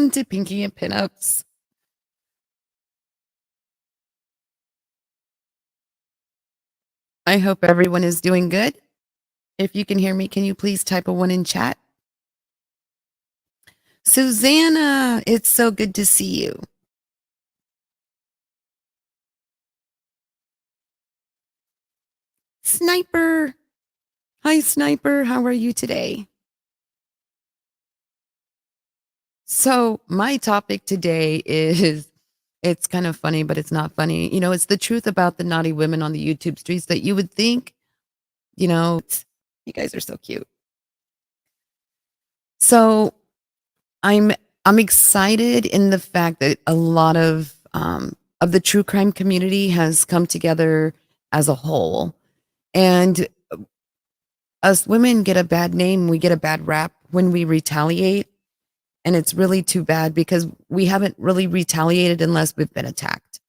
Welcome to Pinky and Pinups. I hope everyone is doing good. If you can hear me, can you please type a one in chat? Susanna, it's so good to see you. Sniper. Hi, Sniper. How are you today? So, my topic today is it's kind of funny, but it's not funny. It's the truth about the naughty women on the YouTube streets that you would think, you guys are so cute. So, I'm I'm excited in the fact that a lot of the true crime community has come together as a whole, and us women get a bad name. We get a bad rap when we retaliate, and it's really too bad because we haven't really retaliated unless we've been attacked.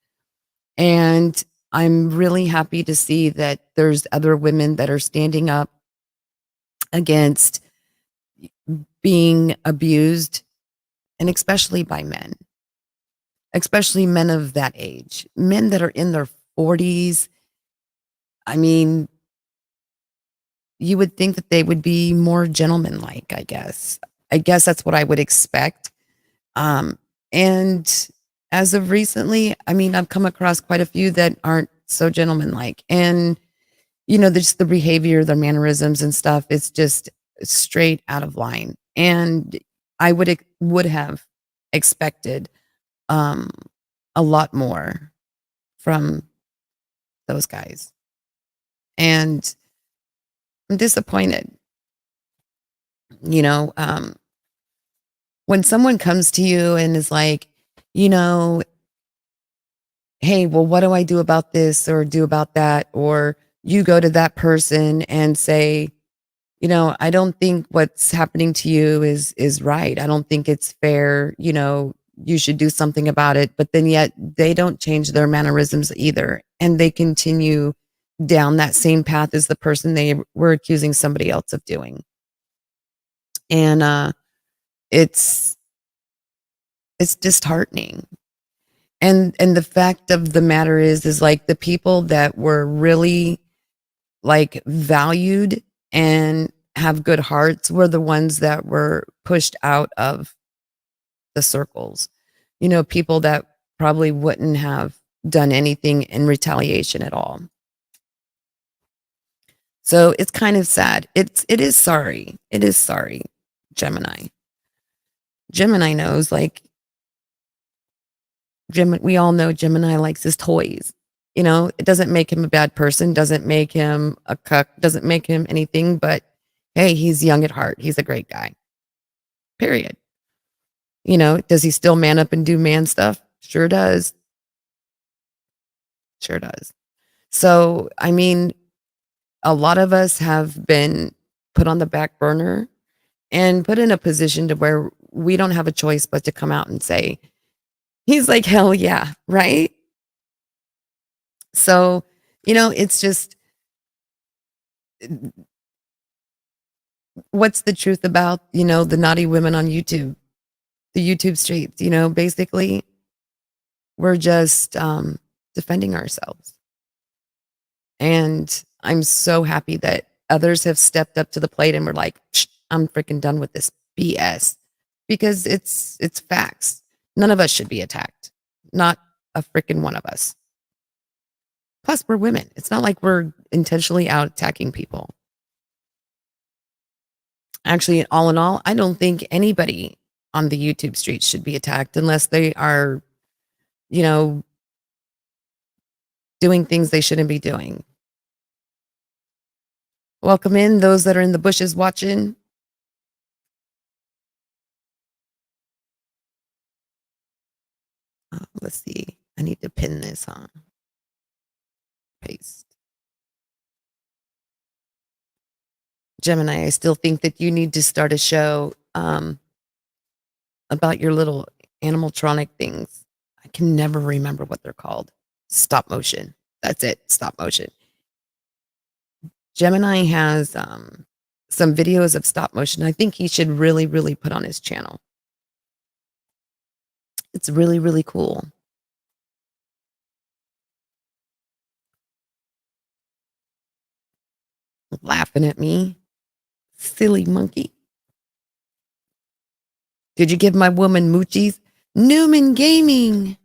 And I'm really happy to see that there's other women that are standing up against being abused, and especially by men. Especially men of that age, men that are in their 40s. I mean, you would think that they would be more gentlemanlike, I guess. I guess that's what I would expect. And as of recently, I mean, I've come across quite a few that aren't so gentlemanlike. And, just the behavior, their mannerisms and stuff, it's just straight out of line. And I would have expected um, a lot more from those guys. And I'm disappointed. You know, um, when someone comes to you and is like, you know, hey, well, what do I do about this or do about that? Or you go to that person and say, I don't think what's happening to you is right. I don't think it's fair. You should do something about it. But then yet they don't change their mannerisms either. And they continue down that same path as the person they were accusing somebody else of doing. And it's it's disheartening. And the fact of the matter is like the people that were really like valued and have good hearts were the ones that were pushed out of the circles. People that probably wouldn't have done anything in retaliation at all. So it's kind of sad. It is sorry. It is sorry, Gemini. Gemini knows, like, we all know Gemini likes his toys. It doesn't make him a bad person, doesn't make him a cuck, doesn't make him anything, but hey, he's young at heart. He's a great guy. Period. Does he still man up and do man stuff? Sure does. Sure does. So, I mean, a lot of us have been put on the back burner and put in a position to where we don't have a choice but to come out and say, he's like, hell yeah, right? So, it's just, what's the truth about, the naughty women on YouTube, the YouTube streets? Basically, we're just defending ourselves. And I'm so happy that others have stepped up to the plate and were like, I'm freaking done with this BS, because it's facts. None of us should be attacked. Not a freaking one of us. Plus, we're women. It's not like we're intentionally out attacking people. Actually, all in all, I don't think anybody on the YouTube streets should be attacked unless they are, you know, doing things they shouldn't be doing. Welcome in those that are in the bushes watching. Let's see. I need to pin this on. Paste. Gemini, I still think that you need to start a show about your little animatronic things. I can never remember what they're called. Stop motion. That's it. Stop motion. Gemini has some videos of stop motion. I think he should really, really put on his channel. It's really, really cool. Laughing at me. Silly monkey. Did you give my woman moochies? Newman Gaming.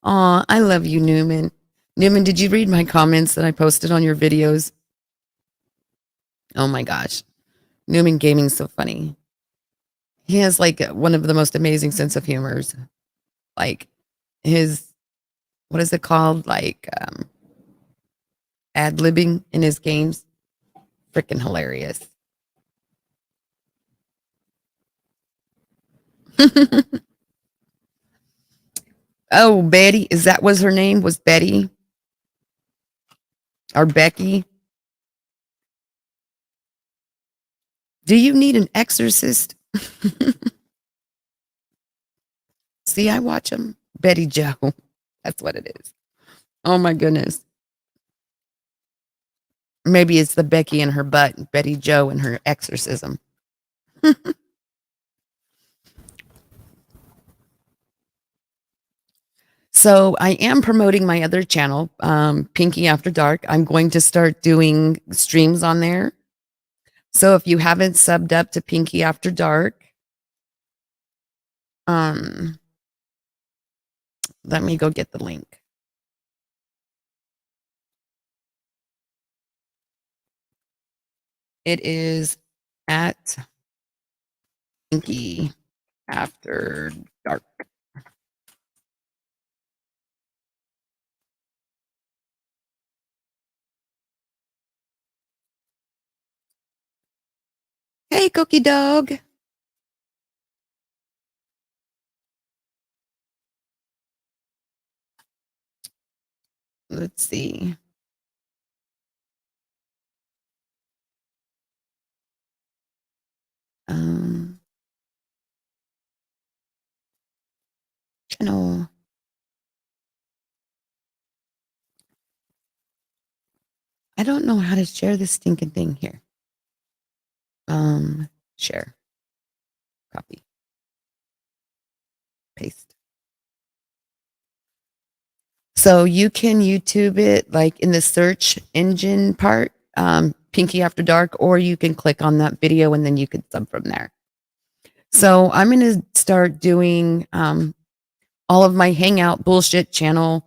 Aw, I love you, Newman. Newman, did you read my comments that I posted on your videos? Oh my gosh. Newman Gaming's so funny. He has like one of the most amazing sense of humors. Like his, what is it called? Like ad libbing in his games. Freaking hilarious. Oh, Betty. Is that was her name? Was Betty or Becky? Do you need an exorcist? See, I watch them. Betty Joe. That's what it is. Oh my goodness. Maybe it's the Becky and her butt, Betty Joe and her exorcism. So I am promoting my other channel, Pinky After Dark. I'm going to start doing streams on there. So if you haven't subbed up to Pinky After Dark, let me go get the link. It is at Pinky After Dark. Hey, Cookie Dog. Let's see. Channel. I don't know how to share this stinking thing here. Share. Copy. Paste. So you can YouTube it like in the search engine part, Pinky After Dark, or you can click on that video and then you can sub from there. So I'm going to start doing all of my Hangout bullshit channel,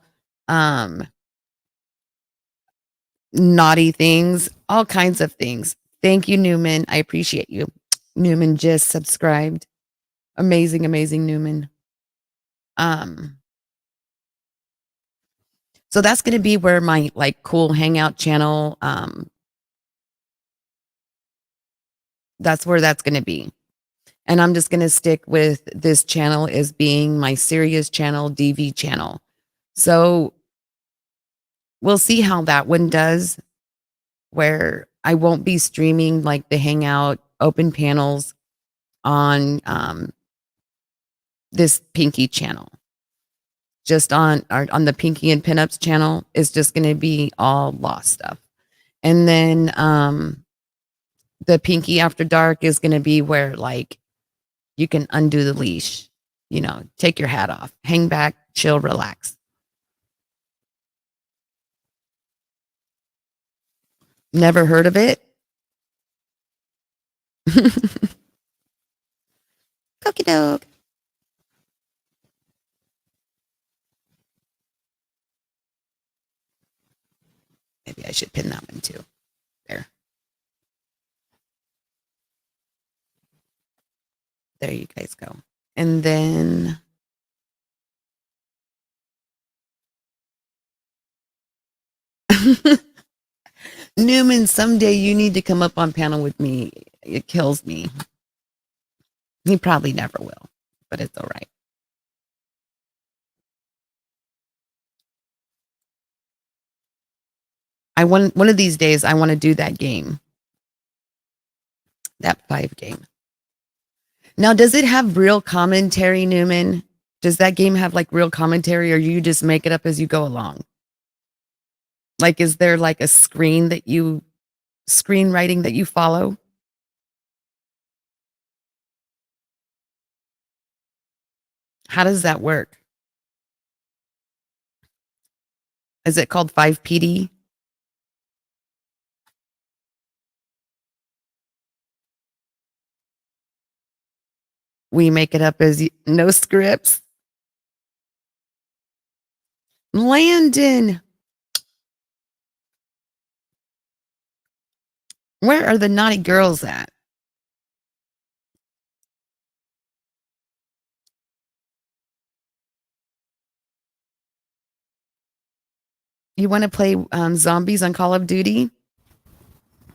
naughty things, all kinds of things. Thank you, Newman. I appreciate you. Newman just subscribed. Amazing, amazing Newman. So that's going to be where my like cool Hangout channel, that's where that's going to be. And I'm just going to stick with this channel as being my serious channel, DV channel. So we'll see how that one does, where I won't be streaming like the Hangout open panels on this Pinky channel. Just on the Pinky and Pinups channel is just going to be all Lost stuff. And then the Pinky After Dark is going to be where like you can undo the leash, you know, take your hat off, hang back, chill, relax. Never heard of it? Cookie dog. Maybe I should pin that one too. There. There you guys go. And then Newman, someday you need to come up on panel with me. It kills me. He probably never will, but it's all right. I want one of these days I want to do that game. That 5 game. Now, does it have real commentary, Newman? Does that game have like real commentary, or you just make it up as you go along? Like, is there like a screenwriting that you follow? How does that work? Is it called 5PD? We make it up as no scripts. Landon, where are the naughty girls at? You want to play zombies on Call of Duty?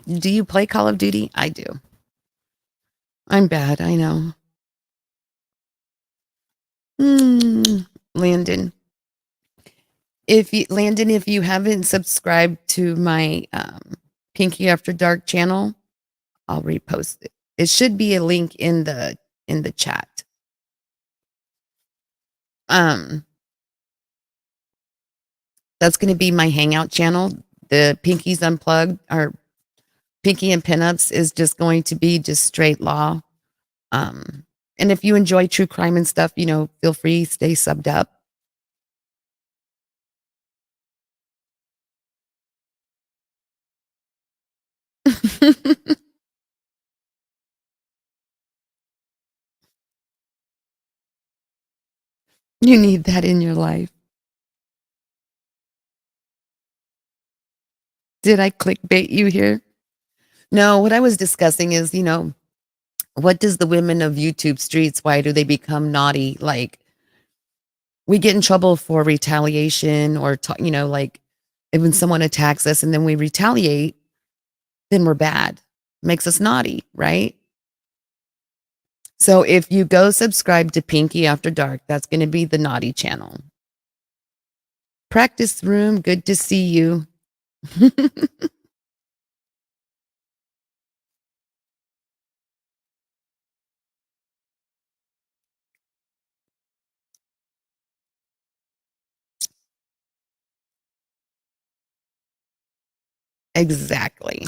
Do you play Call of Duty? I do. I'm bad, I know. Landon. If you haven't subscribed to my Pinky After Dark channel, I'll repost it. It should be a link in the chat. That's going to be my hangout channel. The Pinkies Unplugged, or Pinky and Pinups, is just going to be just straight law. And if you enjoy true crime and stuff, feel free, stay subbed up. You need that in your life. Did I clickbait you here? No, what I was discussing is, what does the women of YouTube streets, why do they become naughty? Like, we get in trouble for retaliation, or, like when someone attacks us and then we retaliate, then we're bad. Makes us naughty, right? So if you go subscribe to Pinky After Dark, that's going to be the naughty channel. Practice room, good to see you. Exactly.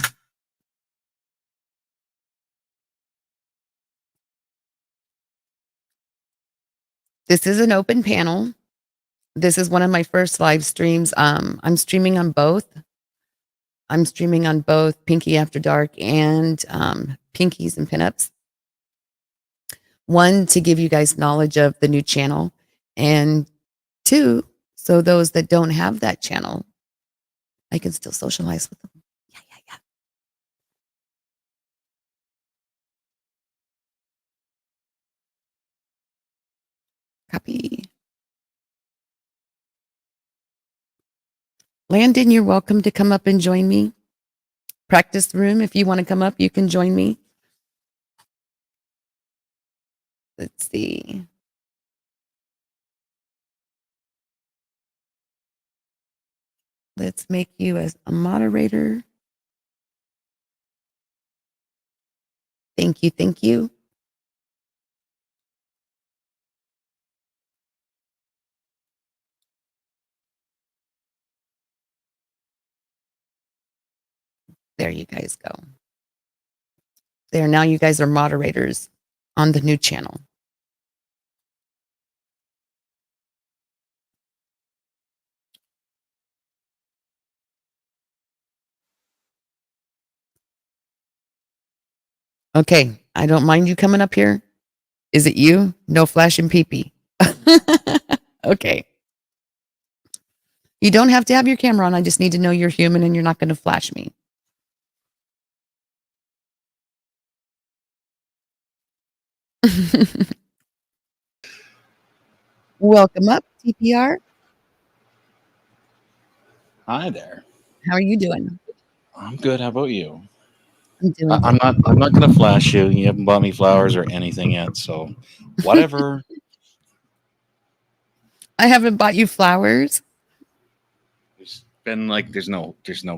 This is an open panel. This is one of my first live streams. I'm streaming on both. I'm streaming on both Pinky After Dark and Pinkies and Pinups. One, to give you guys knowledge of the new channel, and two, so those that don't have that channel, I can still socialize with them. Yeah. Copy. Landon, you're welcome to come up and join me. Practice room, if you want to come up, you can join me. Let's see. Let's make you as a moderator. Thank you. Thank you. There you guys go. There, now you guys are moderators on the new channel. Okay, I don't mind you coming up here. Is it you? No flashing pee-pee. Okay. You don't have to have your camera on. I just need to know you're human and you're not going to flash me. Welcome up, TPR. Hi there. How are you doing? I'm good. How about you? I'm doing I'm not gonna flash you. You haven't bought me flowers or anything yet, so whatever. I haven't bought you flowers. It's been like there's no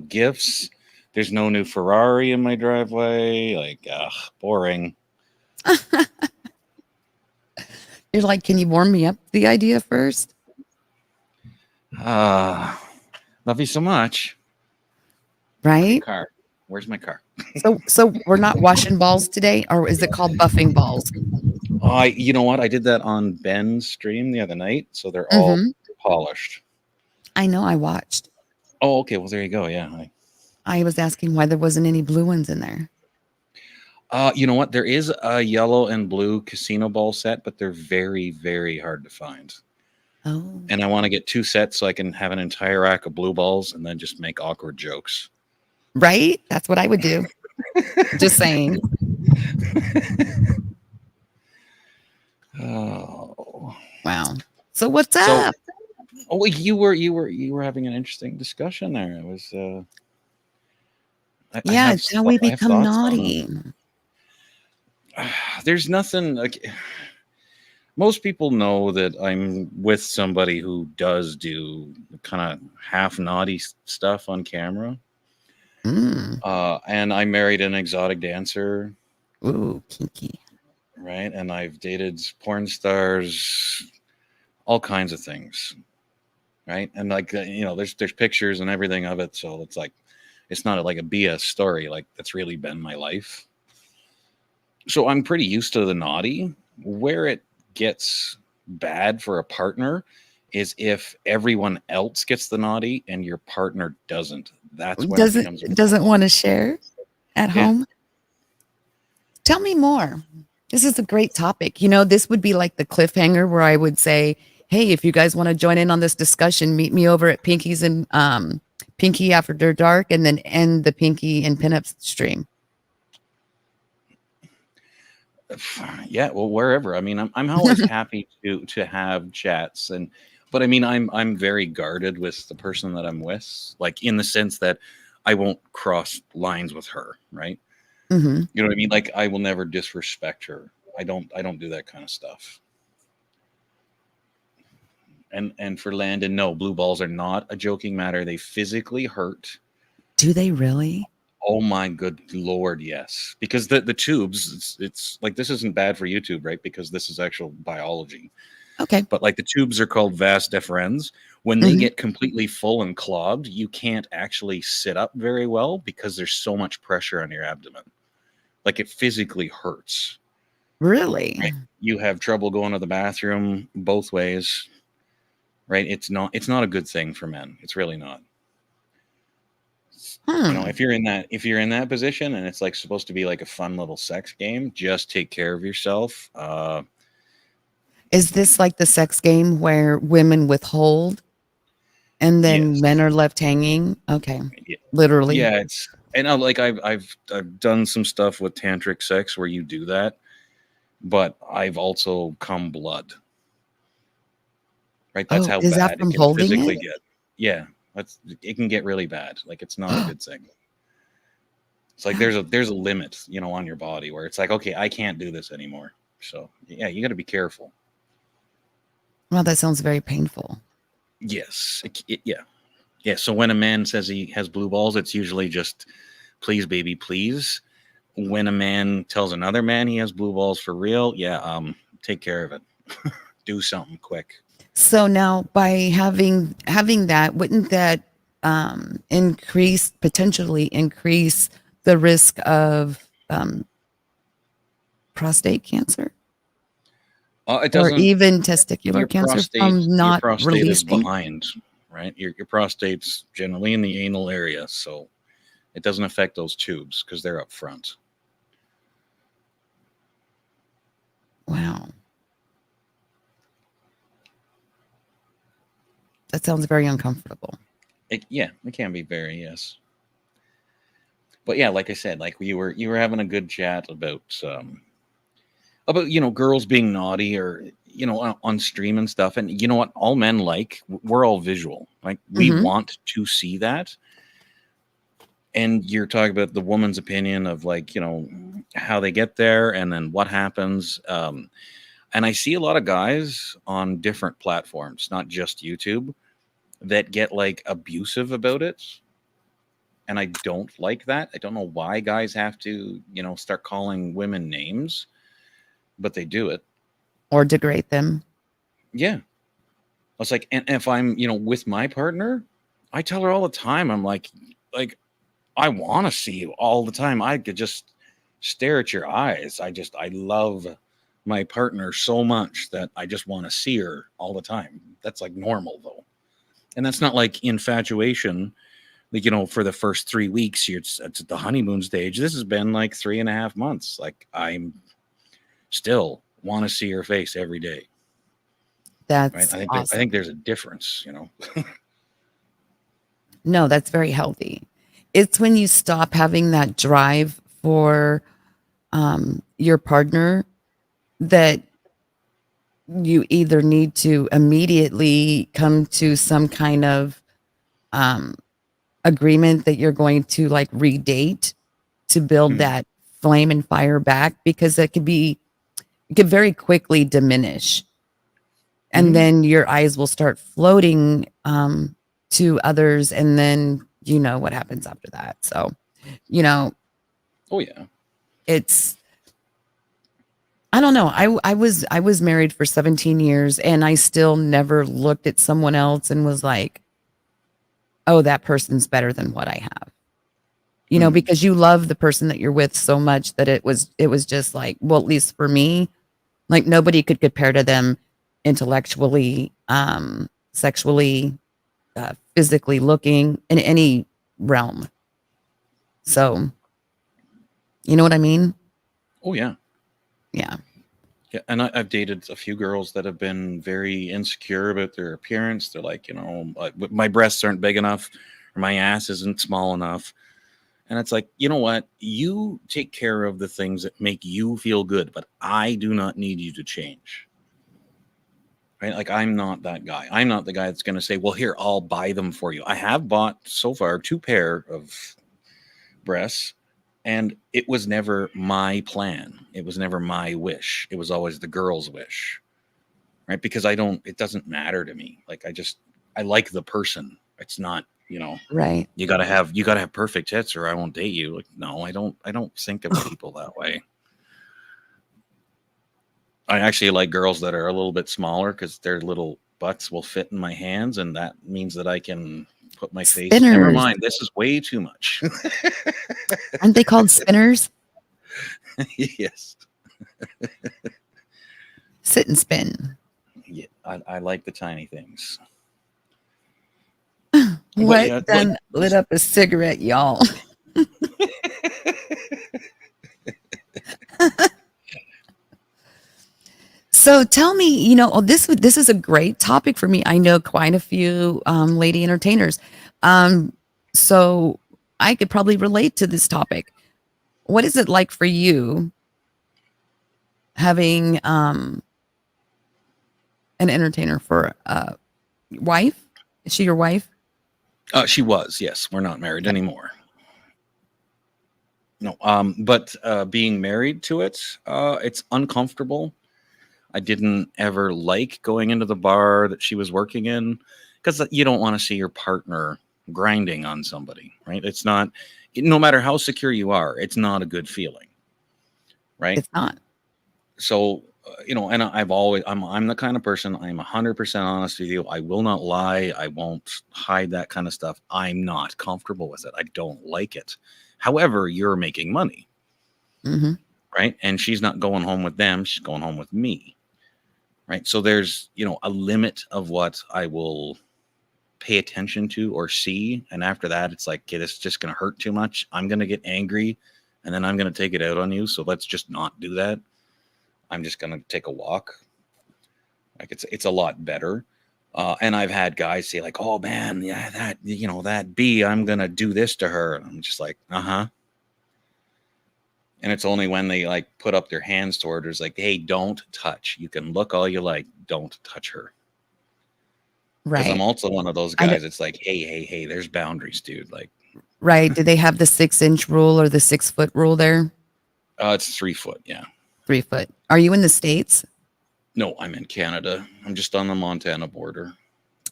gifts. There's no new Ferrari in my driveway. Like, boring. You're like, can you warm me up the idea first? Love you so much. Right? Car. Where's my car? So we're not washing balls today, or is it called buffing balls? You know what? I did that on Ben's stream the other night, so they're all Hmm. polished. I know. I watched. Oh, okay. Well, there you go. Yeah. I was asking why there wasn't any blue ones in there. You know what? There is a yellow and blue casino ball set, but they're very, very hard to find. Oh, And I want to get 2 sets so I can have an entire rack of blue balls and then just make awkward jokes. right. That's what I would do. Just saying. Oh. Wow. So what's So, up? oh, you were having an interesting discussion there. It was I Yeah, have it's how we I have become thoughts on naughty. it. There's nothing like most people know that I'm with somebody who does do kind of half naughty stuff on camera. Mm. And I married an exotic dancer, Ooh, kinky. right? And I've dated porn stars, all kinds of things, right? And like there's pictures and everything of it, so it's like it's not like a BS story. Like that's really been my life. So I'm pretty used to the naughty. Where it gets bad for a partner is if everyone else gets the naughty and your partner doesn't. That's when it becomes a Doesn't problem. want to share at Yeah. home. Tell me more. This is a great topic. This would be like the cliffhanger where I would say, "Hey, if you guys want to join in on this discussion, meet me over at Pinky's and Pinky After Dark, and then end the Pinky and Pinup stream." Yeah, well, wherever. I mean, I'm always happy to have chats, but I mean, I'm very guarded with the person that I'm with, like in the sense that I won't cross lines with her, right? Hmm. You know what I mean? Like I will never disrespect her. I don't do that kind of stuff. And for Landon, no, blue balls are not a joking matter. They physically hurt. Do they really? Oh my good lord, yes. Because the tubes, it's like this isn't bad for YouTube, right? Because this is actual biology. Okay. But like the tubes are called vas deferens. When they Hmm. get completely full and clogged, you can't actually sit up very well because there's so much pressure on your abdomen. Like it physically hurts. Really? Right? You have trouble going to the bathroom both ways. Right? It's not a good thing for men. It's really not. Hmm. If you're in that position and it's like supposed to be like a fun little sex game, just take care of yourself. Is this like the sex game where women withhold and then Yes. men are left hanging? Okay. Yeah, Literally. yeah, it's and like I've done some stuff with tantric sex where you do that, but I've also come blood. Right? That's Oh, how is that bad it from can holding physically it? get. Yeah, it can get really bad. Like it's not a good thing. It's like there's a limit, on your body where it's like, okay, I can't do this anymore. So yeah, you got to be careful. Well, that sounds very painful. Yes, yeah, yeah. So when a man says he has blue balls, it's usually just, please, baby, please. When a man tells another man he has blue balls for real, yeah, take care of it. Do something quick. So now by having that, wouldn't that potentially increase the risk of prostate cancer It or doesn't. even testicular Your cancer prostate, from your not prostate is releasing? behind, right? Your prostate's generally in the anal area, so it doesn't affect those tubes because they're up front. Wow. That sounds very uncomfortable. It can be very, yes. But yeah, like I said, like you were having a good chat about girls being naughty or on stream and stuff, and you know what, all men like, we're all visual, like we Mhm. want to see that. And you're talking about the woman's opinion of like how they get there and then what happens. And I see a lot of guys on different platforms, not just YouTube, that get like abusive about it. And I don't like that. I don't know why guys have to, start calling women names, but they do it. Or degrade them. Yeah. I was like, and if I'm, with my partner, I tell her all the time, I'm like, I want to see you all the time. I could just stare at your eyes. I love my partner so much that I just want to see her all the time. That's like normal though. And that's not like infatuation. Like, for the first 3 weeks, it's the honeymoon stage. This has been like 3.5 months. Like, I'm still want to see her face every day. Right. That's I awesome. think there's a difference, No, that's very healthy. It's when you stop having that drive for your partner that you either need to immediately come to some kind of um, agreement that you're going to like redate to build Mhm. that flame and fire back, because it could very quickly diminish, and Mhm. then your eyes will start floating to others, and then you know what happens after that. So you know Oh yeah. it's I don't know. I was married for 17 years, and I still never looked at someone else and was like, "Oh, that person's better than what I have." Mhm. Because you love the person that you're with so much that it was just like, well, at least for me, like nobody could compare to them intellectually, sexually, physically looking in any realm. So, you know what I mean? Oh yeah. Yeah. Yeah, and I've dated a few girls that have been very insecure about their appearance. They're like, my breasts aren't big enough, or my ass isn't small enough. And it's like, you know what? You take care of the things that make you feel good, but I do not need you to change. Right? Like, I'm not that guy. I'm not the guy that's going to say, well, here, I'll buy them for you. I have bought so far 2 pair of breasts, and it was never my plan. It was never my wish. It was always the girl's wish. Right? Because it doesn't matter to me. Like, I like the person. It's not, Right. you gotta have perfect tits or I won't date you. Like, no, I don't think of people that way. I actually like girls that are a little bit smaller because their little butts will fit in my hands, and that means that I can put my face. Never Spinners. mind, this is way too much. Aren't they called spinners? Yes. Sit and spin. Yeah, I like the tiny things. But What yeah, like, done lit up a cigarette, y'all? So tell me, this is a great topic for me. I know quite a few lady entertainers. Um, so I could probably relate to this topic. What is it like for you having an entertainer for a wife? Is she your wife? she was, yes. We're not married Okay. anymore. No, but being married to it, it's uncomfortable. I didn't ever like going into the bar that she was working in because you don't want to see your partner grinding on somebody, right? It's not, no matter how secure you are, it's not a good feeling, right? It's not. So, and I'm the kind of person, I'm 100% honest with you. I will not lie. I won't hide that kind of stuff. I'm not comfortable with it. I don't like it. However, you're making money, Hmm. right? And she's not going home with them. She's going home with me. Right. So there's, a limit of what I will pay attention to or see. And after that, it's like, okay, this is just going to hurt too much. I'm going to get angry and then I'm going to take it out on you. So let's just not do that. I'm just going to take a walk. Like, it's a lot better. And I've had guys say like, oh man, yeah, that B, I'm going to do this to her. And I'm just like, uh-huh. And it's only when they like put up their hands toward her, it's like, hey, don't touch. You can look all you like. Don't touch her. Because I'm Right. also one of those I know. guys. It's like, hey, there's boundaries, dude. Like, Right. Do they have the 6-inch rule or the 6-foot rule there? it's 3 foot. Yeah. 3 foot. Are you in the States? No, I'm in Canada. I'm just on the Montana border.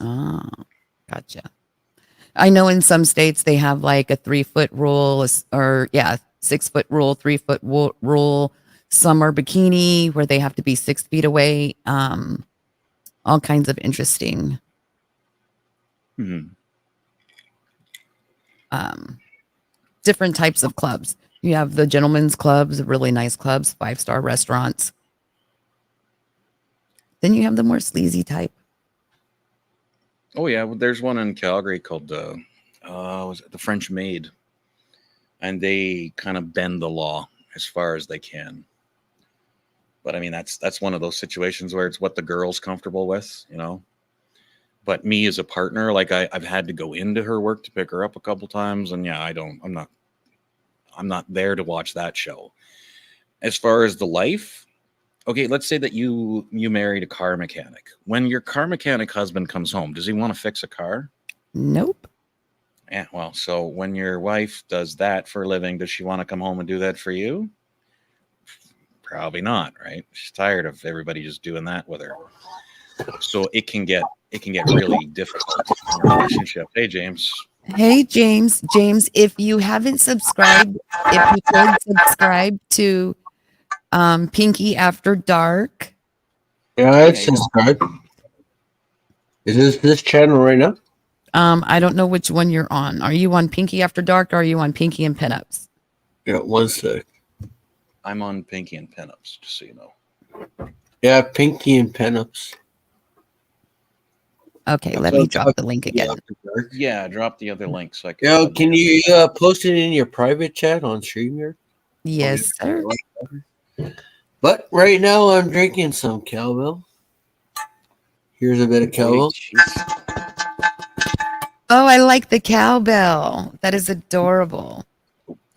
Oh, gotcha. I know in some states they have like a 3-foot rule, or yeah, 6-foot rule, 3-foot rule. Some are bikini where they have to be 6 feet away. All kinds of interesting, Hmm. um, different types of clubs. You have the gentlemen's clubs, really nice clubs, 5-star restaurants. Then you have the more sleazy type. Oh yeah, well, there's one in Calgary called was it the French Maid, and they kind of bend the law as far as they can. But I mean, that's one of those situations where it's what the girl's comfortable with, you know. But me as a partner, like I've had to go into her work to pick her up a couple times, and yeah, I'm not there to watch that show. As far as the life, okay, let's say that you married a car mechanic. When your car mechanic husband comes home, does he want to fix a car? Nope. Yeah, well, so when your wife does that for a living, does she want to come home and do that for you? Probably not, right? She's tired of everybody just doing that with her. So it can get really difficult in a relationship. Hey, James. Hey, James. James, if you haven't subscribed, if you could subscribe to Pinky After Dark. Yeah, I subscribe. Is this channel right now? I don't know which one you're on. Are you on Pinky After Dark or are you on Pinky and Pinups? Yeah, 1 sec. I'm on Pinky and Pinups, just so you know. Yeah, Pinky and Pinups. Okay, let me drop the link again. Yeah, drop the other link so I can. Yeah, can you post it in your private chat on StreamYard? Yes, sir. But right now I'm drinking some cowbell. Here's a bit of cowbell. Oh, I like the cowbell. That is adorable.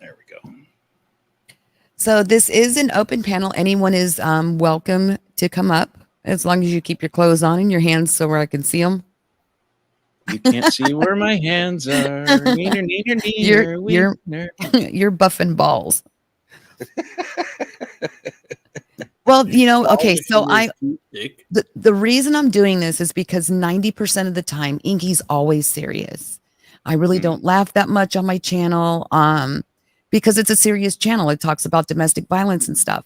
There we go. So this is an open panel. Anyone is welcome to come up as long as you keep your clothes on and your hands so where I can see them. You can't see where my hands are. You're buffing balls. Well, you know, okay, so the reason I'm doing this is because 90% of the time Inky's always serious. I really don't laugh that much on my channel because it's a serious channel. It talks about domestic violence and stuff.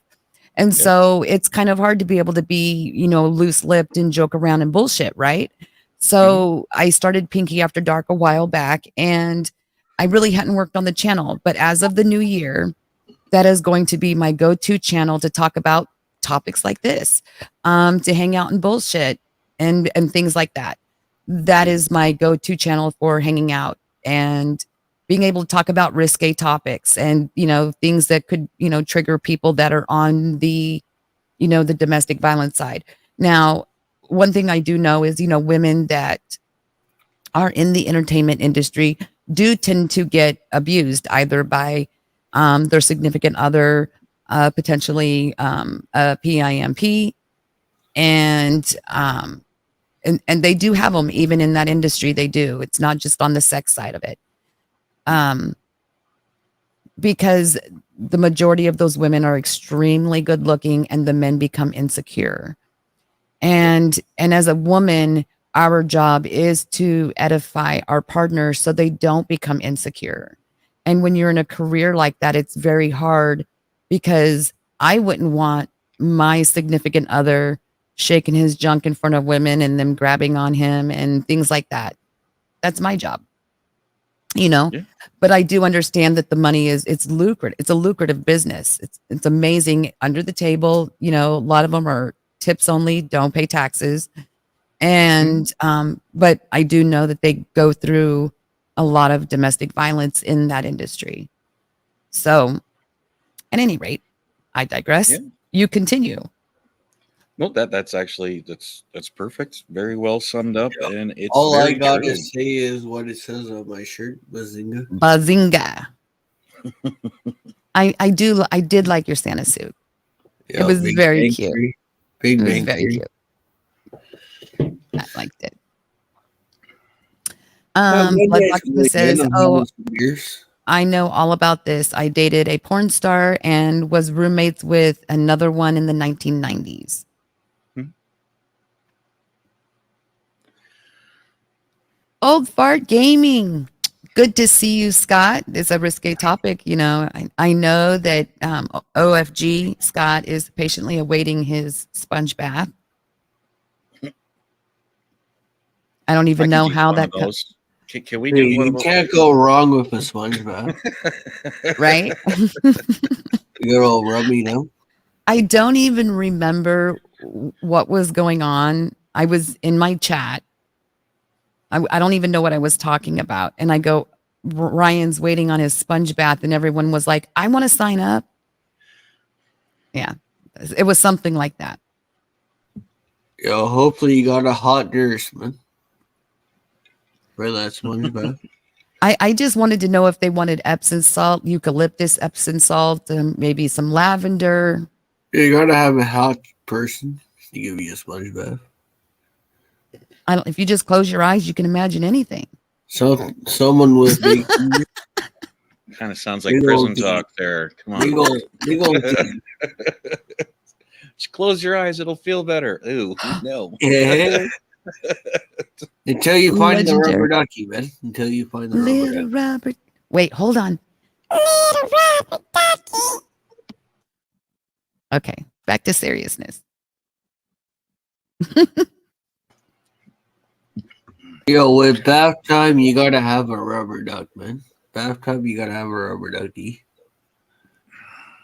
And so it's kind of hard to be able to be, you know, loose-lipped and joke around and bullshit, right? So I started Pinky After Dark a while back and I really hadn't worked on the channel, but as of the new year, that is going to be my go-to channel to talk about topics like this, to hang out and bullshit and things like that. That is my go-to channel for hanging out and being able to talk about risque topics and, you know, things that could, you know, trigger people that are on the, you know, the domestic violence side. Now, one thing I do know is, you know, women that are in the entertainment industry do tend to get abused either by their significant other, potentially a PIMP, and they do have them even in that industry. They do. It's not just on the sex side of it, because the majority of those women are extremely good looking, and the men become insecure. And as a woman, our job is to edify our partners so they don't become insecure. And when you're in a career like that, it's very hard because I wouldn't want my significant other shaking his junk in front of women and them grabbing on him and things like that. That's my job, you know. Yeah. But I do understand that the money it's lucrative. It's a lucrative business. It's amazing under the table. You know, a lot of them are tips only, don't pay taxes. And but I do know that they go through a lot of domestic violence in that industry. So at any rate, I digress. Yeah. You continue. No, that's actually that's perfect. Very well summed up. Yeah. And it's all I gotta say is what it says on my shirt. Bazinga. Bazinga. I did like your Santa suit. Yeah, it was very cute. Big bang very cute. I liked it. Bloodbox says, "Oh, I know all about this. I dated a porn star and was roommates with another one in the 1990s." Old Fart Gaming. Good to see you, Scott. It's a risque topic. You know, I know that OFG Scott is patiently awaiting his sponge bath. I don't even know how that goes. Can we do one of those? You can't go wrong with a sponge bath. Right? You get all rubby now. I don't even remember what was going on. I was in my chat. I don't even know what I was talking about. And I go, Ryan's waiting on his sponge bath. And everyone was like, I want to sign up. Yeah, it was something like that. Yo, hopefully you got a hot nurse, man. For that sponge bath. I just wanted to know if they wanted Epsom salt, eucalyptus Epsom salt, maybe some lavender. You gotta have a hot person to give you a sponge bath. If you just close your eyes, you can imagine anything. So someone with big Kind of sounds like Big prison old teeth. talk there. Come big on. old teeth. Just close your eyes. It'll feel better. Ooh, no. Yeah. Until you find the Legendary. rubber ducky, man. Until you find the rubber Little ducky. Robert. Wait, hold on. Little Robert ducky. Okay, back to seriousness. Yo, with bath time, you gotta have a rubber duck, man. Bath time, you gotta have a rubber ducky.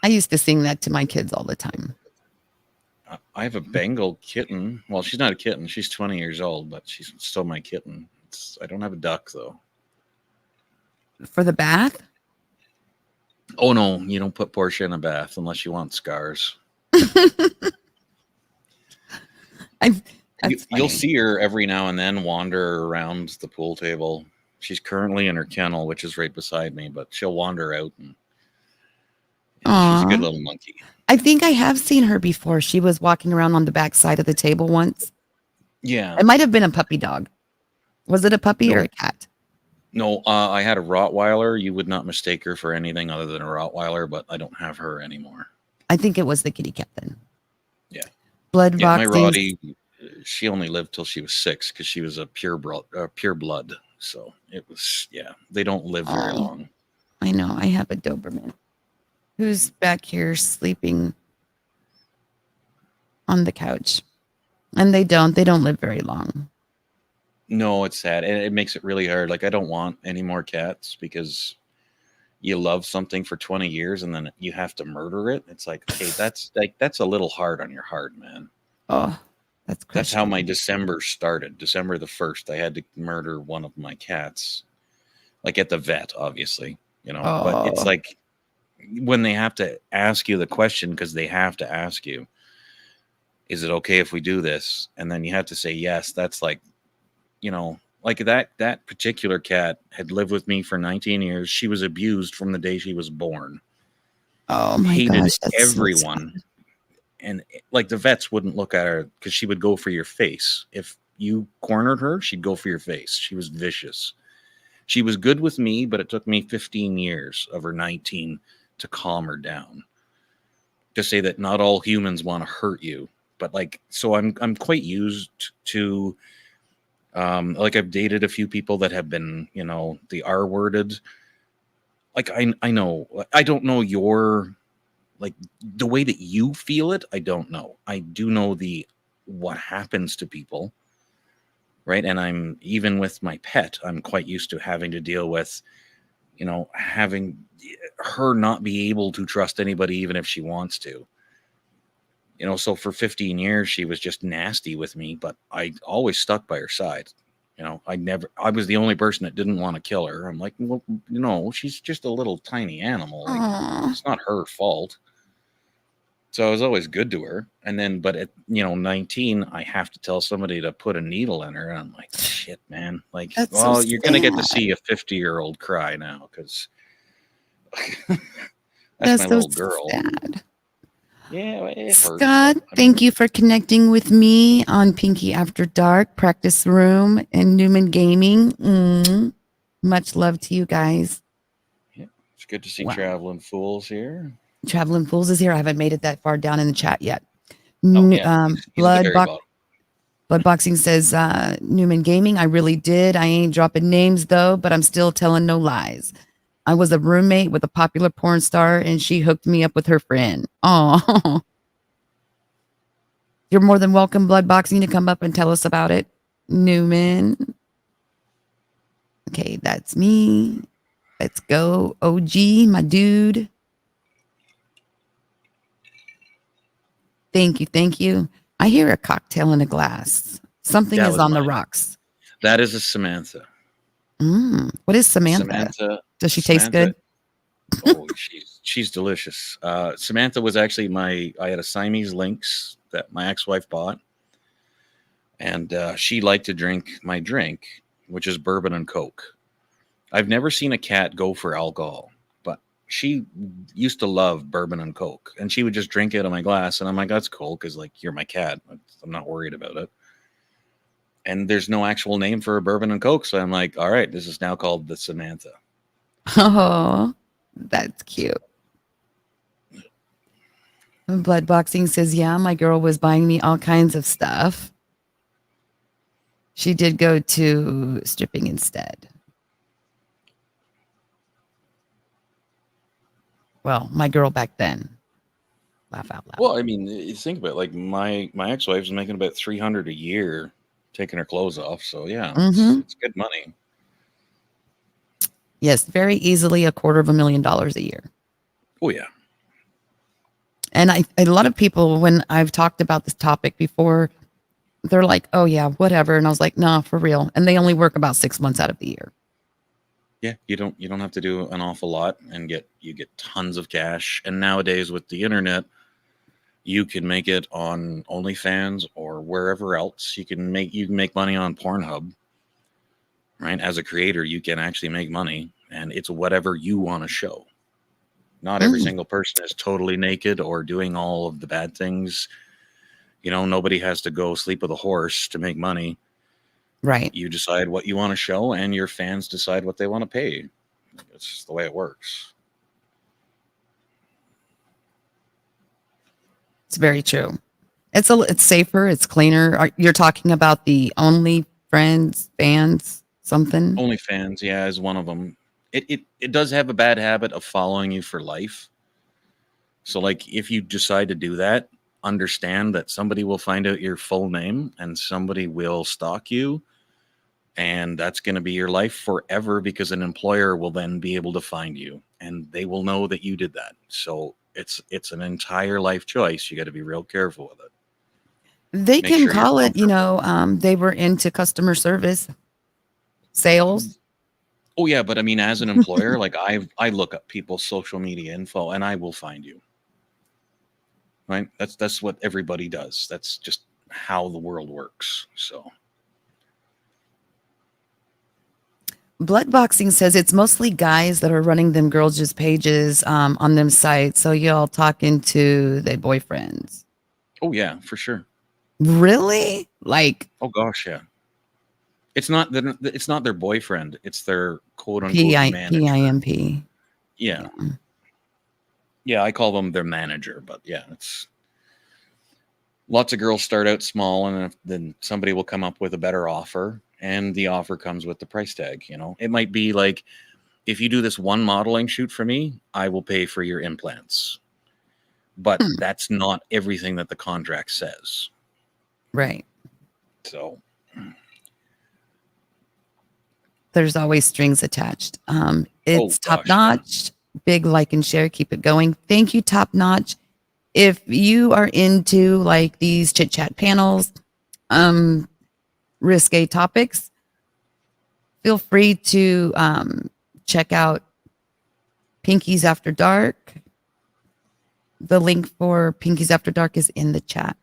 I used to sing that to my kids all the time. I have a Bengal kitten. Well, she's not a kitten. She's 20 years old, but she's still my kitten. I don't have a duck, though. For the bath? Oh, no. You don't put Portia in a bath unless you want scars. You'll see her every now and then wander around the pool table. She's currently in her kennel, which is right beside me, but she'll wander out. And she's a good little monkey. I think I have seen her before. She was walking around on the back side of the table once. Yeah. It might have been a puppy dog. Was it a puppy or a cat? No, I had a Rottweiler. You would not mistake her for anything other than a Rottweiler, but I don't have her anymore. I think it was the kitty cat then. Yeah. Blood Yeah, my boxing. Roddy, she only lived till she was 6 because she was a pure blood. So it was, yeah, they don't live very long. I know. I have a Doberman who's back here sleeping on the couch. And they don't live very long. No, it's sad. And it makes it really hard. Like, I don't want any more cats because you love something for 20 years and then you have to murder it. It's like, okay, that's a little hard on your heart, man. Oh, That's how my December started. December the 1st, I had to murder one of my cats, like at the vet, obviously, but it's like when they have to ask you the question, because they have to ask you, is it okay if we do this? And then you have to say yes. That's like, like that particular cat had lived with me for 19 years. She was abused from the day she was born. Oh my Hated gosh, that's everyone. So and like the vets wouldn't look at her because she would go for your face. If you cornered her, she'd go for your face. She was vicious. She was good with me, but it took me 15 years of her 19 to calm her down. To say that not all humans want to hurt you, but like, so I'm quite used to, like I've dated a few people that have been, the R-worded. Like I know, I don't know your, like the way that you feel it. I don't know. I do know what happens to people. Right. And I'm even with my pet, I'm quite used to having to deal with, having her not be able to trust anybody, even if she wants to. So for 15 years, she was just nasty with me, but I always stuck by her side. I was the only person that didn't want to kill her. I'm like, well, she's just a little tiny animal. Like, it's not her fault. So I was always good to her. And then, but at, 19, I have to tell somebody to put a needle in her. And I'm like, shit, man. Like, That's well, so you're going to get to sad. see a 50-year-old cry now because that's my so little girl. sad. Yeah, it hurts. Scott, thank you for connecting with me on Pinky After Dark, Practice Room, and Newman Gaming. Much love to you guys. Yeah, it's good to see Traveling Fools here. Traveling Fools is here. I haven't made it that far down in the chat yet. Oh, yeah. Bloodboxing says, Newman Gaming, I really did. I ain't dropping names though, but I'm still telling no lies. I was a roommate with a popular porn star and she hooked me up with her friend. Oh, you're more than welcome, Bloodboxing, to come up and tell us about it. Newman. Okay, that's me. Let's go. OG, my dude. Thank you. I hear a cocktail in a glass. Something That is was on the mine. rocks. That is a Samantha. What is Samantha? Samantha. Does she taste good? Oh, she's delicious. Samantha was actually I had a Siamese lynx that my ex-wife bought, and she liked to drink my drink, which is bourbon and Coke. I've never seen a cat go for alcohol, but she used to love bourbon and Coke, and she would just drink it out of my glass, and I'm like, that's cool, because like you're my cat, I'm not worried about it. And there's no actual name for a bourbon and Coke, so I'm like, all right, this is now called the Samantha. Oh, that's cute. Blood Boxing says, yeah, my girl was buying me all kinds of stuff. She did go to stripping instead. Well, my girl back then. Laugh out loud. Well, I mean, you think about it, like my ex-wife's making about $300 a year taking her clothes off. So yeah, it's good money. Yes, very easily $250,000 a year. Oh yeah. And a lot of people, when I've talked about this topic before, they're like, oh yeah, whatever. And I was like, no, for real. And they only work about 6 months out of the year. Yeah, you don't have to do an awful lot and you get tons of cash. And nowadays with the internet, you can make it on OnlyFans or wherever else. You can make money on Pornhub. Right? As a creator, you can actually make money, and it's whatever you want to show. Not every single person is totally naked or doing all of the bad things. You know, nobody has to go sleep with a horse to make money. Right. You decide what you want to show, and your fans decide what they want to pay. It's just the way it works. It's very true. It's safer. It's cleaner. You're talking about the OnlyFans fans something. OnlyFans, yeah, is one of them. It does have a bad habit of following you for life. So, like, if you decide to do that, understand that somebody will find out your full name and somebody will stalk you, and that's going to be your life forever because an employer will then be able to find you and they will know that you did that. So it's an entire life choice. You got to be real careful with it. They can call it, they were into customer service, sales. Oh yeah, but I mean, as an employer, like I look up people's social media info and I will find you. Right? That's what everybody does. That's just how the world works. So Blood Boxing says it's mostly guys that are running them girls just pages on them sites. So y'all talking to their boyfriends. Oh yeah, for sure. Really? Like, oh gosh, yeah. It's not their boyfriend. It's their quote unquote manager. PIMP. Yeah. Yeah, I call them their manager, but yeah, it's lots of girls start out small and then somebody will come up with a better offer and the offer comes with the price tag. You know, it might be like, if you do this one modeling shoot for me, I will pay for your implants. But that's not everything that the contract says. Right. So there's always strings attached. It's Top Notch. Big like and share. Keep it going. Thank you, Top Notch. If you are into like these chit chat panels, risque topics, feel free to check out Pinkies After Dark. The link for Pinkies After Dark is in the chat.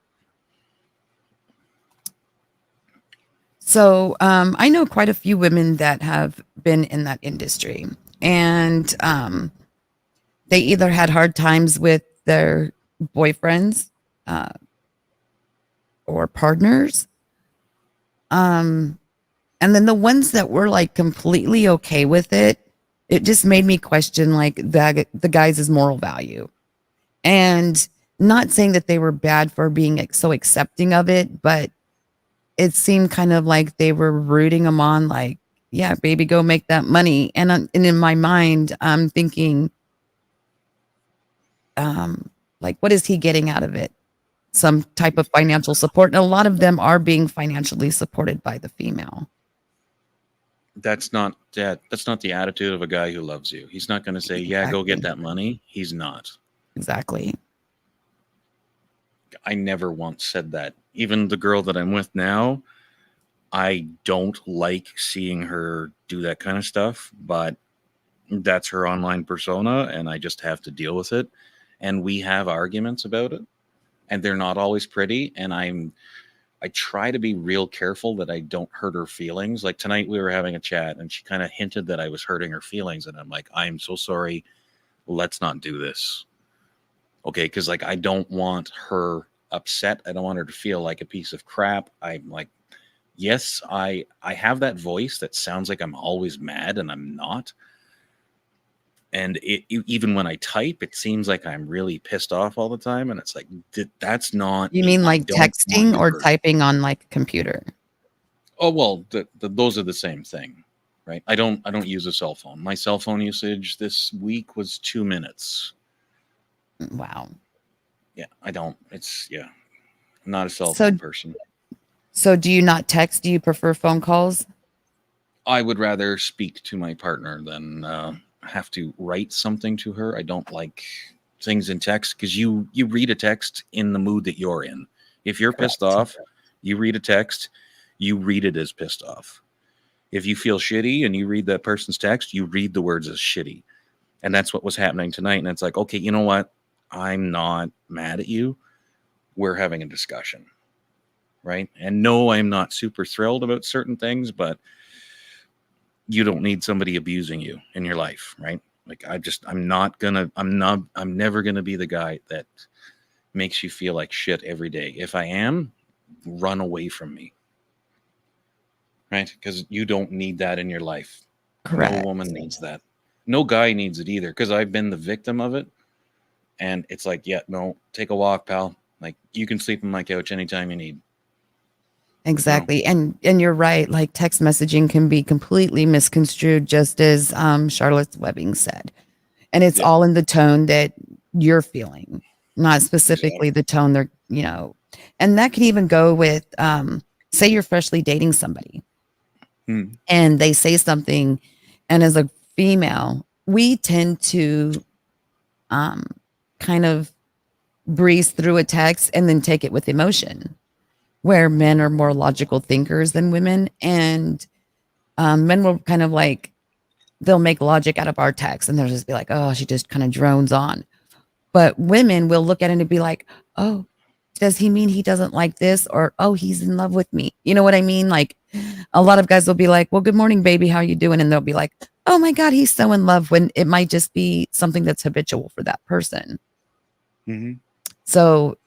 So I know quite a few women that have been in that industry, and they either had hard times with their boyfriends or partners. And then the ones that were like completely okay with it, it just made me question like the guys' moral value. And not saying that they were bad for being so accepting of it, but it seemed kind of like they were rooting them on, like, yeah, baby, go make that money. And in my mind, I'm thinking, like, what is he getting out of it? Some type of financial support. And a lot of them are being financially supported by the female. That's not the attitude of a guy who loves you. He's not going to say, yeah, go get that money. He's not. Exactly. I never once said that. Even the girl that I'm with now, I don't like seeing her do that kind of stuff, but that's her online persona and I just have to deal with it. And we have arguments about it and they're not always pretty. And I try to be real careful that I don't hurt her feelings. Like tonight we were having a chat and she kind of hinted that I was hurting her feelings. And I'm like, I'm so sorry. Let's not do this. Okay. Cause like, I don't want her upset. I don't want her to feel like a piece of crap. I'm like, yes, I have that voice that sounds like I'm always mad and I'm not. And even when I type, it seems like I'm really pissed off all the time. And it's like, that's not You me. mean I like don't want texting you or hurt. typing on like a computer? Oh, well, those are the same thing, right? I don't use a cell phone. My cell phone usage this week was 2 minutes. Wow. Yeah, I don't. I'm not a cell So, phone person. so do you not text? Do you prefer phone calls? I would rather speak to my partner than have to write something to her. I don't like things in text because you read a text in the mood that you're in. If you're pissed Correct. off, you read a text, you read it as pissed off. If you feel shitty and you read that person's text, you read the words as shitty. And that's what was happening tonight. And it's like, okay, you know what? I'm not mad at you. We're having a discussion. Right. And no, I'm not super thrilled about certain things, but you don't need somebody abusing you in your life, right? Like I'm never gonna be the guy that makes you feel like shit every day. If I am, run away from me, right? Because you don't need that in your life. Correct. No woman needs that. No guy needs it either. Because I've been the victim of it, and it's like, yeah, no, take a walk, pal. Like you can sleep on my couch anytime you need. Exactly. And you're right. Like text messaging can be completely misconstrued, just as Charlotte's Webbing said. And it's Yeah. all in the tone that you're feeling, not specifically Exactly. the tone they're, and that can even go with say you're freshly dating somebody and they say something, and as a female, we tend to kind of breeze through a text and then take it with emotion, where men are more logical thinkers than women. And men will kind of like, they'll make logic out of our text and they'll just be like, oh, she just kind of drones on. But women will look at it and be like, oh, does he mean he doesn't like this? Or, oh, he's in love with me. You know what I mean? Like a lot of guys will be like, well, good morning, baby. How you doing? And they'll be like, oh my God, he's so in love, when it might just be something that's habitual for that person. Mm-hmm. So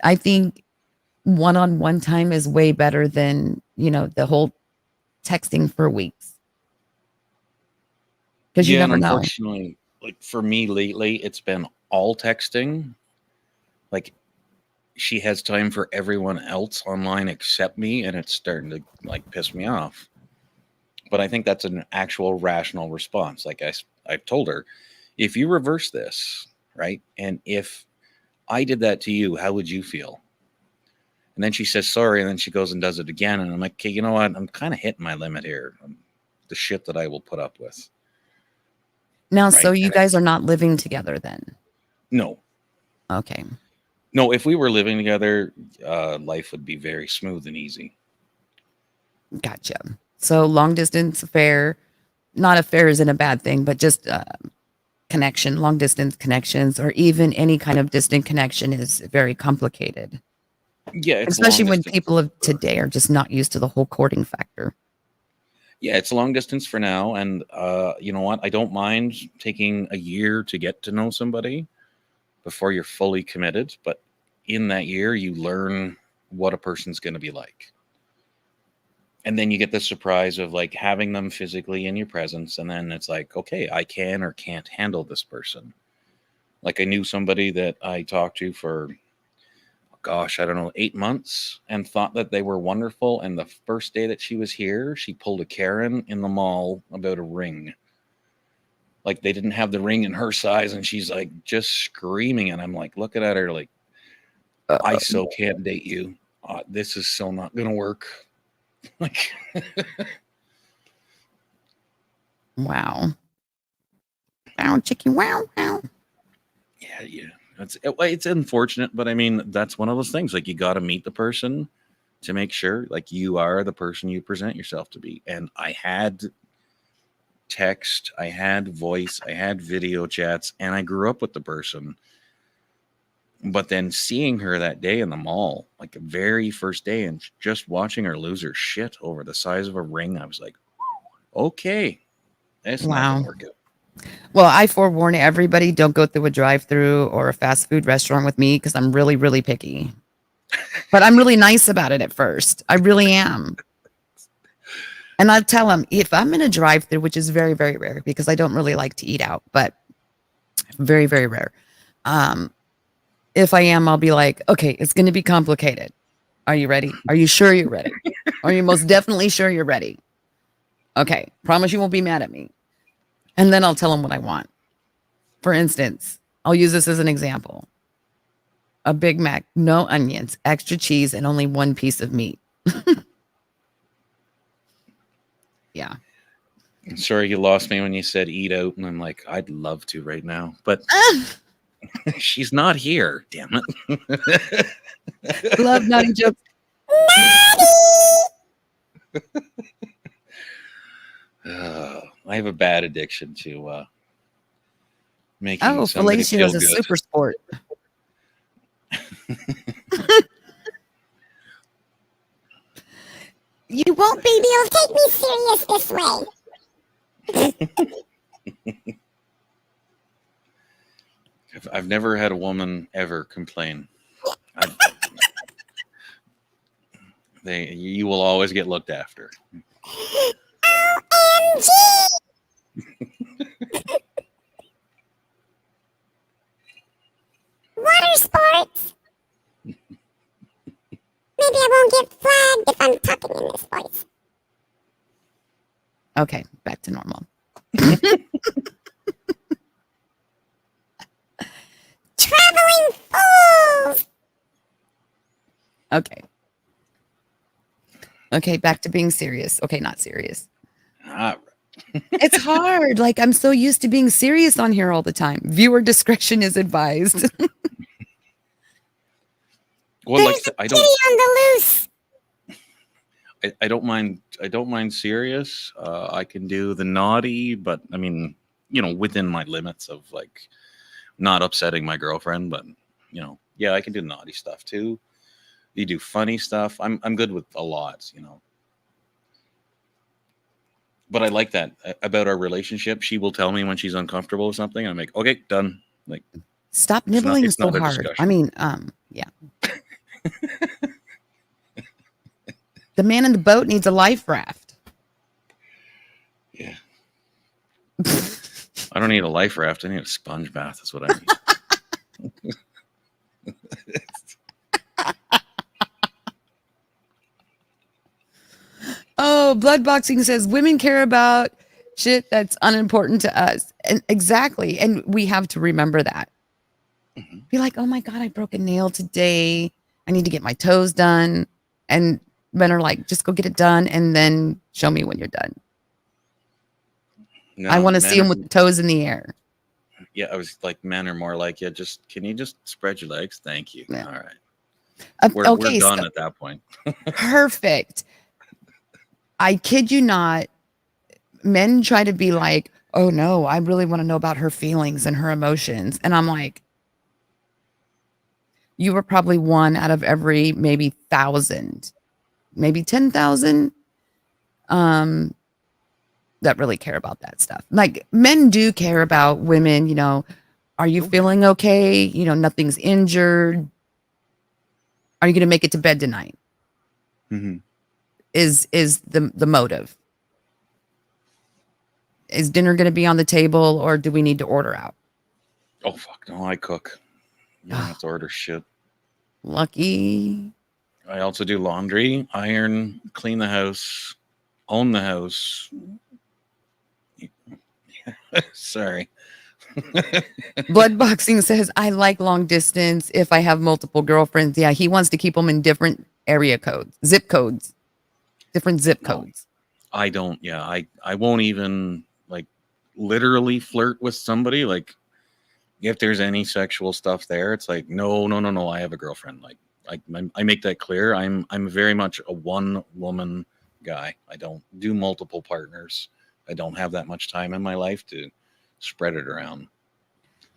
I think one-on-one time is way better than, the whole texting for weeks. Because you never and know. unfortunately, like for me lately, it's been all texting. Like she has time for everyone else online except me, and it's starting to like piss me off. But I think that's an actual rational response. Like I've told her, if you reverse this, right, and if I did that to you, how would you feel? And then she says sorry, and then she goes and does it again, and I'm like, okay, you know what? I'm kind of hitting my limit here. The shit that I will put up with. Now, Right? so you guys are not living together then? No. Okay. No, if we were living together, life would be very smooth and easy. Gotcha. So long distance affair, not affair isn't a bad thing, but just connection, long distance connections, or even any kind of distant connection is very complicated. Yeah, it's Especially long when distance. people of today are just not used to the whole courting factor. Yeah, it's long distance for now. And you know what? I don't mind taking a year to get to know somebody before you're fully committed. But in that year, you learn what a person's going to be like. And then you get the surprise of like having them physically in your presence. And then it's like, okay, I can or can't handle this person. Like I knew somebody that I talked to for, gosh, I don't know, 8 months, and thought that they were wonderful. And the first day that she was here, she pulled a Karen in the mall about a ring. Like they didn't have the ring in her size, and she's like just screaming. And I'm like looking at her like, I so can't date you. This is so not gonna work. Like, Wow. Wow, chicken, wow, wow. yeah. It's unfortunate, but I mean, that's one of those things. Like, you got to meet the person to make sure, like, you are the person you present yourself to be. And I had text, I had voice, I had video chats, and I grew up with the person. But then seeing her that day in the mall, like the very first day, and just watching her lose her shit over the size of a ring, I was like, okay, that's not Wow. gonna work out. Well, I forewarn everybody, don't go through a drive-through or a fast food restaurant with me because I'm really, really picky. But I'm really nice about it at first. I really am. And I tell them if I'm in a drive-through, which is very, very rare because I don't really like to eat out, but very, very rare. If I am, I'll be like, okay, it's going to be complicated. Are you ready? Are you sure you're ready? Are you most definitely sure you're ready? Okay, promise you won't be mad at me. And then I'll tell them what I want. For instance, I'll use this as an example. A Big Mac, no onions, extra cheese, and only one piece of meat. Yeah. I'm sorry you lost me when you said eat out, and I'm like, I'd love to right now, but she's not here. Damn it! Love naughty jokes. I have a bad addiction to making Oh, somebody fellatio feel is a good. super sport. You won't be able to take me serious this way. I've never had a woman ever complain. You will always get looked after. OMG! Water sports. Maybe I won't get flagged if I'm talking in this voice. Okay, back to normal. Traveling fools! Okay. Okay, back to being serious. Okay, not serious. Ah, It's hard. Like, I'm so used to being serious on here all the time. Viewer discretion is advised. well, like There's I a don't. kitty on the loose. I don't mind. I don't mind serious. I can do the naughty, but I mean, within my limits of like not upsetting my girlfriend. But yeah, I can do naughty stuff too. You do funny stuff. I'm good with a lot. But I like that about our relationship. She will tell me when she's uncomfortable with something. I'm like, okay, done. Like, Stop It's not- nibbling it's so not a hard. discussion. I mean, yeah. The man in the boat needs a life raft. yeah. I don't need a life raft. I need a sponge bath. That's what I need. Oh, blood boxing says women care about shit that's unimportant to us. And exactly. And we have to remember that. Mhm. Be like, oh my God, I broke a nail today. I need to get my toes done. And men are like, just go get it done and then show me when you're done. No, I want to see men them are- with the toes in the air. Yeah, I was like, men are more like, yeah, can you just spread your legs? Thank you. Yeah. All right. We're Okay, done so at that point. perfect. I kid you not. Men try to be like, oh no, I really want to know about her feelings and her emotions. And I'm like, you were probably one out of every maybe 1,000, maybe 10,000 that really care about that stuff. Like men do care about women, are you feeling okay? Nothing's injured. Are you going to make it to bed tonight? Mhm. Is the motive. Is dinner going to be on the table or do we need to order out? Oh fuck no, I cook. You don't have to order shit. Lucky. I also do laundry, iron, clean the house, own the house. Sorry. Blood boxing says, I like long distance if I have multiple girlfriends. Yeah, he wants to keep them in different area codes, zip codes, different zip No. codes. I don't. Yeah, I won't even like literally flirt with somebody. Like if there's any sexual stuff there, it's like, no, no, no, no. I have a girlfriend. Like, I make that clear. I'm very much a one woman guy. I don't do multiple partners. I don't have that much time in my life to spread it around.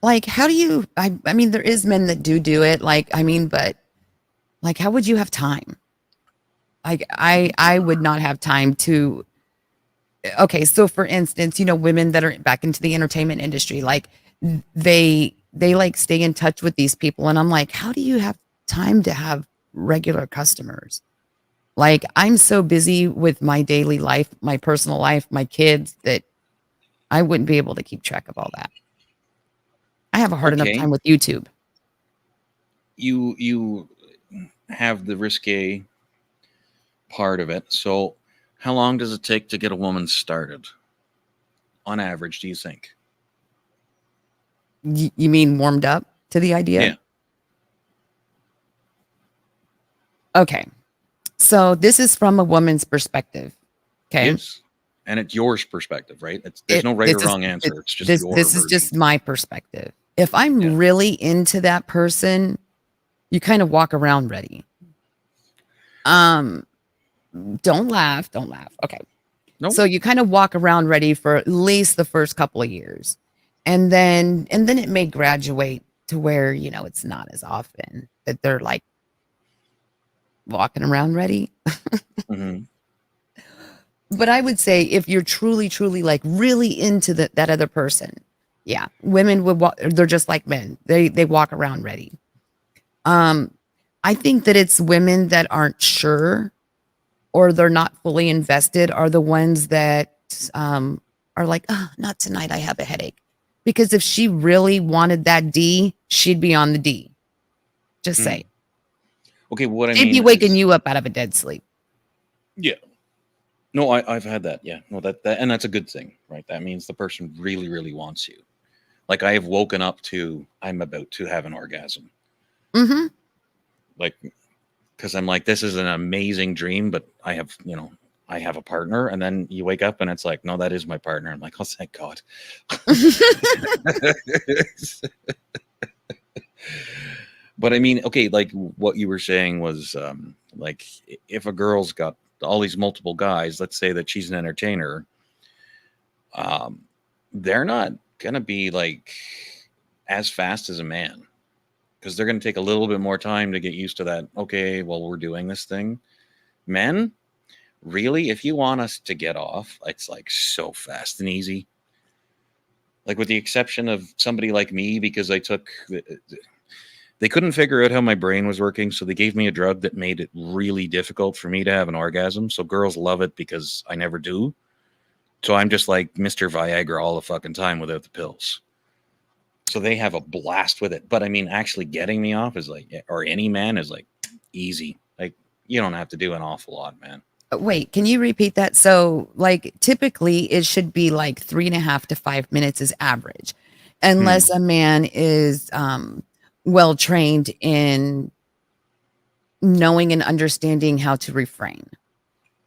Like, how do you, I mean, there is men that do it. Like, I mean, but like, how would you have time? Like, I would not have time to, okay. So for instance, you know, women that are back into the entertainment industry, like they like stay in touch with these people. And I'm like, how do you have time to have regular customers? Like, I'm so busy with my daily life, my personal life, my kids, that I wouldn't be able to keep track of all that. I have a hard enough Okay. time with YouTube. You have the risque part of it. So how long does it take to get a woman started? On average, do you think? You mean warmed up to the idea? Yeah. Okay. So this is from a woman's perspective. Okay. Yes. And it's yours perspective, right? There's no right or wrong answer. It's just your this is version. just my perspective. If I'm Yeah. really into that person, you kind of walk around ready. Don't laugh. Okay. Nope. So you kind of walk around ready for at least the first couple of years. And then it may graduate to where, you know, it's not as often that they're like walking around ready. Mhm. But I would say if you're truly, truly like really into that other person, yeah, women would walk. They're just like men. They walk around ready. I think that it's women that aren't sure or they're not fully invested are the ones that are like, oh, not tonight. I have a headache. Because if she really wanted that D, she'd be on the D. Just Mm. say. Okay, what I She'd mean be waking is, you up out of a dead sleep. yeah. No, I've had that. Yeah. No, that and that's a good thing, right? That means the person really, really wants you. Like I have woken up to I'm about to have an orgasm. Mm-hmm. Like because I'm like, this is an amazing dream, but I have, I have a partner, and then you wake up and it's like, no, that is my partner. I'm like, oh, thank God. But I mean, okay, like what you were saying was like if a girl's got all these multiple guys, let's say that she's an entertainer, they're not gonna be like as fast as a man because they're gonna take a little bit more time to get used to that. Okay, well, we're doing this thing. Men, really, if you want us to get off, it's like so fast and easy. Like with the exception of somebody like me, because they couldn't figure out how my brain was working, so they gave me a drug that made it really difficult for me to have an orgasm. So girls love it because I never do. So I'm just like Mr. Viagra all the fucking time without the pills. So they have a blast with it. But I mean, actually getting me off is like, or any man is like easy. Like you don't have to do an awful lot, man. Wait, can you repeat that? So, like, typically it should be like 3.5 to 5 minutes is average, unless a man is well trained in knowing and understanding how to refrain.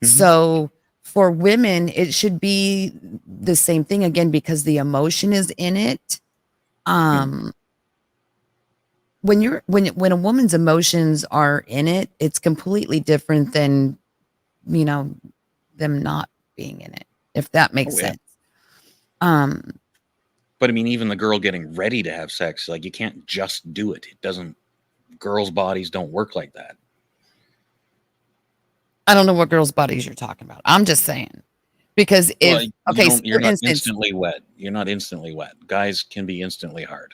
Mhm. So, for women, it should be the same thing again because the emotion is in it. When a woman's emotions are in it, it's completely different than them not being in it, if that makes Oh, yeah. sense. But I mean, even the girl getting ready to have sex, like you can't just do it. It doesn't, girls' bodies don't work like that. I don't know what girls' bodies you're talking about. I'm just saying. Because Well, if okay, so you're for not instance, instantly wet. You're not instantly wet. Guys can be instantly hard.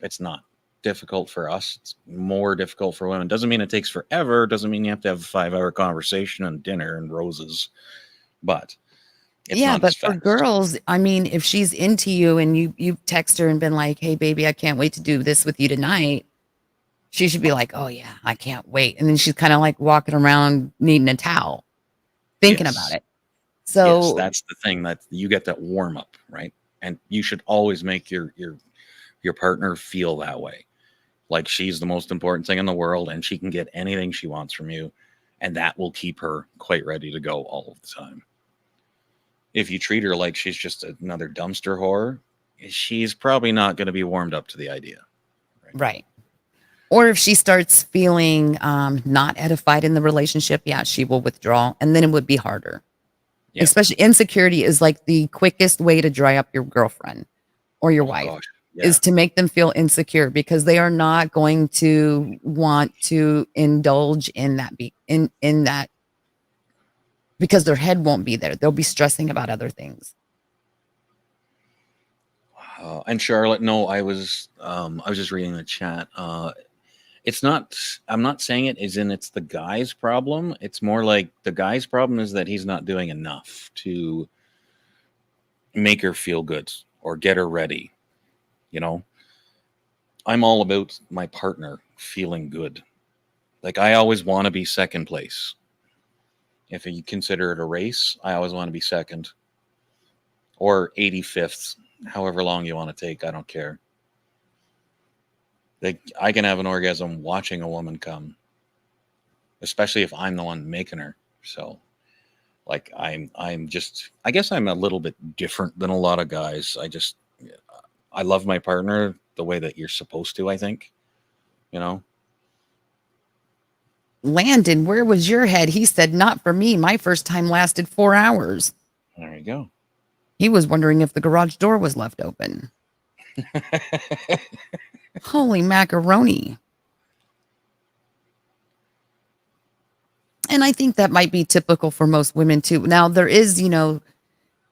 It's not difficult for us. It's more difficult for women. Doesn't mean it takes forever. Doesn't mean you have to have a 5-hour conversation and dinner and roses. But it's yeah, not but as for fast. girls, I mean, if she's into you and you text her and been like, "Hey, baby, I can't wait to do this with you tonight," she should be like, "Oh yeah, I can't wait," and then she's kind of like walking around needing a towel, thinking Yes. about it. Yes, So that's the thing, that you get that warm up, right? And you should always make your partner feel that way. Like she's the most important thing in the world and she can get anything she wants from you, and that will keep her quite ready to go all of the time. If you treat her like she's just another dumpster whore, she's probably not going to be warmed up to the idea. Right. Or if she starts feeling not edified in the relationship, yeah, she will withdraw, and then it would be harder. Yeah. Especially insecurity is like the quickest way to dry up your girlfriend or your wife. Gosh. Yeah. Is to make them feel insecure because they are not going to want to indulge in that in that because their head won't be there. They'll be stressing about other things. And Charlotte, no, I was just reading the chat. It's not. I'm not saying it is in. It's the guy's problem. It's more like the guy's problem is that he's not doing enough to make her feel good or get her ready. You know, I'm all about my partner feeling good. Like I always want to be second place. If you consider it a race, I always want to be second or 85th, however long you want to take. I don't care. Like I can have an orgasm watching a woman come, especially if I'm the one making her. So like I'm just, I guess I'm a little bit different than a lot of guys. I love my partner the way that you're supposed to, I think, you know. Landon, where was your head? He said, not for me. My first time lasted 4 hours. There you go. He was wondering if the garage door was left open. Holy macaroni. And I think that might be typical for most women too. Now there is,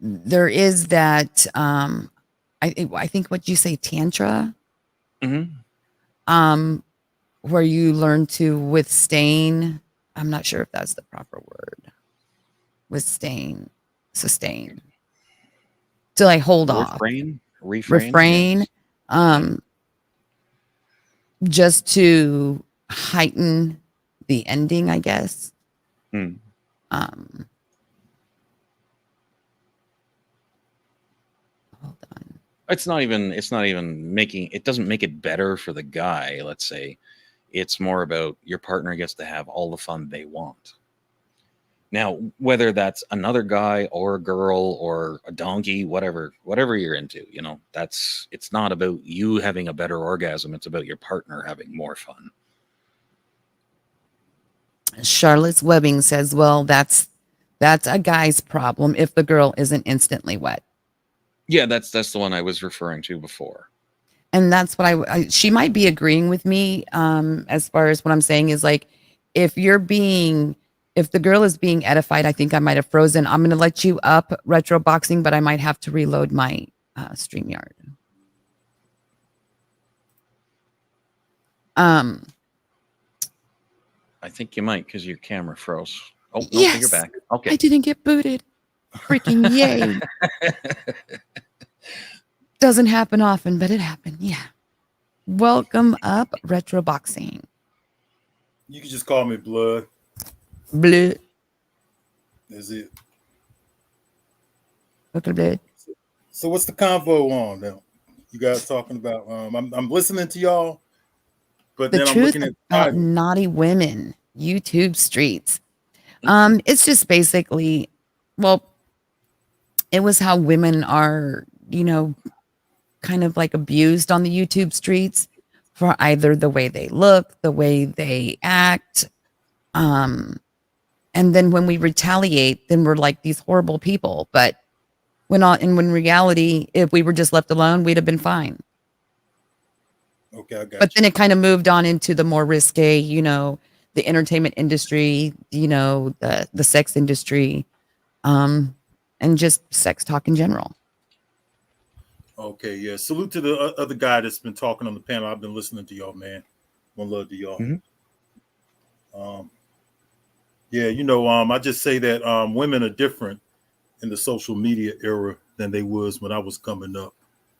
there is that, I think what you say, tantra, Mm-hmm. where you learn to withstain. I'm not sure if that's the proper word. Sustain. To like hold off. Refrain. Yes. Just to heighten the ending, I guess. Hmm. Hold on. It's not even making it doesn't make it better for the guy, let's say. It's more about your partner gets to have all the fun they want. Now, whether that's another guy or a girl or a donkey, whatever you're into, it's not about you having a better orgasm. It's about your partner having more fun. Charlotte's Webbing says, well, that's a guy's problem if the girl isn't instantly wet. Yeah, that's the one I was referring to before. And that's what she might be agreeing with me as far as what I'm saying is like, if the girl is being edified, I think I might have frozen. I'm going to let you up Retro Boxing, but I might have to reload my StreamYard. I think you might because your camera froze. Oh, no, yes, you're back. Okay. I didn't get booted. Freaking yay. Doesn't happen often, but it happened. Yeah. Welcome up, Retro Boxing. You can just call me Blood. Blue. That's it. Okay, Blood. So what's the convo on now? You guys talking about? I'm listening to y'all, but The then I'm truth looking at about naughty women, YouTube streets. It's just basically, well, it was how women are, kind of like abused on the YouTube streets for either the way they look, the way they act. And then when we retaliate, then we're like these horrible people. But when in reality, if we were just left alone, we'd have been fine. Okay, I got But then it kind of moved on into the more risque, the entertainment industry, the sex industry, and just sex talk in general. Okay, yeah. Salute to the other guy that's been talking on the panel. I've been listening to y'all, man. One love to y'all. Mm-hmm. I just say that women are different in the social media era than they was when I was coming up,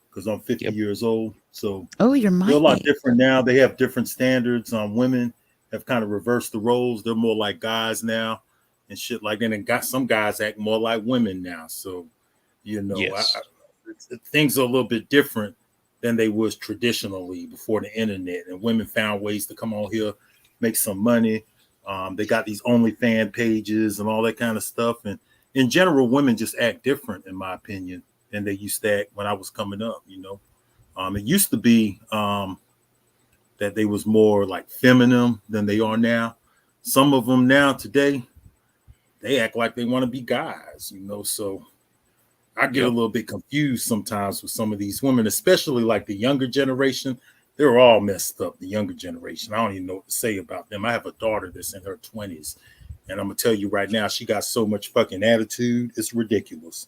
because I'm 50 years old. So you're they're a lot different now. They have different standards. Women have kind of reversed the roles. They're more like guys now and shit like that. And some guys act more like women now. So, Yes. Things are a little bit different than they was traditionally before the internet. And women found ways to come on here, make some money. They got these OnlyFans pages and all that kind of stuff. And in general, women just act different, in my opinion. than they used to act when I was coming up. It used to be that they was more like feminine than they are now. Some of them now today, they act like they want to be guys. So I get a Yep. little bit confused sometimes with some of these women, especially like the younger generation. They're all messed up. The younger generation. I don't even know what to say about them. I have a daughter that's in her 20s, and I'm gonna tell you right now, she got so much fucking attitude. It's ridiculous.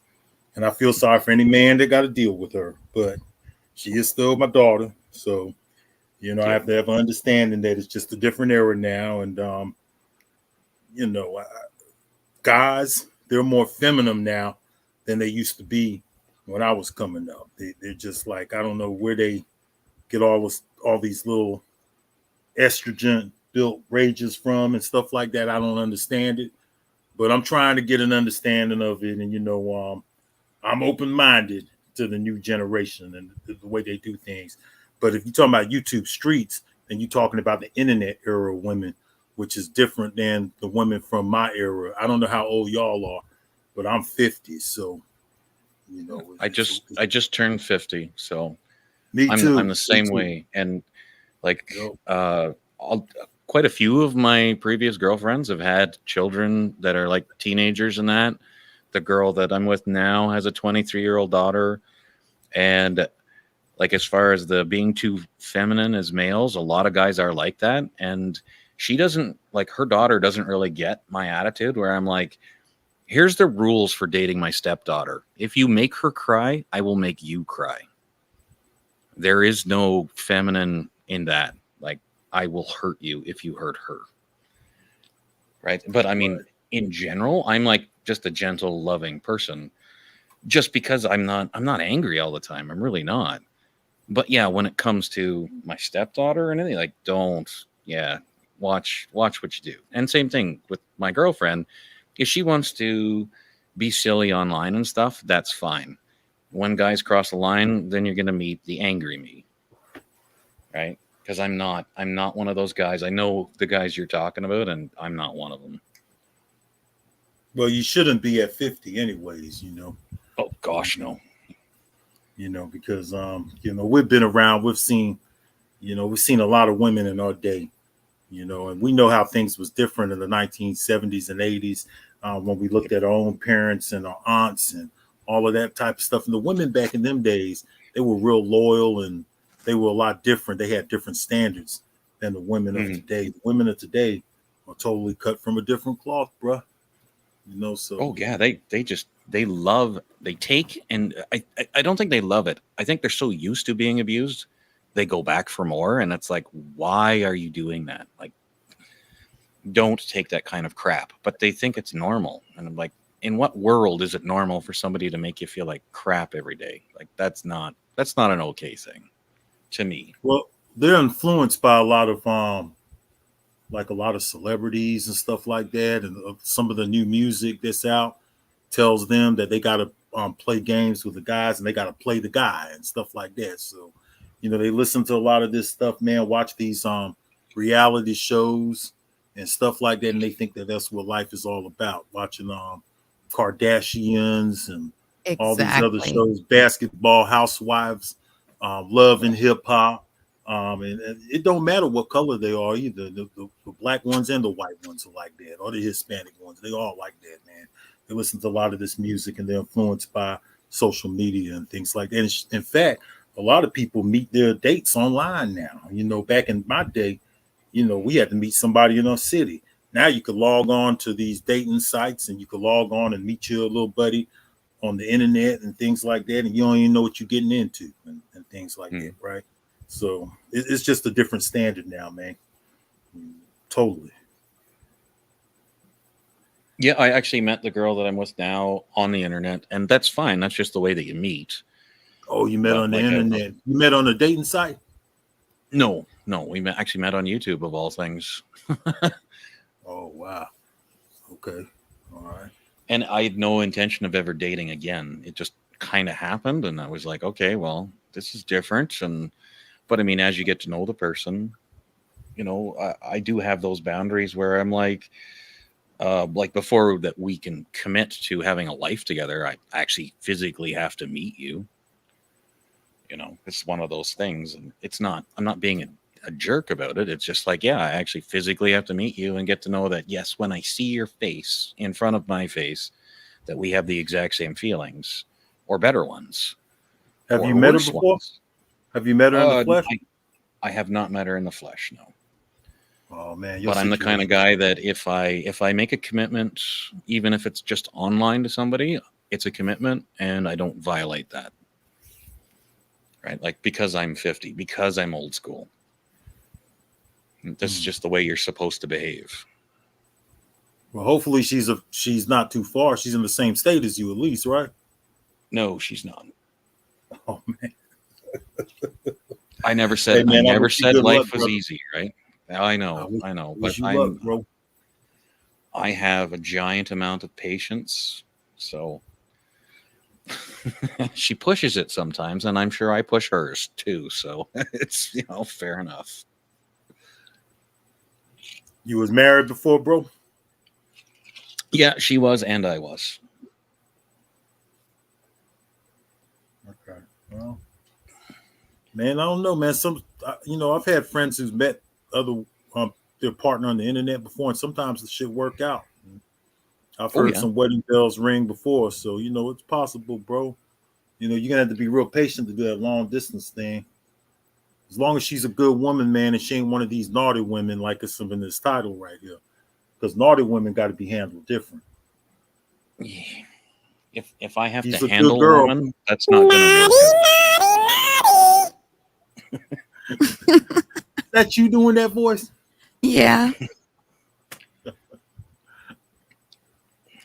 And I feel sorry for any man that got to deal with her, but she is still my daughter. So, I have to have an understanding that it's just a different era now. And, guys, they're more feminine now than they used to be when I was coming up. They're just like, I don't know where they get all these little estrogen built rages from and stuff like that. I don't understand it, but I'm trying to get an understanding of it. And, I'm open-minded to the new generation and the way they do things. But if you're talking about YouTube streets, then you're talking about the internet era women, which is different than the women from my era. I don't know how old y'all are, but I'm 50. So, I just turned 50, so me too. I'm the same way. And like Yep. quite a few of my previous girlfriends have had children that are like teenagers and that. The girl that I'm with now has a 23-year-old daughter. And like, as far as the being too feminine as males, a lot of guys are like that. And she doesn't, like, her daughter doesn't really get my attitude, where I'm like, here's the rules for dating my stepdaughter. If you make her cry, I will make you cry. There is no feminine in that. Like, I will hurt you if you hurt her. Right. But I mean, in general, I'm like just a gentle, loving person, just because I'm not angry all the time. I'm really not. But yeah, when it comes to my stepdaughter and anything, like, watch what you do. And same thing with my girlfriend. If she wants to be silly online and stuff, that's fine. When guys cross the line, then you're going to meet the angry me. Right? Because I'm not one of those guys. I know the guys you're talking about, and I'm not one of them. Well, you shouldn't be at 50 anyways, Oh gosh, no. Because we've been around, we've seen a lot of women in our day, and we know how things was different in the 1970s and 80s, when we looked at our own parents and our aunts and all of that type of stuff. And the women back in them days, they were real loyal and they were a lot different. They had different standards than the women of today. The women of today are totally cut from a different cloth, bruh. So. Oh yeah, they take, and I don't think they love it. I think they're so used to being abused, they go back for more, and it's like, why are you doing that? Like, don't take that kind of crap. But they think it's normal, and I'm like, in what world is it normal for somebody to make you feel like crap every day? Like, that's not an okay thing to me. Well, they're influenced by a lot of celebrities and stuff like that, and some of the new music that's out tells them that they got to play games with the guys and they got to play the guy and stuff like that. So, they listen to a lot of this stuff, man. Watch these reality shows and stuff like that, and they think that that's what life is all about. Watching Kardashians and all these other shows, Basketball Housewives, Love and Hip Hop. And it don't matter what color they are either. The black ones and the white ones are like that, or the Hispanic ones. They all like that, man. They listen to a lot of this music and they're influenced by social media and things like that. And in fact, a lot of people meet their dates online now. Back in my day, we had to meet somebody in our city. Now you could log on to these dating sites and you could log on and meet your little buddy on the internet and things like that. And you don't even know what you're getting into and things like that, right? So it's just a different standard now, man. Totally. Yeah, I actually met the girl that I'm with now on the internet, and that's fine. That's just the way that you meet. Oh, you met on the internet? You met on a dating site? No, we actually met on YouTube, of all things. Oh, wow. Okay. All right. And I had no intention of ever dating again. It just kind of happened, and I was like, okay, well, this is different. But I mean, as you get to know the person, I do have those boundaries where I'm like, like before that we can commit to having a life together, I actually physically have to meet you. You know, it's one of those things, and I'm not being a jerk about it. It's just like, yeah, I actually physically have to meet you and get to know that, yes, when I see your face in front of my face, that we have the exact same feelings or better ones. Have or you met her worse before? ones. Have you met her in the flesh? I have not met her in the flesh, no. Oh man, But I'm the kind of guy that if I make a commitment, even if it's just online to somebody, it's a commitment and I don't violate that. Right? Like, because I'm 50, because I'm old school. This is just the way you're supposed to behave. Well, hopefully she's not too far. She's in the same state as you at least, right? No, she's not. Oh man. I never said Hey, man, I never said good life luck, was brother. easy, right? I know. Wish But you luck, bro. I have a giant amount of patience. So she pushes it sometimes, and I'm sure I push hers too. So it's, fair enough. You was married before, bro? Yeah, she was, and I was. Okay. Well, man, I don't know, man. I've had friends who's met other their partner on the internet before, and sometimes the shit work out. I've heard some wedding bells ring before, so it's possible, bro. You're gonna have to be real patient to do that long distance thing. As long as she's a good woman, man, and she ain't one of these naughty women like it's in this title right here. Because naughty women got to be handled different. Yeah. If I have She's to a handle good girl. a woman, that's not going to work. That you doing that voice? Yeah.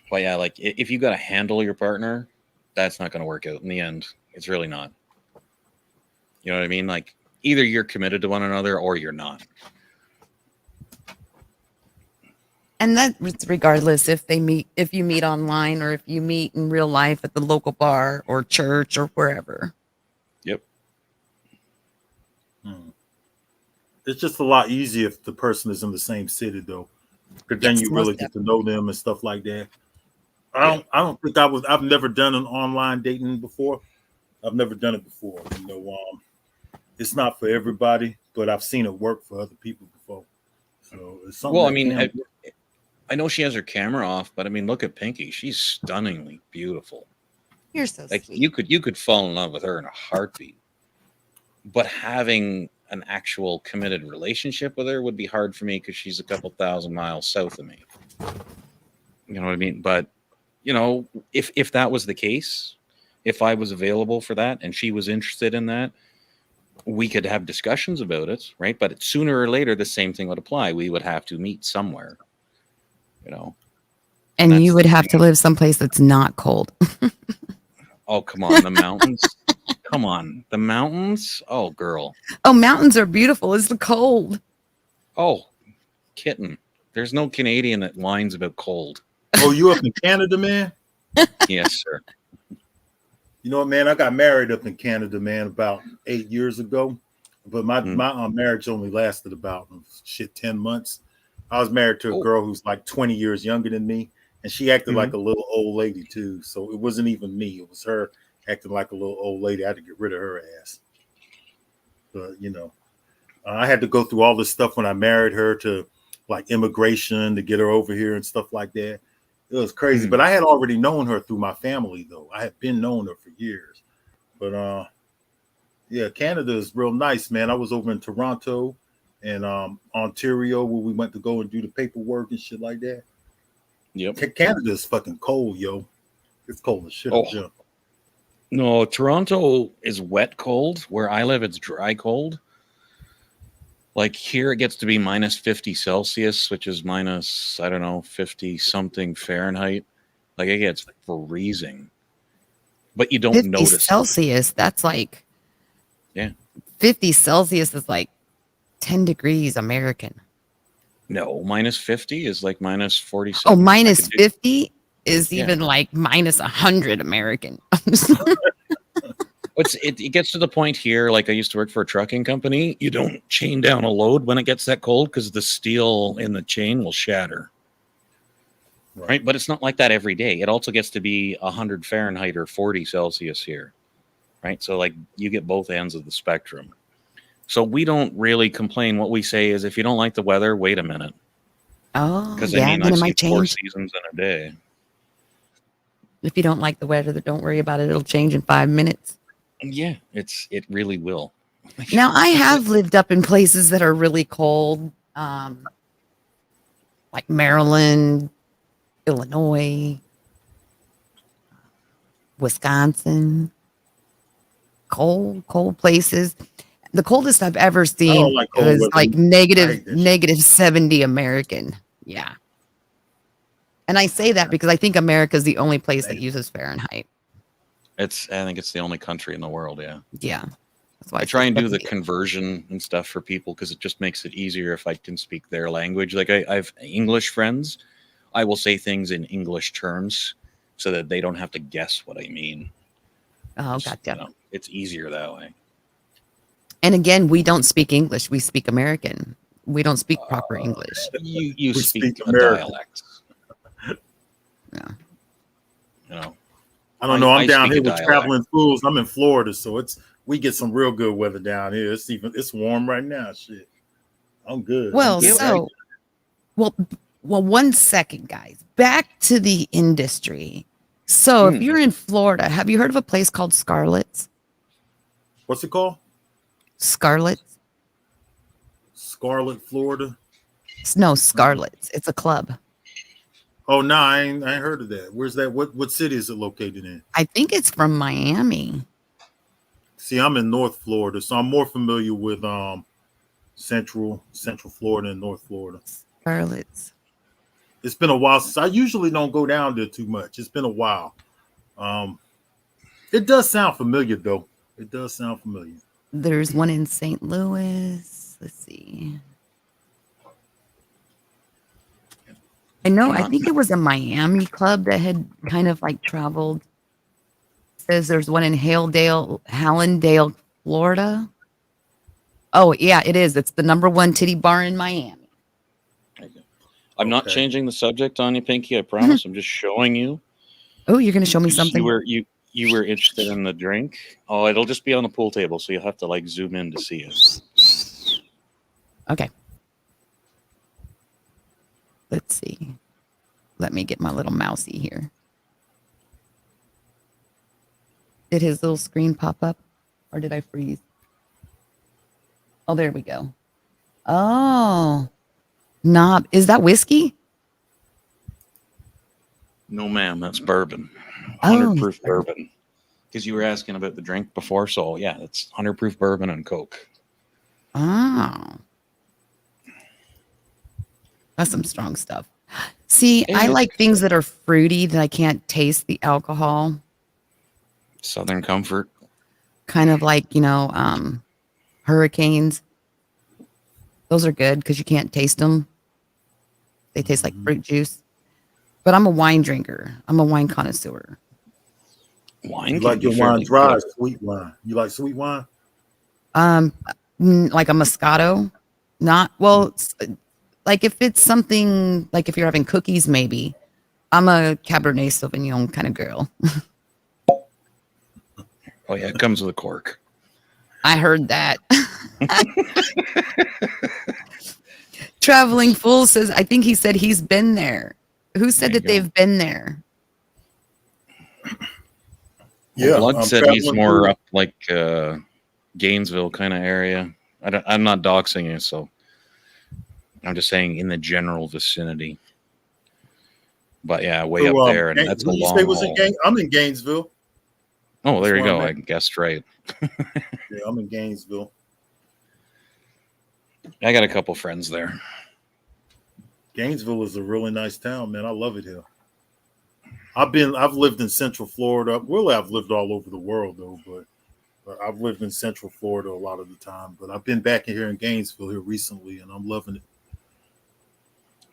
But yeah, like if you got to handle your partner, that's not going to work out in the end. It's really not. You know what I mean? Like, either you're committed to one another or you're not. And that's regardless if you meet online or if you meet in real life at the local bar or church or wherever. Yep. It's just a lot easier if the person is in the same city, though, because then you really get to know them and stuff like that. I don't think I've never done an online dating before. I've never done it before. It's not for everybody, but I've seen it work for other people before. So it's something. Well, I mean, I know she has her camera off, but I mean, look at Pinky. She's stunningly beautiful. You're so like sweet. you could fall in love with her in a heartbeat. But having an actual committed relationship with her would be hard for me because she's a couple thousand miles south of me. You know what I mean? But if that was the case, if I was available for that and she was interested in that, we could have discussions about it, right? But sooner or later, the same thing would apply. We would have to meet somewhere, And you would have to live someplace that's not cold. Oh, come on. The mountains. Come on. The mountains. Oh, girl. Oh, mountains are beautiful. It's the cold. Oh, kitten. There's no Canadian that whines about cold. Oh, you up in Canada, man? Yes, sir. You know what, man? I got married up in Canada, man, about 8 years ago. But my marriage only lasted about 10 months. I was married to a girl who's like 20 years younger than me, and she acted like a little old lady too. So it wasn't even me; it was her acting like a little old lady. I had to get rid of her ass. But I had to go through all this stuff when I married her, to like immigration to get her over here and stuff like that. It was crazy. But I had already known her through my family, though. I had been knowing her for years. But yeah, Canada is real nice, man. I was over in Toronto and Ontario, where we went to go and do the paperwork and shit like that. Yep. Canada is fucking cold, yo. It's cold as shit. Oh. No, Toronto is wet cold. Where I live, it's dry cold. Like here, it gets to be minus 50 Celsius, which is minus, 50 something Fahrenheit. Like it gets freezing. But you don't 50 notice Celsius. That's like 50 Celsius is like 10 degrees American. No, minus 50 is like minus 47. Oh, minus 50 is even like minus 100 American. It gets to the point here, like I used to work for a trucking company. You don't chain down a load when it gets that cold because the steel in the chain will shatter. right? But it's not like that every day. It also gets to be 100 Fahrenheit or 40 Celsius here, right? So like you get both ends of the spectrum. So we don't really complain. What we say is, if you don't like the weather, wait a minute. Oh, Because yeah, I mean, then I've it seen might 4 change. seasons in a day. If you don't like the weather, don't worry about it. It'll change in 5 minutes. Yeah, it really will. Now, I have lived up in places that are really cold, like Maryland, Illinois, Wisconsin. Cold places. The coldest I've ever I seen don't like cold was weather. like I hate that shit. negative 70 American. Yeah. And I say that because I think America is the only place that uses Fahrenheit. I think it's the only country in the world. Yeah. Yeah. That's why I try say and do the 70. conversion and stuff for people because it just makes it easier if I can speak their language. Like I've English friends. I will say things in English terms so that they don't have to guess what I mean. Oh, Just, gotcha. it's easier that way. And again, we don't speak English. We speak American. We don't speak proper English. You We speak a American. dialect. Yeah. I don't know. I'm I down speak here a with dialect. traveling fools. I'm in Florida, so we get some real good weather down here. It's warm right now. Shit, I'm good. Well, I'm good. so, well, 1 second, guys. Back to the industry. So, if you're in Florida, have you heard of a place called Scarlett's? What's it called? Scarlett's? Scarlet, Florida. No, Scarlett's. It's a club. Oh no, I ain't heard of that. Where's that? What city is it located in? I think it's from Miami. See, I'm in North Florida, so I'm more familiar with Central Florida and North Florida. Scarlett's. It's been a while since I usually don't go down there too much. It's been a while. It does sound familiar though. It does sound familiar. There's one in St. Louis. Let's see. I think it was a Miami club that had kind of like traveled. It says there's one in Hallandale, Florida. Oh, yeah, it is. It's the #1 titty bar in Miami. I'm not changing the subject on you, Pinky. I promise. I'm just showing you. Oh, you're going to show me something? You were interested in the drink. Oh, it'll just be on the pool table, so you'll have to like zoom in to see it. Okay. Let's see. Let me get my little mousey here. Did his little screen pop up or did I freeze? Oh, there we go. Oh, knob. Is that whiskey? No, ma'am. That's bourbon. Oh. 100 proof bourbon. Because you were asking about the drink before. So, yeah, it's 100 proof bourbon and Coke. Oh. That's some strong stuff. See, I like things that are fruity that I can't taste the alcohol. Southern Comfort. Kind of like, Hurricanes. Those are good because you can't taste them. They taste like fruit juice. But I'm a wine drinker. I'm a wine connoisseur. Wine. You like your wine dry, or sweet wine? You like sweet wine? Like a Moscato. Not well. Like if it's something like if you're having cookies, maybe. I'm a Cabernet Sauvignon kind of girl. Oh yeah, it comes with a cork. I heard that. Traveling Fool says, I think he said he's been there. Who said that they've been there? Yeah, Blood said he's more up like Gainesville kind of area. I'm not doxing you, so I'm just saying in the general vicinity. But yeah, way up there, and that's a long haul. I'm in Gainesville. Oh, there you go. I guessed right. Yeah, I'm in Gainesville. I got a couple friends there. Gainesville is a really nice town, man. I love it here. I've lived in Central Florida. Really, I've lived all over the world though, but I've lived in Central Florida a lot of the time. But I've been back here in Gainesville here recently, and I'm loving it.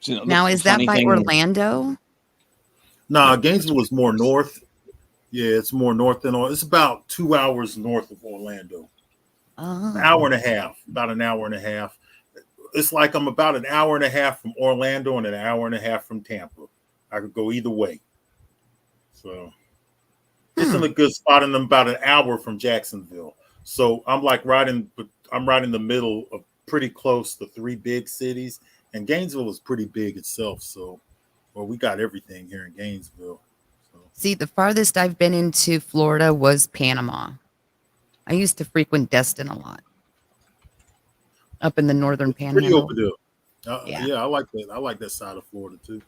So, now, is that by Orlando? Nah, Gainesville is more north. Yeah, it's more north than all. It's about 2 hours north of Orlando. Oh. An hour and a half, about an hour and a half. It's like I'm about an hour and a half from Orlando and an hour and a half from Tampa. I could go either way. So it's in a good spot, and I'm about an hour from Jacksonville. So I'm right in the middle of pretty close to three big cities, and Gainesville is pretty big itself. So, well, we got everything here in Gainesville. So. See, the farthest I've been into Florida was Panama. I used to frequent Destin a lot. Up in the northern Pretty panhandle. over there. Yeah, I like that. I like that side of Florida too.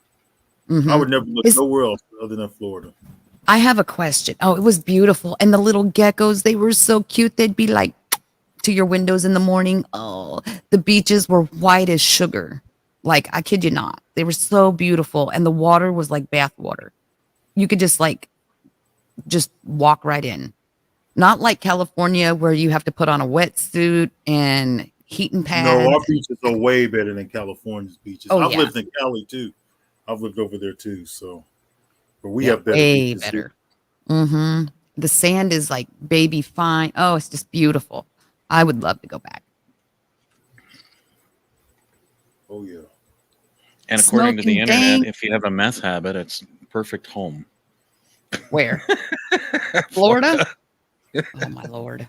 Mhm. I would never look nowhere else other than Florida. I have a question. Oh, it was beautiful. And the little geckos, they were so cute. They'd be like to your windows in the morning. Oh, the beaches were white as sugar. Like, I kid you not. They were so beautiful. And the water was like bath water. You could just walk right in. Not like California where you have to put on a wetsuit and heating pads. No, our beaches are way better than California's beaches. Oh, I've yeah. lived in Cali too. I've lived over there too. So, but we Yeah, have better way beaches better. here. The sand is like baby fine. Oh, it's just beautiful. I would love to go back. Oh yeah. And according to the Smoking internet, dank. if you have a meth habit, it's perfect home. Where? Florida? Oh my Lord.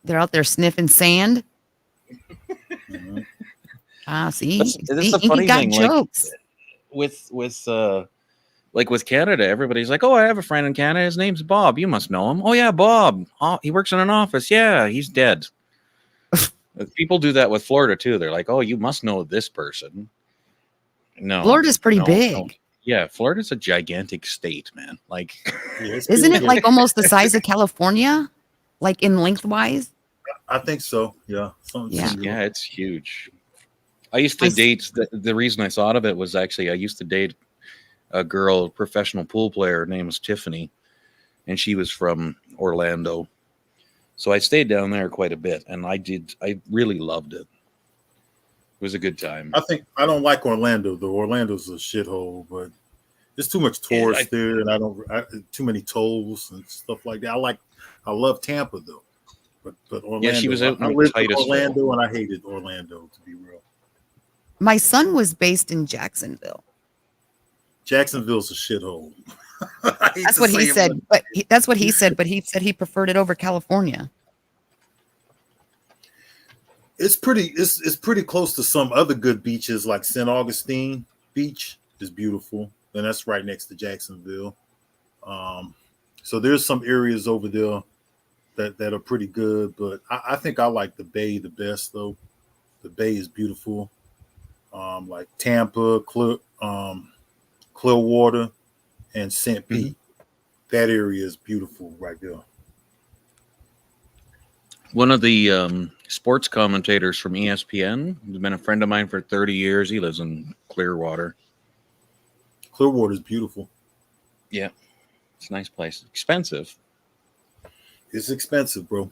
They're out there sniffing sand. Mhm. Ah, see, That's see, the he funny got thing, like, jokes. with Canada, everybody's like, "Oh, I have a friend in Canada. His name's Bob. You must know him." "Oh yeah, Bob. Oh, he works in an office. Yeah, he's dead." People do that with Florida too. They're like, "Oh, you must know this person." No, Florida's pretty no, big. no. Yeah, Florida's a gigantic state, man. Like, Yeah, it's Isn't big. it like almost the size of California? Like in lengthwise? I think so. Yeah. Something Yeah. similar. yeah, it's huge. I used to date. The reason I thought of it was actually I used to date a girl, professional pool player. Her name was Tiffany, and she was from Orlando. So I stayed down there quite a bit, and I really loved it. It was a good time. I think I don't like Orlando though. Orlando's a shithole, but there's too much Yeah, tourists there, and too many tolls and stuff like that. I love Tampa though, but Orlando. Yeah, she was out I in lived in Titusville. Orlando, and I hated Orlando, to be real. My son was based in Jacksonville. Jacksonville's a shithole. I hate That's to what say he it, said. but But that's what he said. But he said he preferred it over California. it's pretty close to some other good beaches, like St. Augustine Beach is beautiful, and that's right next to Jacksonville. So there's some areas over there that are pretty good, but I think I like the Bay the best though. The Bay is beautiful. Like Tampa, Clearwater, and St. Pete. That area is beautiful right there. One of the sports commentators from ESPN has been a friend of mine for 30 years. He lives in Clearwater. Clearwater is beautiful. Yeah, it's a nice place. Expensive. It's expensive, bro.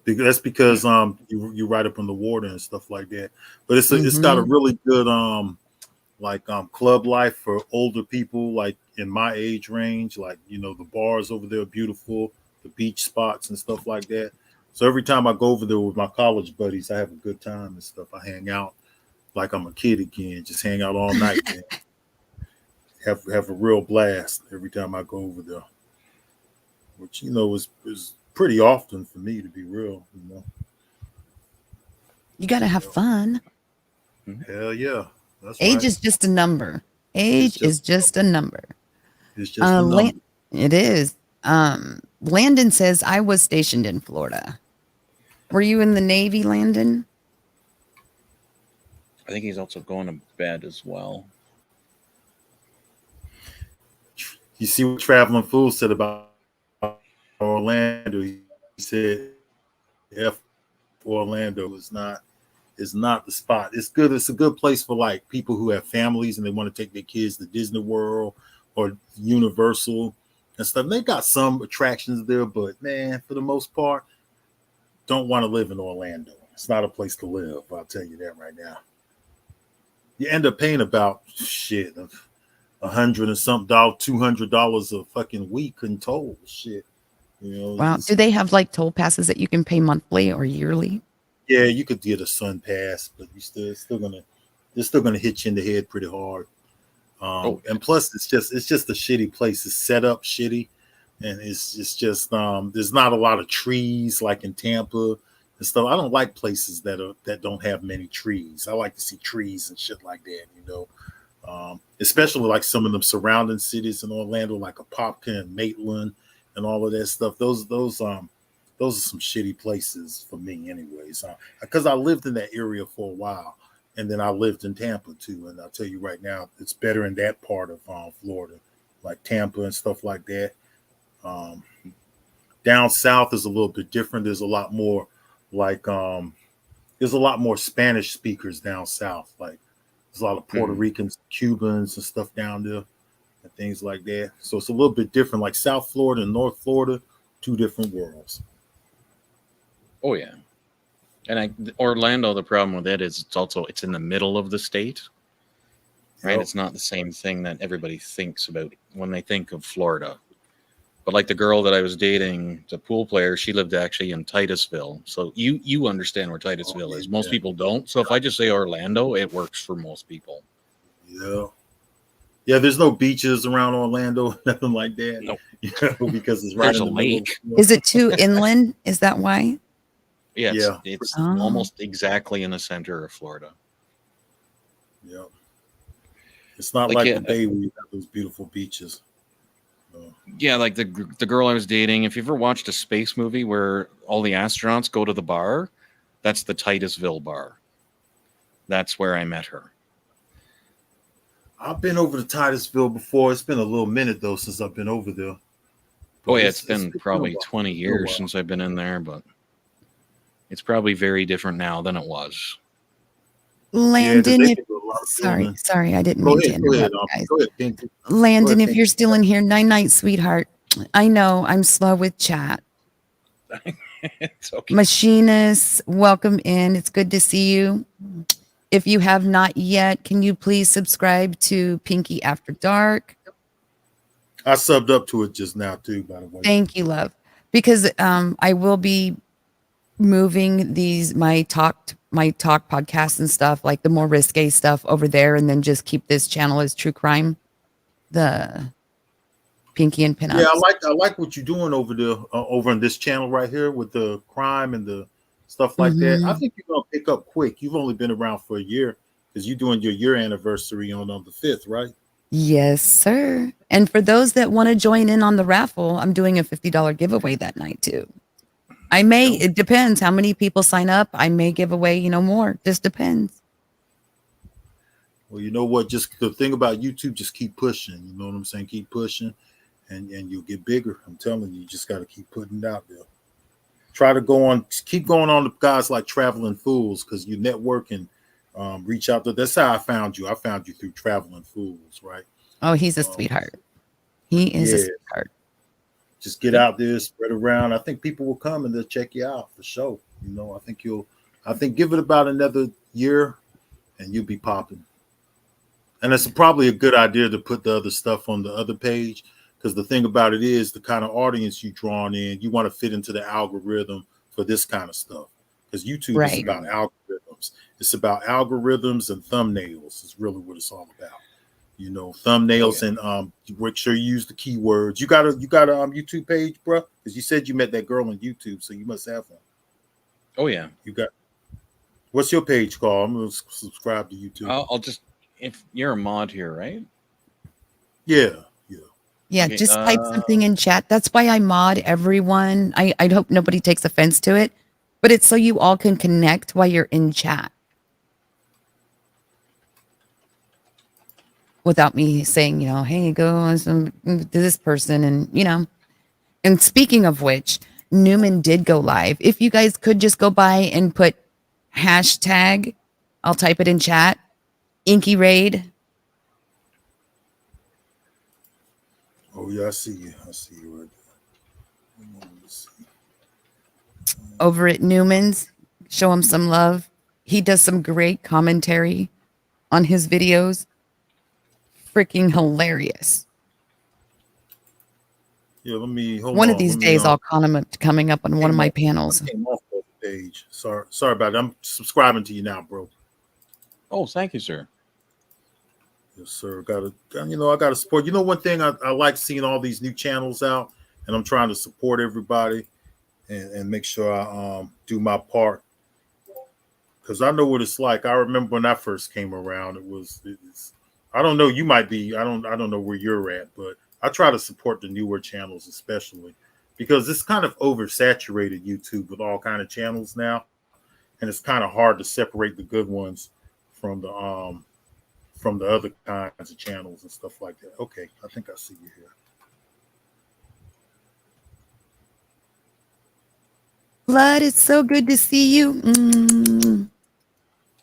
That's because you right up on the water and stuff like that. But it's got a really good club life for older people, like in my age range. Like, you know, the bars over there are beautiful, the beach spots and stuff like that. So every time I go over there with my college buddies, I have a good time and stuff. I hang out like I'm a kid again, just hang out all night, man. Have a real blast every time I go over there. Which, you know, is pretty often for me, to be real, you know. You got to have fun. Hell yeah. That's Age right. is just a number. Age is just a number. It's just a number. It is. Landon says, I was stationed in Florida. Were you in the Navy, Landon? I think he's also going to bed as well. You see what Traveling Fool said about Orlando? He said, "F Orlando is not the spot. It's good. It's a good place for like people who have families and they want to take their kids to Disney World or Universal and stuff. They got some attractions there, but man, for the most part, don't want to live in Orlando. It's not a place to live. I'll tell you that right now. You end up paying about $100 and something, $200 a fucking week in toll. Shit, you know. Wow. Do they have like toll passes that you can pay monthly or yearly? Yeah, you could get a Sun Pass, but they're still gonna hit you in the head pretty hard. And plus it's just a shitty place. It's set up shitty, and it's just there's not a lot of trees like in Tampa and stuff. I don't like places that don't have many trees. I like to see trees and shit like that, you know. Especially like some of them surrounding cities in Orlando, like Apopka and Maitland and all of that stuff. Those are some shitty places for me, anyways. Because I lived in that area for a while, and then I lived in Tampa too. And I'll tell you right now, it's better in that part of Florida, like Tampa and stuff like that. Down south is a little bit different. There's a lot more there's a lot more Spanish speakers down south. Like there's a lot of Puerto Ricans, Cubans and stuff down there and things like that. So it's a little bit different, like South Florida and North Florida, two different worlds. Oh yeah. And Orlando, the problem with it is it's in the middle of the state, right? Yep. It's not the same thing that everybody thinks about when they think of Florida. But like the girl that I was dating, the pool player, she lived actually in Titusville. So you understand where Titusville is. Most people don't. So if I just say Orlando, it works for most people. Yeah. Yeah, there's no beaches around Orlando, nothing like that. No. You know, because it's right There's in a the middle. lake. Is it too inland? Is that why? Yeah, Yeah. it's Oh. almost exactly in the center of Florida. Yeah. It's not Like, like yeah. the Bay where you have those beautiful beaches. Yeah, like the girl I was dating, if you ever watched a space movie where all the astronauts go to the bar, that's the Titusville bar. That's where I met her. I've been over to Titusville before. It's been a little minute though since I've been over there. Oh But yeah, it's been probably a while. 20 years since I've been in there, but it's probably very different now than it was. Landon, they if, do a lot of building. sorry, I didn't Go mean to ahead, go ahead, interrupt, guys. go ahead, Pinky. Landon, Go ahead, if Pinky. you're still in here, night, sweetheart. I know I'm slow with chat. It's okay. Machinist, welcome in. It's good to see you. If you have not yet, can you please subscribe to Pinky After Dark? I subbed up to it just now too, by the way. Thank you, love. Because I will be moving my talk podcasts and stuff, like the more risque stuff over there, and then just keep this channel as true crime. The Pinky and Pinups. Yeah, I like what you're doing over there, over on this channel right here with the crime and the stuff like that. I think you're gonna pick up quick. You've only been around for a year because you're doing your year anniversary on the 5th, right? Yes, sir. And for those that want to join in on the raffle, I'm doing a $50 giveaway that night too. It depends how many people sign up. I may give away, more. Just depends. Well, you know what? Just the thing about YouTube, just keep pushing. You know what I'm saying? Keep pushing, and you'll get bigger. I'm telling you, you just got to keep putting it out there. Try to keep going on to guys like Traveling Fools because you network and reach out to. That's how I found you. I found you through Traveling Fools, right? Oh, he's a sweetheart. He is a sweetheart. Just get out there, spread around. I think people will come and they'll check you out for sure. I think give it about another year and you'll be popping. And it's probably a good idea to put the other stuff on the other page because the thing about it is the kind of audience you drawn in, you want to fit into the algorithm for this kind of stuff. Because YouTube is about algorithms. It's about algorithms and thumbnails is really what it's all about. Thumbnails and make sure you use the keywords. You got a YouTube page, bro? Because you said you met that girl on YouTube, so you must have one. Oh yeah. What's your page called? I'm gonna subscribe to YouTube. I'll just, if you're a mod here, right? Yeah. Yeah, Okay, just type something in chat. That's why I mod everyone. I hope nobody takes offense to it, but it's so you all can connect while you're in chat. Without me saying, hey, go to this person. And speaking of which, Newman did go live. If you guys could just go by and put hashtag, I'll type it in chat, Inky Raid. Oh, yeah, I see you right there. Over at Newman's, show him some love. He does some great commentary on his videos. Freaking hilarious. Yeah, let me hold One on. of these days, I'll call him coming up on one of my panels. I came off the page. Sorry about it. I'm subscribing to you now, bro. Oh, thank you, sir. Yes, sir. I gotta support. You know, one thing I like seeing all these new channels out, and I'm trying to support everybody and make sure I do my part because I know what it's like. I remember when I first came around, it's I don't know, you might be, I don't know where you're at, but I try to support the newer channels especially because it's kind of oversaturated YouTube with all kind of channels now, and it's kind of hard to separate the good ones from the other kinds of channels and stuff like that. Okay, I think I see you here. Blood, it's so good to see you. There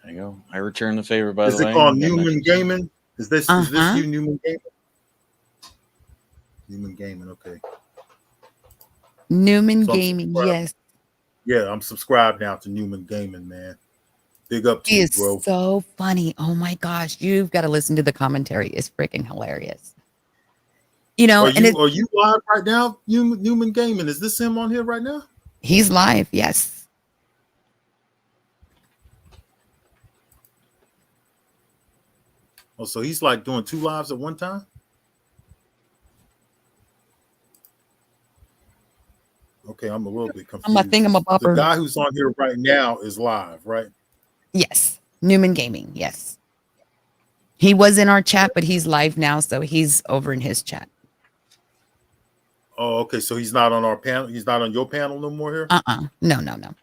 you go. I return the favor, by Is the it way. called Newman Gaming? Is this Uh-huh. you, Newman Gaming? Newman Gaming, okay. Newman So I'm Gaming, subscribed. yes. Yeah, I'm subscribed now to Newman Gaming, man. Big up to He you, is bro. so funny. Oh my gosh, you've got to listen to the commentary. It's freaking hilarious. You know, and Are you live right now, Newman Gaming? Is this him on here right now? he's live, yes. Oh, so he's like doing 2 lives at one time? Okay, I'm a little bit confused. I'm a thingamabobber. The guy who's on here right now is live, right? Yes, Newman Gaming, yes. He was in our chat, but he's live now, so he's over in his chat. Oh, okay. So he's not on our panel. He's not on your panel no more here? No.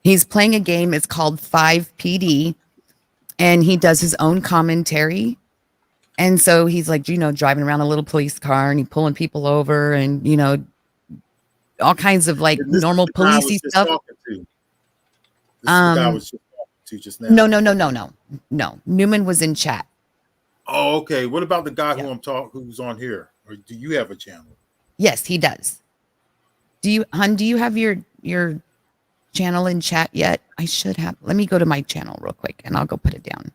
He's playing a game. It's called 5PD, and he does his own commentary. And so he's like, driving around a little police car and he's pulling people over and, all kinds of like And this is normal the guy I was policey just stuff. talking to. This is the guy I was just talking to just now. No. Newman was in chat. Oh, okay. What about the guy who's on here? Or do you have a channel? Yes, he does. Do you have your channel in chat yet? I should have. Let me go to my channel real quick and I'll go put it down.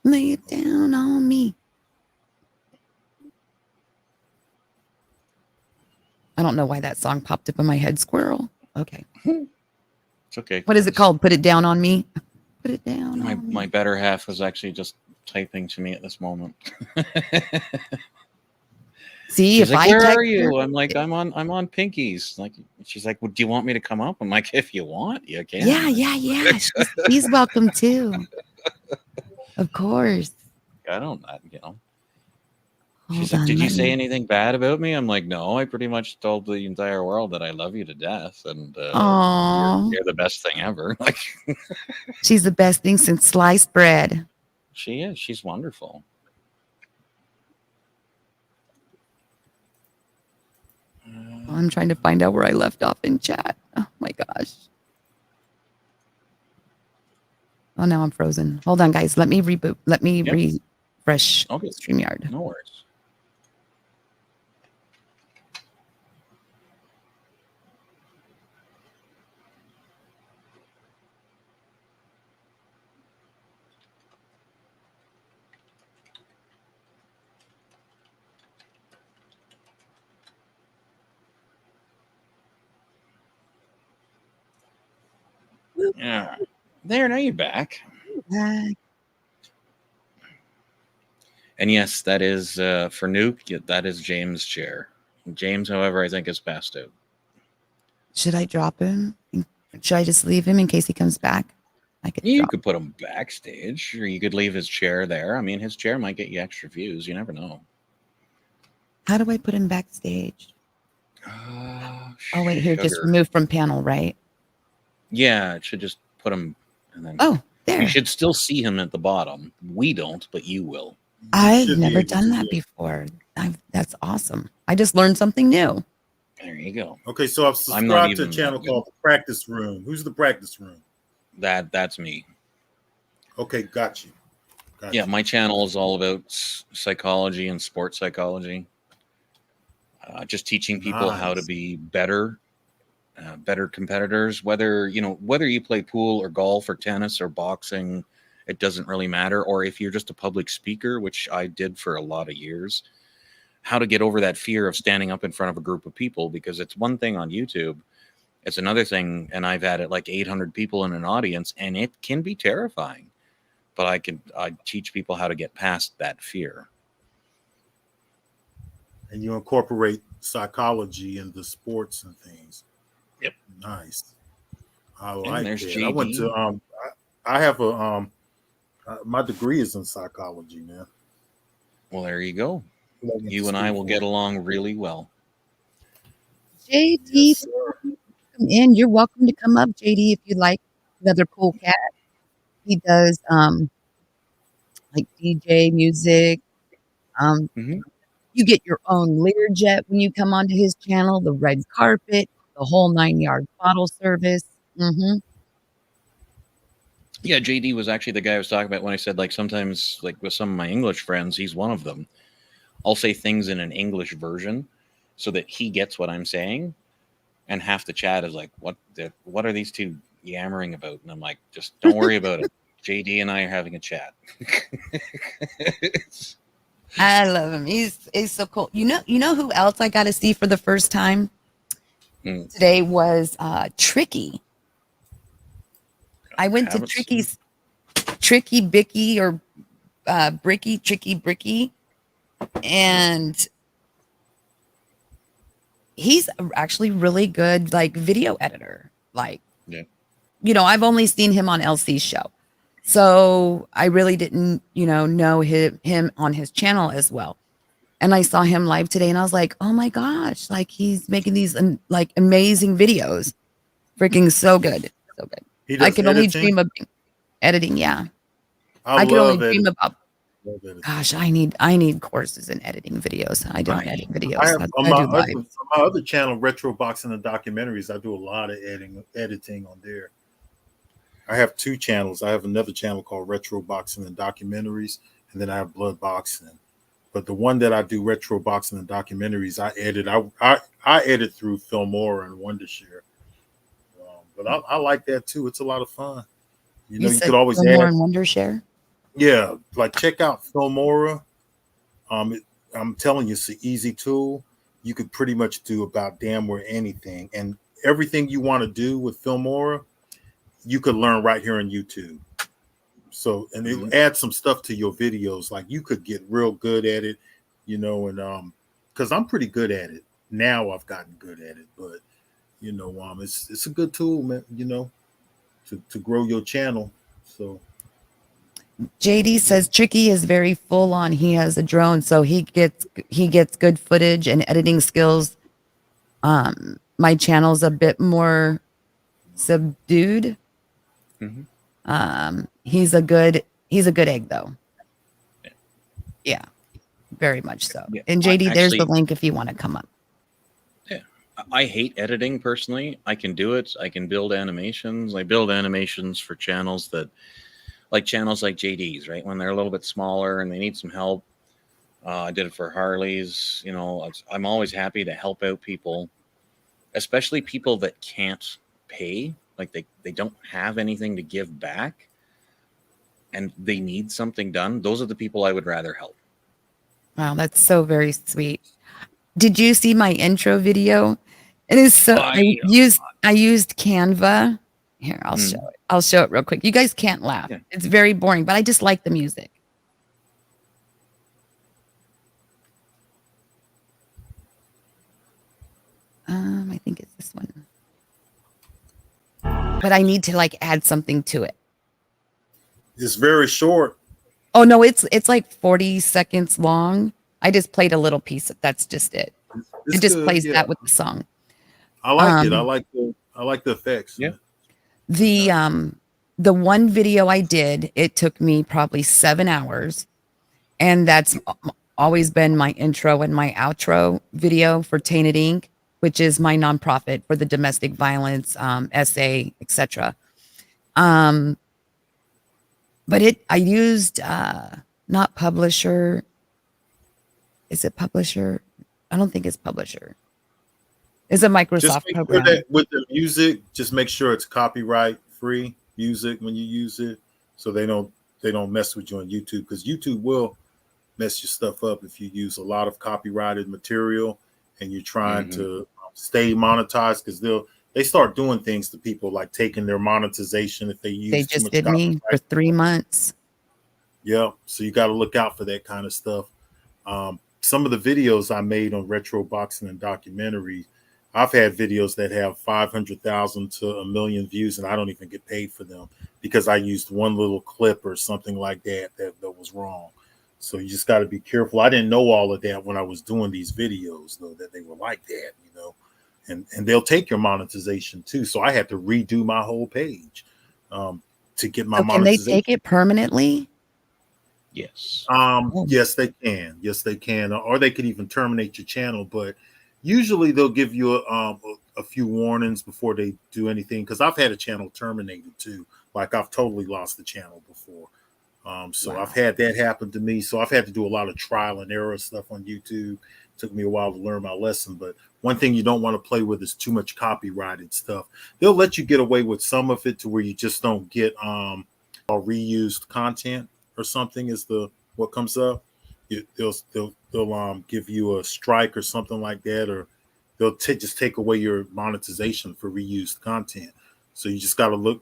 Lay it down on me. I don't know why that song popped up in my head, squirrel. Okay. It's okay. What is it called? Put it down on me. Put it down. on me. My better half was actually just typing to me at this moment. See, She's if like, I where text are you? her- I'm like, I'm on Pinkies. Like, she's like, well, do you want me to come up? I'm like, if you want, you can. Yeah. He's welcome too. Of course. I don't, Hold She's like, on, did you let say me- anything bad about me? I'm like, no, I pretty much told the entire world that I love you to death. And Aw. you're the best thing ever. Like, She's the best thing since sliced bread. she is. She's wonderful. I'm trying to find out where I left off in chat. Oh my gosh. Oh, now I'm frozen. Hold on, guys. Let me reboot. Let me refresh Okay. StreamYard. No worries. Yeah. There, now you're back. And yes, that is for Nuke. That is James' chair. James, however, I think is passed out. Should I drop him? Should I just leave him in case he comes back? I could. You drop- could put him backstage, or you could leave his chair there. I mean, his chair might get you extra views. You never know. How do I put him backstage? Oh wait, here, just sugar. remove from panel, right? Yeah, it should just put him, and then Oh, there. you should still see him at the bottom. We don't, but you will. I've should be never able to, done that yeah. before. That's awesome. I just learned something new. There you go. Okay, so I've I'm not subscribed to a even channel that good. called The Practice Room. Who's The Practice Room? That's me. Okay, got you. Yeah, my channel is all about psychology and sports psychology. Just teaching people how to Nice. be better competitors. Whether you play pool or golf or tennis or boxing, it doesn't really matter. Or if you're just a public speaker, which I did for a lot of years, how to get over that fear of standing up in front of a group of people, because it's one thing on YouTube. It's another thing, and I've had it like 800 people in an audience, and it can be terrifying. but I teach people how to get past that fear. And you incorporate psychology into sports and things. Yep. Nice. I And like there's that. I went to JD. I have a my degree is in psychology, man. Well, there you go. I went to You and I school will for get it. along really well. JD, Yes, sir. come in. You're welcome to come up, JD, if you'd like. Another cool cat. He does like DJ music. Mhm. You get your own Learjet when you come onto his channel, the red carpet, the whole 9 yard bottle service. Yeah, JD was actually the guy I was talking about when I said, like, sometimes, like, with some of my English friends, he's one of them. I'll say things in an English version so that he gets what I'm saying, and half the chat is like, what are these two yammering about? And I'm like, just don't worry about it. JD and I are having a chat. I love him. He's so cool. You know who else I got to see for the first time today was Tricky. I went to Haven't seen- Tricky Bicky or Bricky, Tricky Bricky, and he's actually really good, like video editor. Like, Yeah. you know, I've only seen him on LC's show, so I really didn't, know him on his channel as well. And I saw him live today, and I was like, oh my gosh, like he's making these like amazing videos, freaking so good, so good. He I does can only editing. dream of editing. Yeah, I can only love dream editing. about. Love editing. Gosh, I need courses in editing videos. I don't edit videos. I have I on do live. on my other channel, Retro Boxing and Documentaries. I do a lot of editing on there. I have two channels. I have another channel called Retro Boxing and Documentaries, and then I have Blood Boxing. But the one that I do, Retro Boxing and Documentaries, I edit. I edit through Filmora and Wondershare. But I like that too. It's a lot of fun. You said could always Fillmore add. and Wondershare. Yeah, like check out Filmora. I'm telling you, it's an easy tool. You could pretty much do about damn near anything, and everything you want to do with Filmora, you could learn right here on YouTube. So, and it adds some stuff to your videos. Like you could get real good at it, and because I'm pretty good at it now. I've gotten good at it, but it's a good tool, man. To grow your channel. So. JD says Tricky is very full on. He has a drone, so he gets good footage and editing skills. My channel's a bit more subdued. He's a good egg though. Yeah, very much so. Yeah, And JD, there's the actually- link if you want to come up. Yeah, I hate editing personally. I can do it. I can build animations. I build animations for channels like JD's, right? When they're a little bit smaller and they need some help. I did it for Harley's. I'm always happy to help out people, especially people that can't pay. Like they don't have anything to give back and they need something done. Those are the people I would rather help. Wow, that's so very sweet. Did you see my intro video? It is so I used Canva. Here, I'll show it. I'll show it real quick. You guys can't laugh. Yeah. It's very boring, but I just like the music. I think it's this one. But I need to like add something to it. It's very short. Oh no, it's like 40 seconds long. I just played a little piece. That's just it. It's It just good, plays yeah. that with the song. I like it. I like the effects. Yeah. The one video I did, it took me probably 7 hours, and that's always been my intro and my outro video for Tainted Ink, which is my nonprofit for the domestic violence essay, etc. But I used not Publisher. Is it Publisher? I don't think it's Publisher. It's a Microsoft Just make program. sure that with the music, just make sure it's copyright free music when you use it, so they don't mess with you on YouTube, because YouTube will mess your stuff up if you use a lot of copyrighted material and you're trying to stay monetized, because they start doing things to people like taking their monetization if they use They too just much did me copyright. for 3 months. Yeah, so you got to look out for that kind of stuff. Some of the videos I made on retro boxing and documentaries, I've had videos that have 500,000 to 1 million views, and I don't even get paid for them because I used one little clip or something like that was wrong. So you just got to be careful. I didn't know all of that when I was doing these videos, though, that they were like that, you know. And they'll take your monetization too. So I had to redo my whole page to get my So can they monetization. take it permanently? Yes. Yes, they can. Yes, they can. Or they could even terminate your channel. But usually they'll give you a few warnings before they do anything. Because I've had a channel terminated too. Like I've totally lost the channel before. So Wow. I've had that happen to me. So I've had to do a lot of trial and error stuff on YouTube. Took me a while to learn my lesson. But one thing you don't want to play with is too much copyrighted stuff. They'll let you get away with some of it to where you just don't get reused content or something is what comes up. They'll give you a strike or something like that, or they'll just take away your monetization for reused content. So you just got to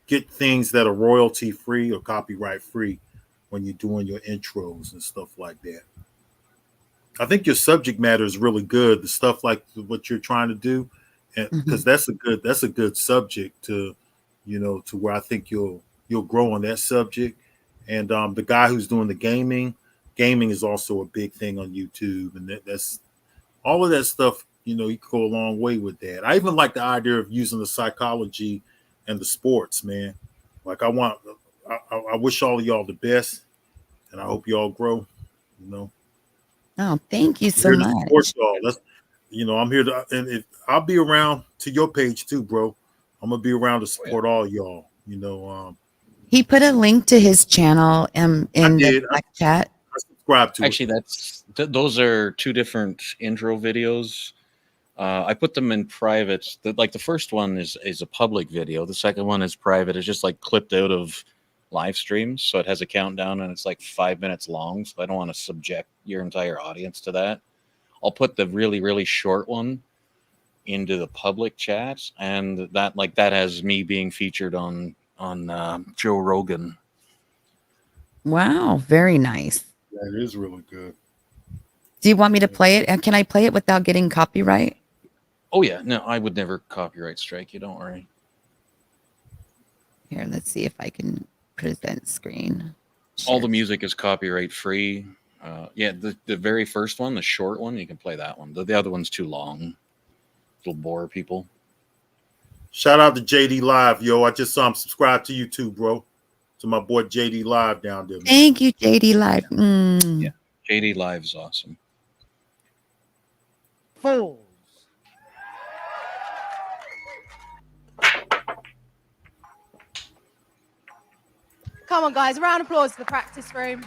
get things that are royalty free or copyright free when you're doing your intros and stuff like that. I think your subject matter is really good. The stuff like what you're trying to do, because that's a good subject to, to where I think you'll grow on that subject. And the guy who's doing the gaming is also a big thing on YouTube, and that's all of that stuff. You can go a long way with that. I even like the idea of using the psychology and the sports, man. Like I wish all of y'all the best, and I hope y'all grow. Oh, thank you so I'm here to much. support y'all. I'm here to, and I'll be around to your page too, bro. I'm gonna be around to support all y'all. He put a link to his channel in the Slack chat. I subscribe to Actually, those are two different intro videos. I put them in private. The first one is a public video. The second one is private. It's just like clipped out of live streams, so it has a countdown and it's like 5 minutes long. So I don't want to subject your entire audience to that. I'll put the really, really short one into the public chat, and that has me being featured on Joe Rogan. Wow, very nice. That is really good. Do you want me to play it? And can I play it without getting copyright? Oh yeah, no, I would never copyright strike you. Don't worry. Here, let's see if I can present screen. All the music is copyright free. The very first one, the short one, you can play that one. The other one's too long. It'll bore people. Shout out to JD Live, yo. I just saw him subscribe to you too, bro. To my boy JD Live down there. Man. Thank you, JD Live. Yeah, JD Live is awesome. Fools. Come on, guys. A round of applause for the practice room.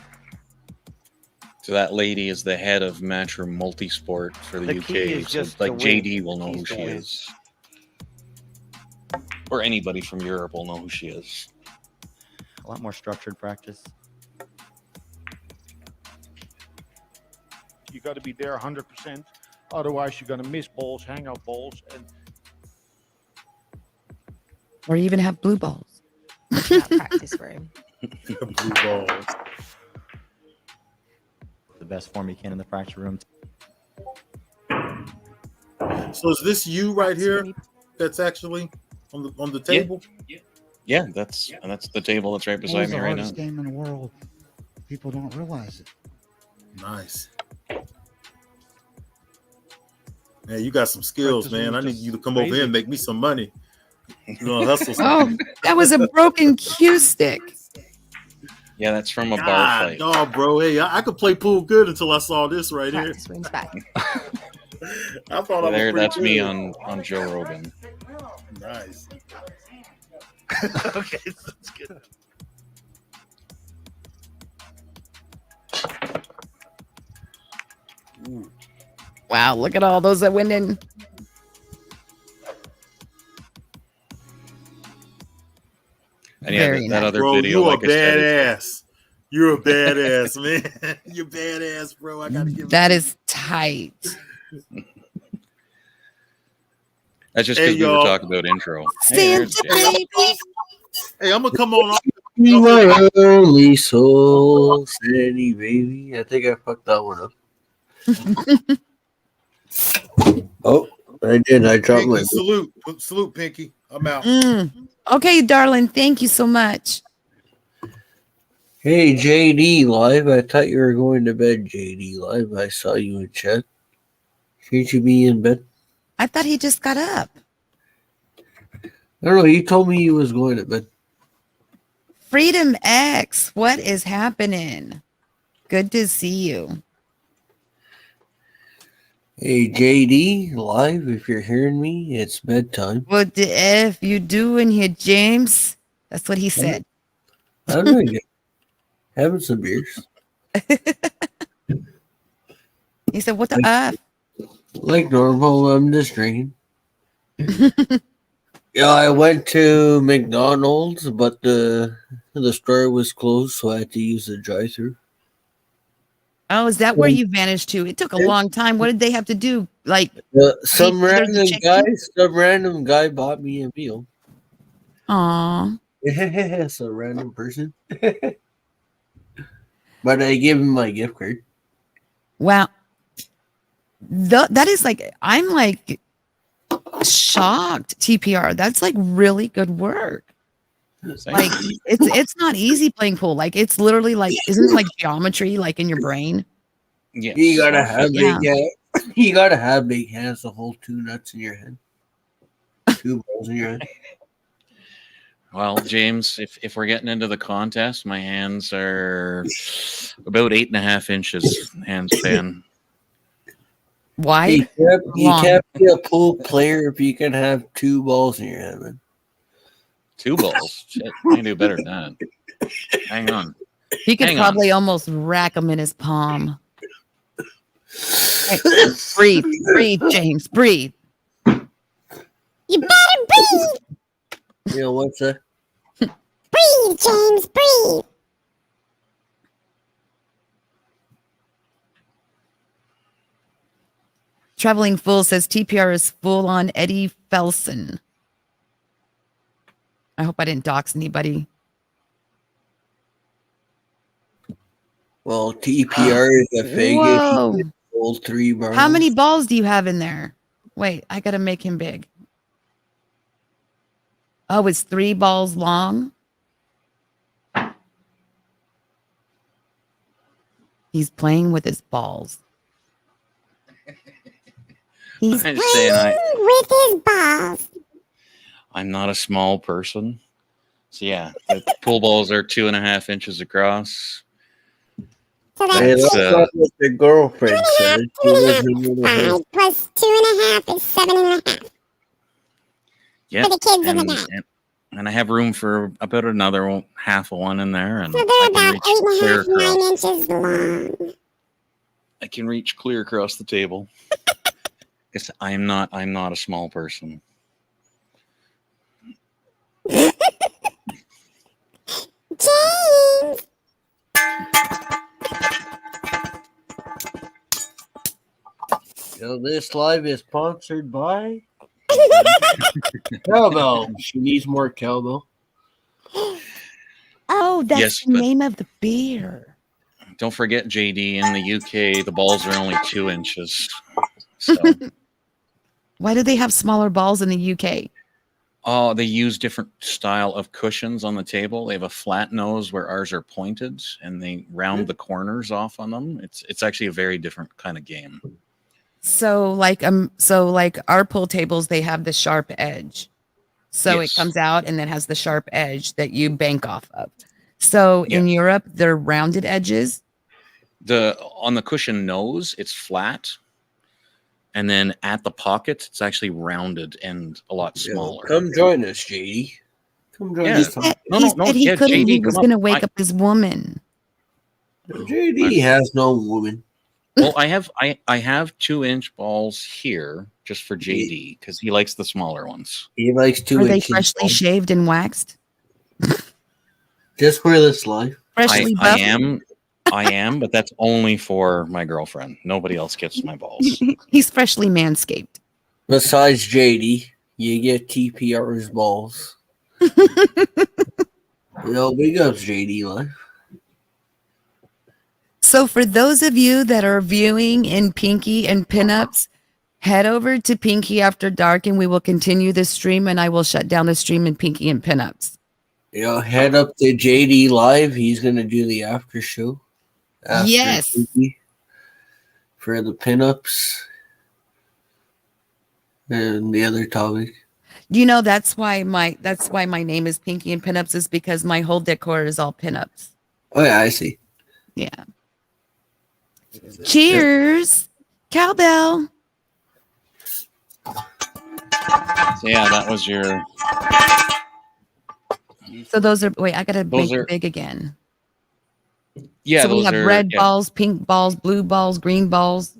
So that lady is the head of Matchroom Multisport for the UK. So JD will know who she is. Or anybody from Europe will know who she is. A lot more structured practice. You got to be there 100%. Otherwise, you're going to miss balls, hang out balls, and Or even have blue balls. That practice room. Blue balls. The best form you can in the practice room. So is this you right here? That's actually on the table. Yeah, that's the table that's right beside me right now. It's the hardest game in the world. People don't realize it. Nice. Man, you got some skills, man. I need you to come over here and make me some money. You know, hustle. Oh, that was a broken cue stick. Yeah, that's from a bar fight. No, bro. Hey, I could play pool good until I saw this right here. Practice room's back. I thought I was That's good. me on Joe Rogan. Nice. okay, that's good. Ooh. Wow, look at all those that went in. And yeah, Very that nice. other Bro, video, you a like I said, badass. You're a badass, man. You're badass, bro. I gotta give That is tight. that's just Hey, because we were y'all. talking about intro. Santa baby. Hey, I'm gonna come on off the be my only soul, Sandy baby. I think I fucked that one up. Oh, I did. I dropped Pinky, my. salute, Pinky. I'm out. Okay, darling. Thank you so much. Hey, JD Live. I thought you were going to bed, JD Live. I saw you in chat. Shouldn't you be in bed? I thought he just got up. I don't know. He told me he was going to bed. Freedom X, what is happening? Good to see you. Hey, JD Live. If you're hearing me, it's bedtime. What the F you doing here, James? That's what he said. I'm doing having some beers. He said, what the F? Like normal, I'm just drinking. Yeah, I went to McDonald's, but the store was closed, so I had to use the drive-thru. Oh, is that where you vanished to? It took a long time. What did they have to do? Like, Some Wait, there's a random guy bought me a meal. aw. Some random person. But I gave him my gift card. Wow. That is like, I'm like shocked, TPR. That's like really good work. Like it's not easy playing pool. Like it's literally like, isn't it like geometry like in your brain? Yes. You gotta have Yeah. big hands. You gotta have big hands to hold 2 nuts in your head. 2 balls in your head. Well, James, if we're getting into the contest, my hands are about 8.5 inches hand span. Wide? You Long. can't be a pool player if you can have 2 balls in your head, man. 2 balls. Shit, I can do better than that. Hang on. He could Hang on. probably almost rack them in his palm. Hey, breathe, James, breathe. You better breathe. You know what's that? Breathe, James, breathe. Traveling Fool says TPR is full on Eddie Felson. I hope I didn't dox anybody. Well, TPR is a faggot. Whoa. He sold 3 bars. How many balls do you have in there? Wait, I gotta make him big. Oh, it's 3 balls long. He's playing with his balls. He's I'm playing saying with his balls. I'm not a small person. So yeah, the pool balls are 2.5 inches across. So Hey, that's that's not what the girlfriend said. She 2.5 wasn't gonna have- 5 plus 2.5 is 7.5. Yeah, For the kids in the and, back. and I have room for about another half of one in there, and So they're I can about reach clear 8.5, 9 across. inches long. I can reach clear across the table. Because I'm not a small person. James! This live is sponsored by Cowbell. She needs more cowbell. Oh, that's Yes, the but- name of the beer. Don't forget, JD, in the UK, the balls are only 2 inches. So, Why do they have smaller balls in the UK? oh, they use different style of cushions on the table. They have a flat nose where ours are pointed, and they round the corners off on them. It's actually a very different kind of game. So like our pool tables, they have the sharp edge. So Yes. it comes out and then has the sharp edge that you bank off of. So Yeah. in Europe, they're rounded edges. On the cushion nose, it's flat, and then at the pocket, it's actually rounded and a lot smaller. Come join us, JD. Come join Yeah. us. No, he no, said he yeah, couldn't. He JD, was come going to up. wake up his woman. JD has no woman. Well, I have 2-inch balls here just for JD because he likes the smaller ones. He likes 2 Are they inches. freshly long. shaved and waxed? Just for this live. Freshly I buffed? am, but that's only for my girlfriend. Nobody else gets my balls. He's freshly manscaped. Besides JD, you get TPR's balls. Yo, big ups, JD Live. So for those of you that are viewing in Pinky and Pinups, head over to Pinky After Dark and we will continue this stream, and I will shut down the stream in Pinky and Pinups. Yo, head up to JD Live. He's gonna do the after show. After Yes. Pinky for the pinups and the other topic. You know, that's why my name is Pinky and Pinups, is because my whole decor is all pinups. Oh yeah, I see. Yeah. Cheers. Cowbell. So yeah, that was your. So those are, wait, I gotta Those make are- it big again. Yeah, So we those have are red yeah. balls, pink balls, blue balls, green balls.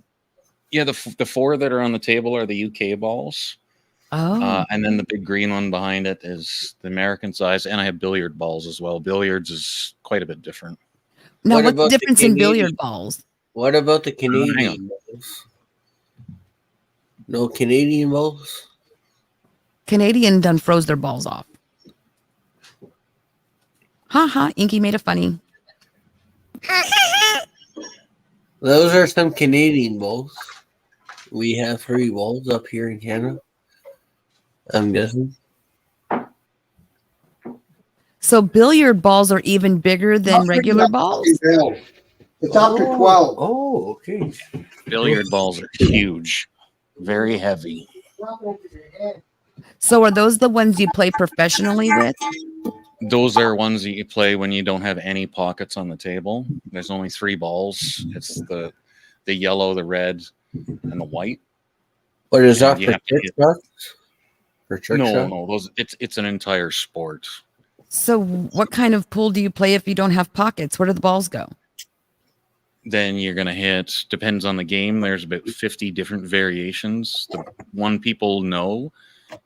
Yeah, the four that are on the table are the UK balls. Oh, And then the big green one behind it is the American size, and I have billiard balls as well. Billiards is quite a bit different. now what what's the about the difference in Canadian- billiard balls? What about the hang on. Canadian balls? No Canadian balls? Canadian done froze their balls off. Ha, Inky made a funny. Those are some Canadian balls. We have 3 balls up here in Canada. I'm guessing. So billiard balls are even bigger than regular balls? It's up to 12. Oh, okay. Billiard balls are huge, very heavy. So are those the ones you play professionally with? Those are ones that you play when you don't have any pockets on the table. There's only 3 balls. It's the yellow, the red, and the white. What is Yeah, that you for have to trick hit- shots? For trick No, shots? no, those it's an entire sport. So what kind of pool do you play if you don't have pockets? Where do the balls go? Then you're gonna hit, depends on the game. There's about 50 different variations. The one people know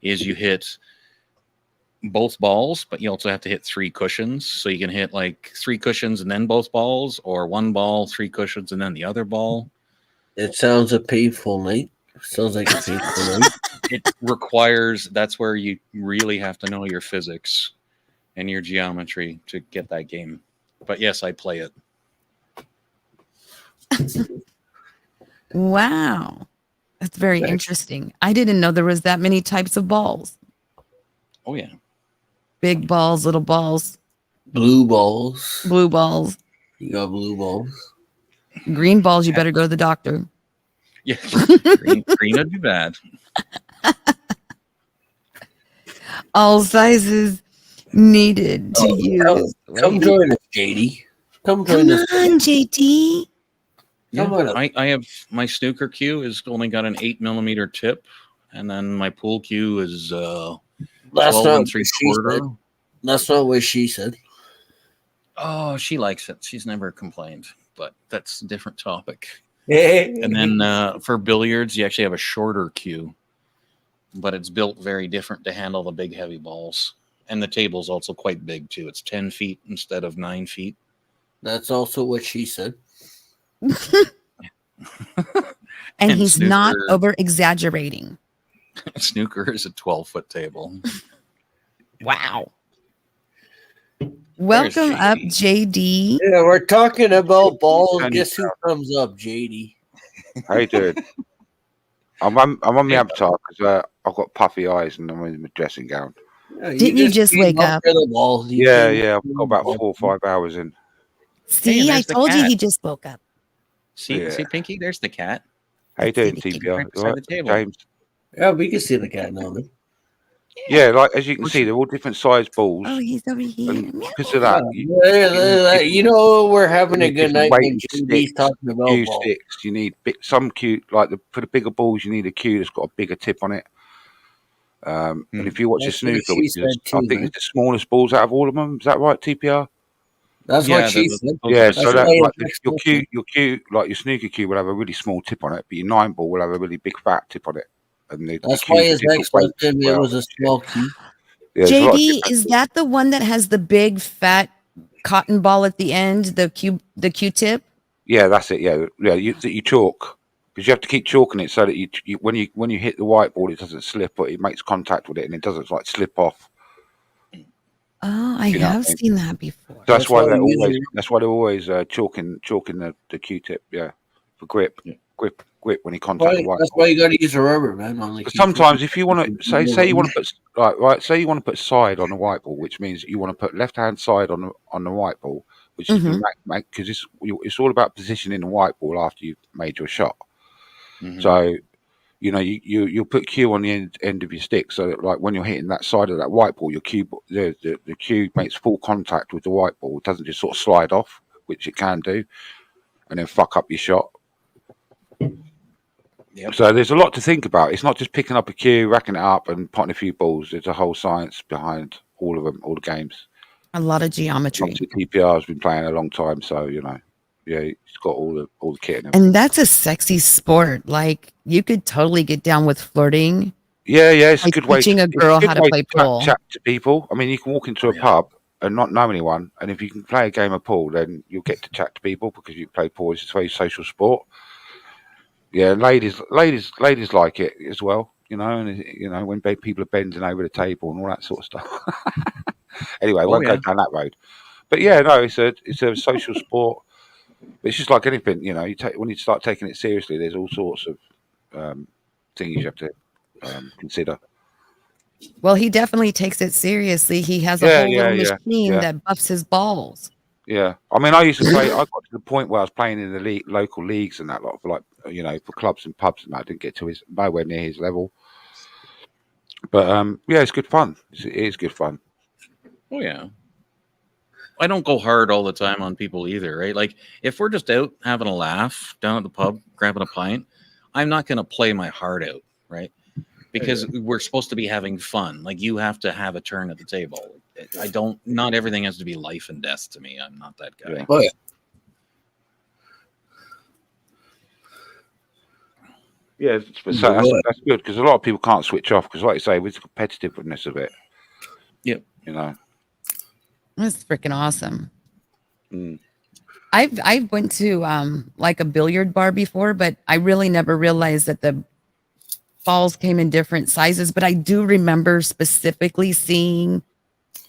is you hit both balls, but you also have to hit 3 cushions. So you can hit like 3 cushions and then both balls, or 1 ball, 3 cushions, and then the other ball. It sounds a painful night. Sounds like a painful night. It requires, that's where you really have to know your physics and your geometry to get that game. But yes, I play it. Wow. That's very Thanks. interesting. I didn't know there was that many types of balls. Oh yeah. Big balls, little balls, Blue balls. blue balls, You got blue balls. green balls. You better go to the doctor. Yeah. Green would be bad. All sizes needed to use. Come join us, JD. Come join Come us. on, JT. Yeah, Come on up. I have my snooker cue is only got an 8mm tip, and then my pool cue is That's 12 not and what she 3/4. said. That's not what she said. Oh, she likes it. She's never complained, but that's a different topic. And And then for billiards, you actually have a shorter cue, but it's built very different to handle the big heavy balls. And the table's also quite big too. It's 10 feet instead of 9 feet. that's also what she said. And And he's not snooker. over exaggerating. Snooker is a 12-foot table. Wow. Welcome up, JD. Yeah, we're talking about balls. Tony Guess who comes up, JD? How you doing? I'm on the avatar because I've got puffy eyes and I'm in my dressing gown. Yeah, Didn't you just came wake up? for the balls. You Yeah, came yeah. up I've for got the about 4 or 5 hours in. See, I there's the told you cat. he just woke up. See, Yeah. see, Pinky, there's the cat. How you doing, Sitting TPR? right beside You all the table. James? Yeah, we can see the cat now. Man. Yeah, like as you can see, they're all different size balls. Oh, he's over here. And Meow. because of that, You know, we're having a good night when Different JD's weights, talking about cue balls. sticks. You need some cue, like for the bigger balls, you need a cue that's got a bigger tip on it. And if you watch That's the what snooker, she which said is, too, I think man. it's the smallest balls out of all of them. Is that right, TPR? That's Yeah, what she the- said. Yeah, That's so that why like it's your expensive. cue, like your snooker cue will have a really small tip on it, but your 9 ball will have a really big fat tip on it. And the That's cues why are his different ex weights left him. as It well. was a small key. Yeah, there's a lot of JD, different- is that the one that has the big fat cotton ball at the end, the Q-tip? Yeah, that's it. Yeah, yeah. You chalk because you have to keep chalking it so that you when you hit the white ball, it doesn't slip, but it makes contact with it and it doesn't like slip off. Oh, I You know what I have mean? seen that before. So that's why they're always usually- chalking the Q-tip, yeah, for grip, Yeah. grip when you contact the white That's ball. why you got to use a rubber, man. On the But Q-tip. sometimes if you want to say you want to put say you want to put side on the white ball, which means you want to put left hand side on the white ball, which is Mhm. because it's all about positioning the white ball after you've made your shot. Mhm. So you'll put Q on the end of your stick, so that like when you're hitting that side of that white ball, your cue the cue makes full contact with the white ball. It doesn't just sort of slide off, which it can do, and then fuck up your shot. Yep. So there's a lot to think about. It's not just picking up a cue, racking it up, and potting a few balls. There's a whole science behind all of them, all the games. A lot of geometry. Obviously, TPR has been playing a long time, so yeah, he's got all the kit and everything. And that's a sexy sport. Like you could totally get down with flirting. Yeah, it's a Like good way teaching a it's girl good how to way play chat- pool. Chat to people. I mean, you can walk into a yeah. pub and not know anyone, and if you can play a game of pool, then you'll get to chat to people because you play pool. It's a very social sport. Yeah, ladies like it as well. And when people are bending over the table and all that sort of stuff. Anyway, I won't go yeah. down that road. But yeah, no, it's a social sport. It's just like anything, when you start taking it seriously, there's all sorts of things you have to consider. Well, he definitely takes it seriously. He has a Yeah, whole little yeah, machine yeah. that buffs his balls. Yeah, I mean, I used to play. I got to the point where I was playing in the local leagues and that lot for for clubs and pubs, and I didn't get to nowhere near his level. But yeah, it's good fun. It is good fun. Oh yeah. I don't go hard all the time on people either, right? Like if we're just out having a laugh down at the pub, grabbing a pint, I'm not going to play my heart out, right? Because we're supposed to be having fun. Like you have to have a turn at the table. Not everything has to be life and death to me. I'm not that guy. Yeah. Oh, yeah. Yeah, that's good because a lot of people can't switch off because, like you say, with the competitiveness of it. Yep. That's freaking awesome. Mm. I went to like a billiard bar before, but I really never realized that the balls came in different sizes. But I do remember specifically seeing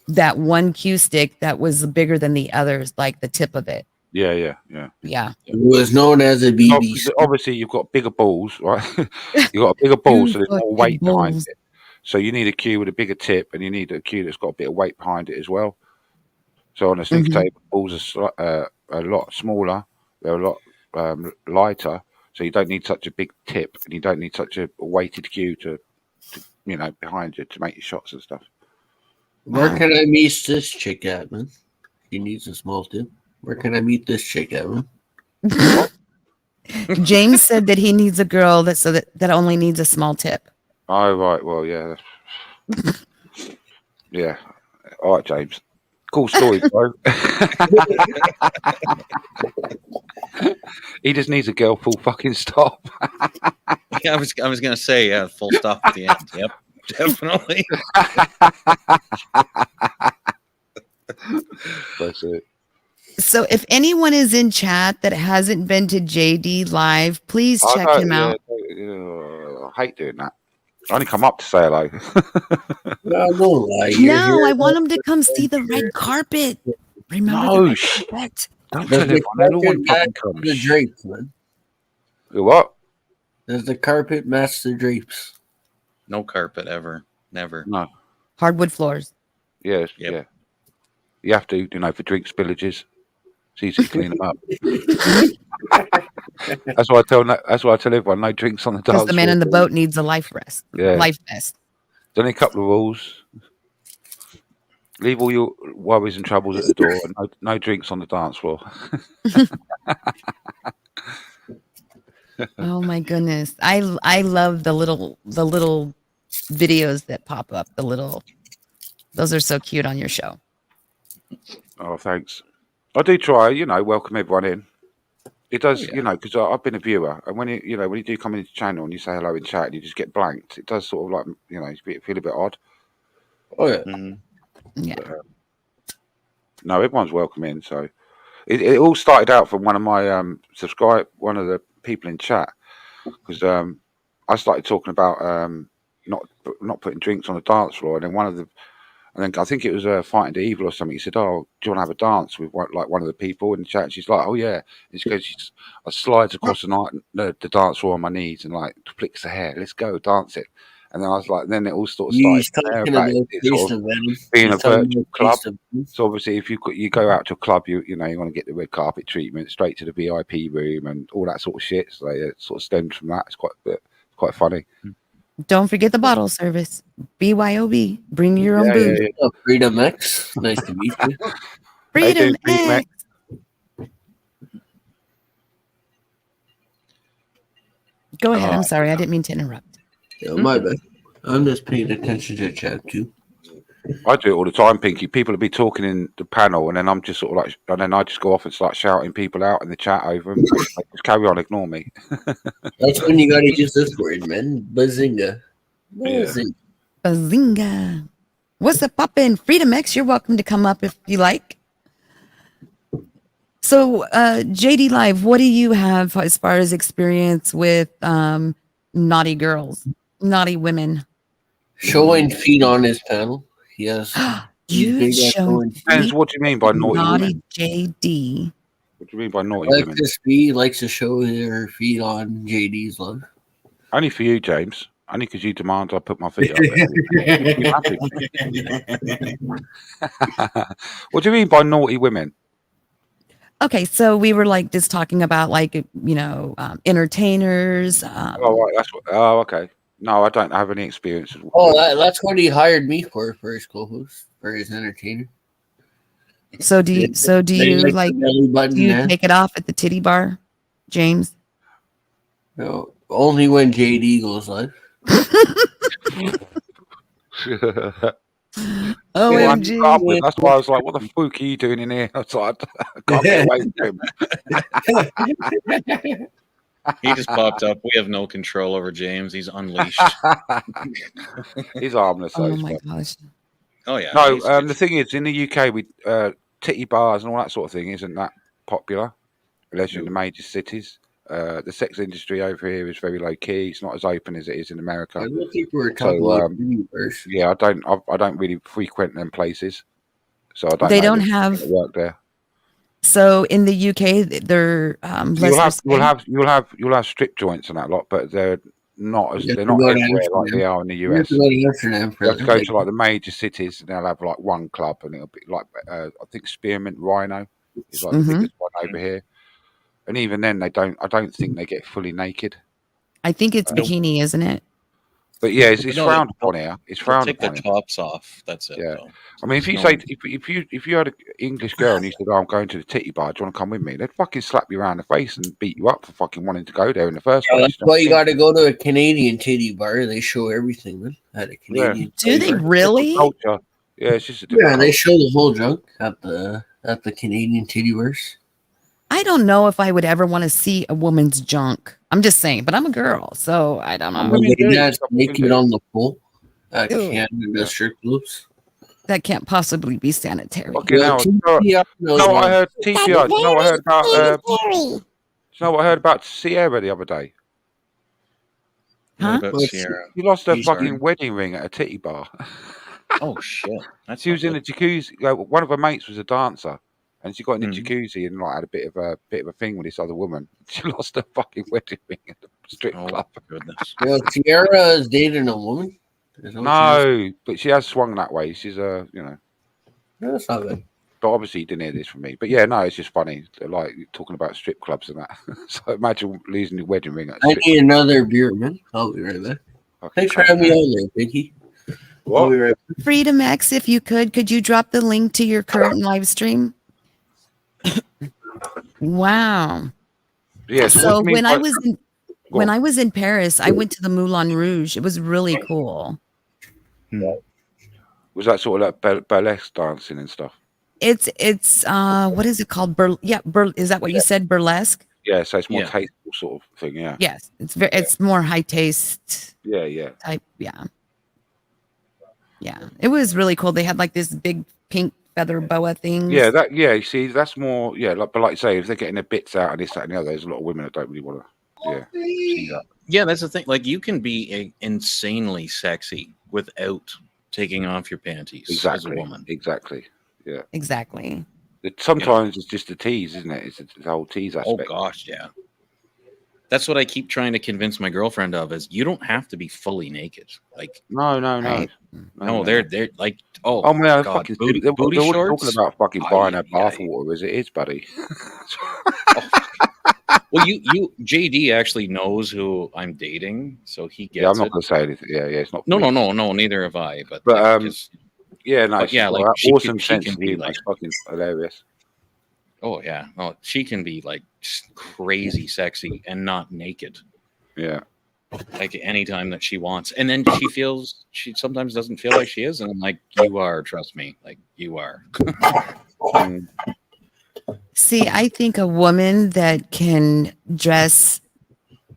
that one cue stick that was bigger than the others, like the tip of it. Yeah. It was known as a BB. Obviously, you've got bigger balls, right? You've got a bigger ball, so there's more weight behind it. So you need a cue with a bigger tip, and you need a cue that's got a bit of weight behind it as well. So on a snooker table, balls are a lot smaller. They're a lot lighter. So you don't need such a big tip, and you don't need such a weighted cue to behind you to make your shots and stuff. Where can I meet this chick at, man? She needs a small tip. Where can I meet this chick at, man? James said that he needs a girl that only needs a small tip. Oh right, well yeah, yeah. All right, James. Cool story, bro. He just needs a girl. Full fucking stop. Yeah, I was gonna say full stop at the end. Yep, definitely. That's it. So if anyone is in chat that hasn't been to JD Live, please check him out. I hate doing that. I only come up to say hello. No, don't lie. No, I want him to come see the red carpet. Remember the red carpet? Don't tell everyone. They'll always fucking come. The drapes, man. What? Does the carpet match the drapes? No carpet ever. Never. No. Hardwood floors. Yes. Yep. Yeah. You have to, for drink spillages. It's easy to clean them up. That's why I tell everyone no drinks on the dance Because the man floor. in the boat needs a life vest. Yeah. Life vest. There's only a couple of rules. Leave all your worries and troubles at the door, and no drinks on the dance floor. Oh my goodness. I love the little videos that pop up. Those are so cute on your show. Oh, thanks. I do try, welcome everyone in. It does, Oh, yeah. because I've been a viewer, and when you do come into the channel and you say hello in chat, and you just get blanked. It does sort of like, feel a bit odd. Oh yeah. Mhm. Yeah. But, no, everyone's welcome in. So it all started out from one of my one of the people in chat, because I started talking about not putting drinks on the dance floor, and then one of And then I think it was Fighting the Evil or something. He said, "Oh, do you want to have a dance with one of the people in the chat?" And she's like, "Oh yeah." And she goes, "I slides across the dance floor on my knees and like flicks the hair. Let's go dance it." And then I was like, then it all sort of He's started talking about about it sort of Venom. being He's a talking virtual about club. Taste of Venom. So obviously, if you go out to a club, you want to get the red carpet treatment, straight to the VIP room, and all that sort of shit. So it sort of stems from that. It's quite funny. Don't forget the bottle service. BYOB. Bring your own Yeah, booze. yeah, yeah. Freedom X. Nice to meet you. Freedom Freedom X. Go ahead. I'm sorry. I didn't mean to interrupt. Yeah, my bad. I'm just paying attention to chat too. I do it all the time, Pinky. People will be talking in the panel, and then I'm just sort of like, and then I just go off and start shouting people out in the chat over them. Like, just carry on, ignore me. That's when you gotta use this word, man. Bazinga. Bazinga. Bazinga. What's up, poppin'? Freedom X, you're welcome to come up if you like. So, JD Live, what do you have as far as experience with naughty girls, naughty women? Showing feet on his panel. Yes. You shown Depends, feet? what do you mean by naughty Naughty women? JD. What do you mean by naughty women? Likes to show her feet on JD's love. Only for you, James. Only because you demand I put my feet up there. You happy? What do you mean by naughty women? Okay, so we were like just talking about like entertainers. Oh, right, oh, okay. No, I don't have any experience. Oh, that's what he hired me for his co-host, for his entertainer. So do you take it off at the titty bar, James? No, only when JD goes live. OMG. That's why I was like, what the fuck are you doing in here? I was like, I can't get away from him. He just popped up. We have no control over James. He's unleashed. He's harmless. Oh my gosh. Oh yeah. No, the thing is, in the UK, we titty bars and all that sort of thing isn't that popular, unless you're in the major cities. The sex industry over here is very low key. It's not as open as it is in America. I don't think we're talking about universe. Yeah, I don't really frequent them places, so I don't. They know don't have work there. So in the UK, they're you'll have strip joints and that lot, but they're not everywhere like they are in the US. You have to go to like the major cities, and they'll have like one club, and it'll be like I think Spearmint Rhino is like the biggest one over here. And even then, I don't think they get fully naked. I think it's bikini, isn't it? But yeah, it's frowned upon here. It's frowned take upon. the tops off. That's it. Yeah. Though. I mean, if you if you had an English girl and you said, "Oh, I'm going to the titty bar. Do you want to come with me?" They'd fucking slap you around the face and beat you up for fucking wanting to go there in the first place. That's why you got to go to a Canadian titty bar. They show everything, man. At a Canadian Do they really? Culture. Yeah, it's just they show the whole junk at the Canadian titty bars. I don't know if I would ever want to see a woman's junk. I'm just saying, but I'm a girl, so I don't know. That's naked on the pole at Canada strip clubs. That can't possibly be sanitary. Okay, now, I heard TPR. You know what I heard about? You know what I heard about Sierra the other day? Huh? You lost her fucking wedding ring at a titty bar. Oh shit! She was in a jacuzzi. One of her mates was a dancer. And she got in the jacuzzi and like had a bit of a thing with this other woman. She lost her fucking wedding ring at the strip club. Goodness. Well, Sierra is dating a woman. No, but she has swung that way. She's That's not bad. But obviously you didn't hear this from me. But yeah, no, it's just funny. Like talking about strip clubs and that. So imagine losing your wedding ring. I need another beer, man. I'll be right back. Thanks for having me on there, Pinky. What? Right Freedom X, if you could you drop the link to your current live stream? Wow. Yes. So when I was in Paris, I went to the Moulin Rouge. It was really cool. Was that sort of like burlesque dancing and stuff? It's what is it called? Is that what you said? Burlesque? Yeah, so it's more tasteful sort of thing, yeah. Yes, it's more high taste. Yeah. Type, yeah. It was really cool. They had like this big pink feather boa thing. Yeah, you see, that's more but like you say, if they're getting their bits out and this, that, and the other, there's a lot of women that don't really want to see that. Yeah, that's the thing. Like you can be insanely sexy without taking off your panties as a Exactly. woman. Exactly. Yeah. Exactly. Sometimes it's just a tease, isn't it? It's the whole tease Oh aspect. gosh, yeah. That's what I keep trying to convince my girlfriend of is you don't have to be fully naked. Like No. Right. no, they're like Oh man, God, fucking booty, they're booty already shorts. talking about fucking buying a Ay, ay, bath water as it is, buddy. Well, you JD actually knows who I'm dating, so he gets Yeah, I'm not it. going to say anything. Yeah, it's not. For No, me. no, neither have I. But, But, yeah, just, yeah, no, but it's yeah, just like got that she awesome can sense of be humor. like, It's fucking hilarious. oh yeah, no, she can be like just crazy sexy and not naked. Yeah. Like anytime that she wants, and then she sometimes doesn't feel like she is, and I'm like, you are, trust me, like you are. See, I think a woman that can dress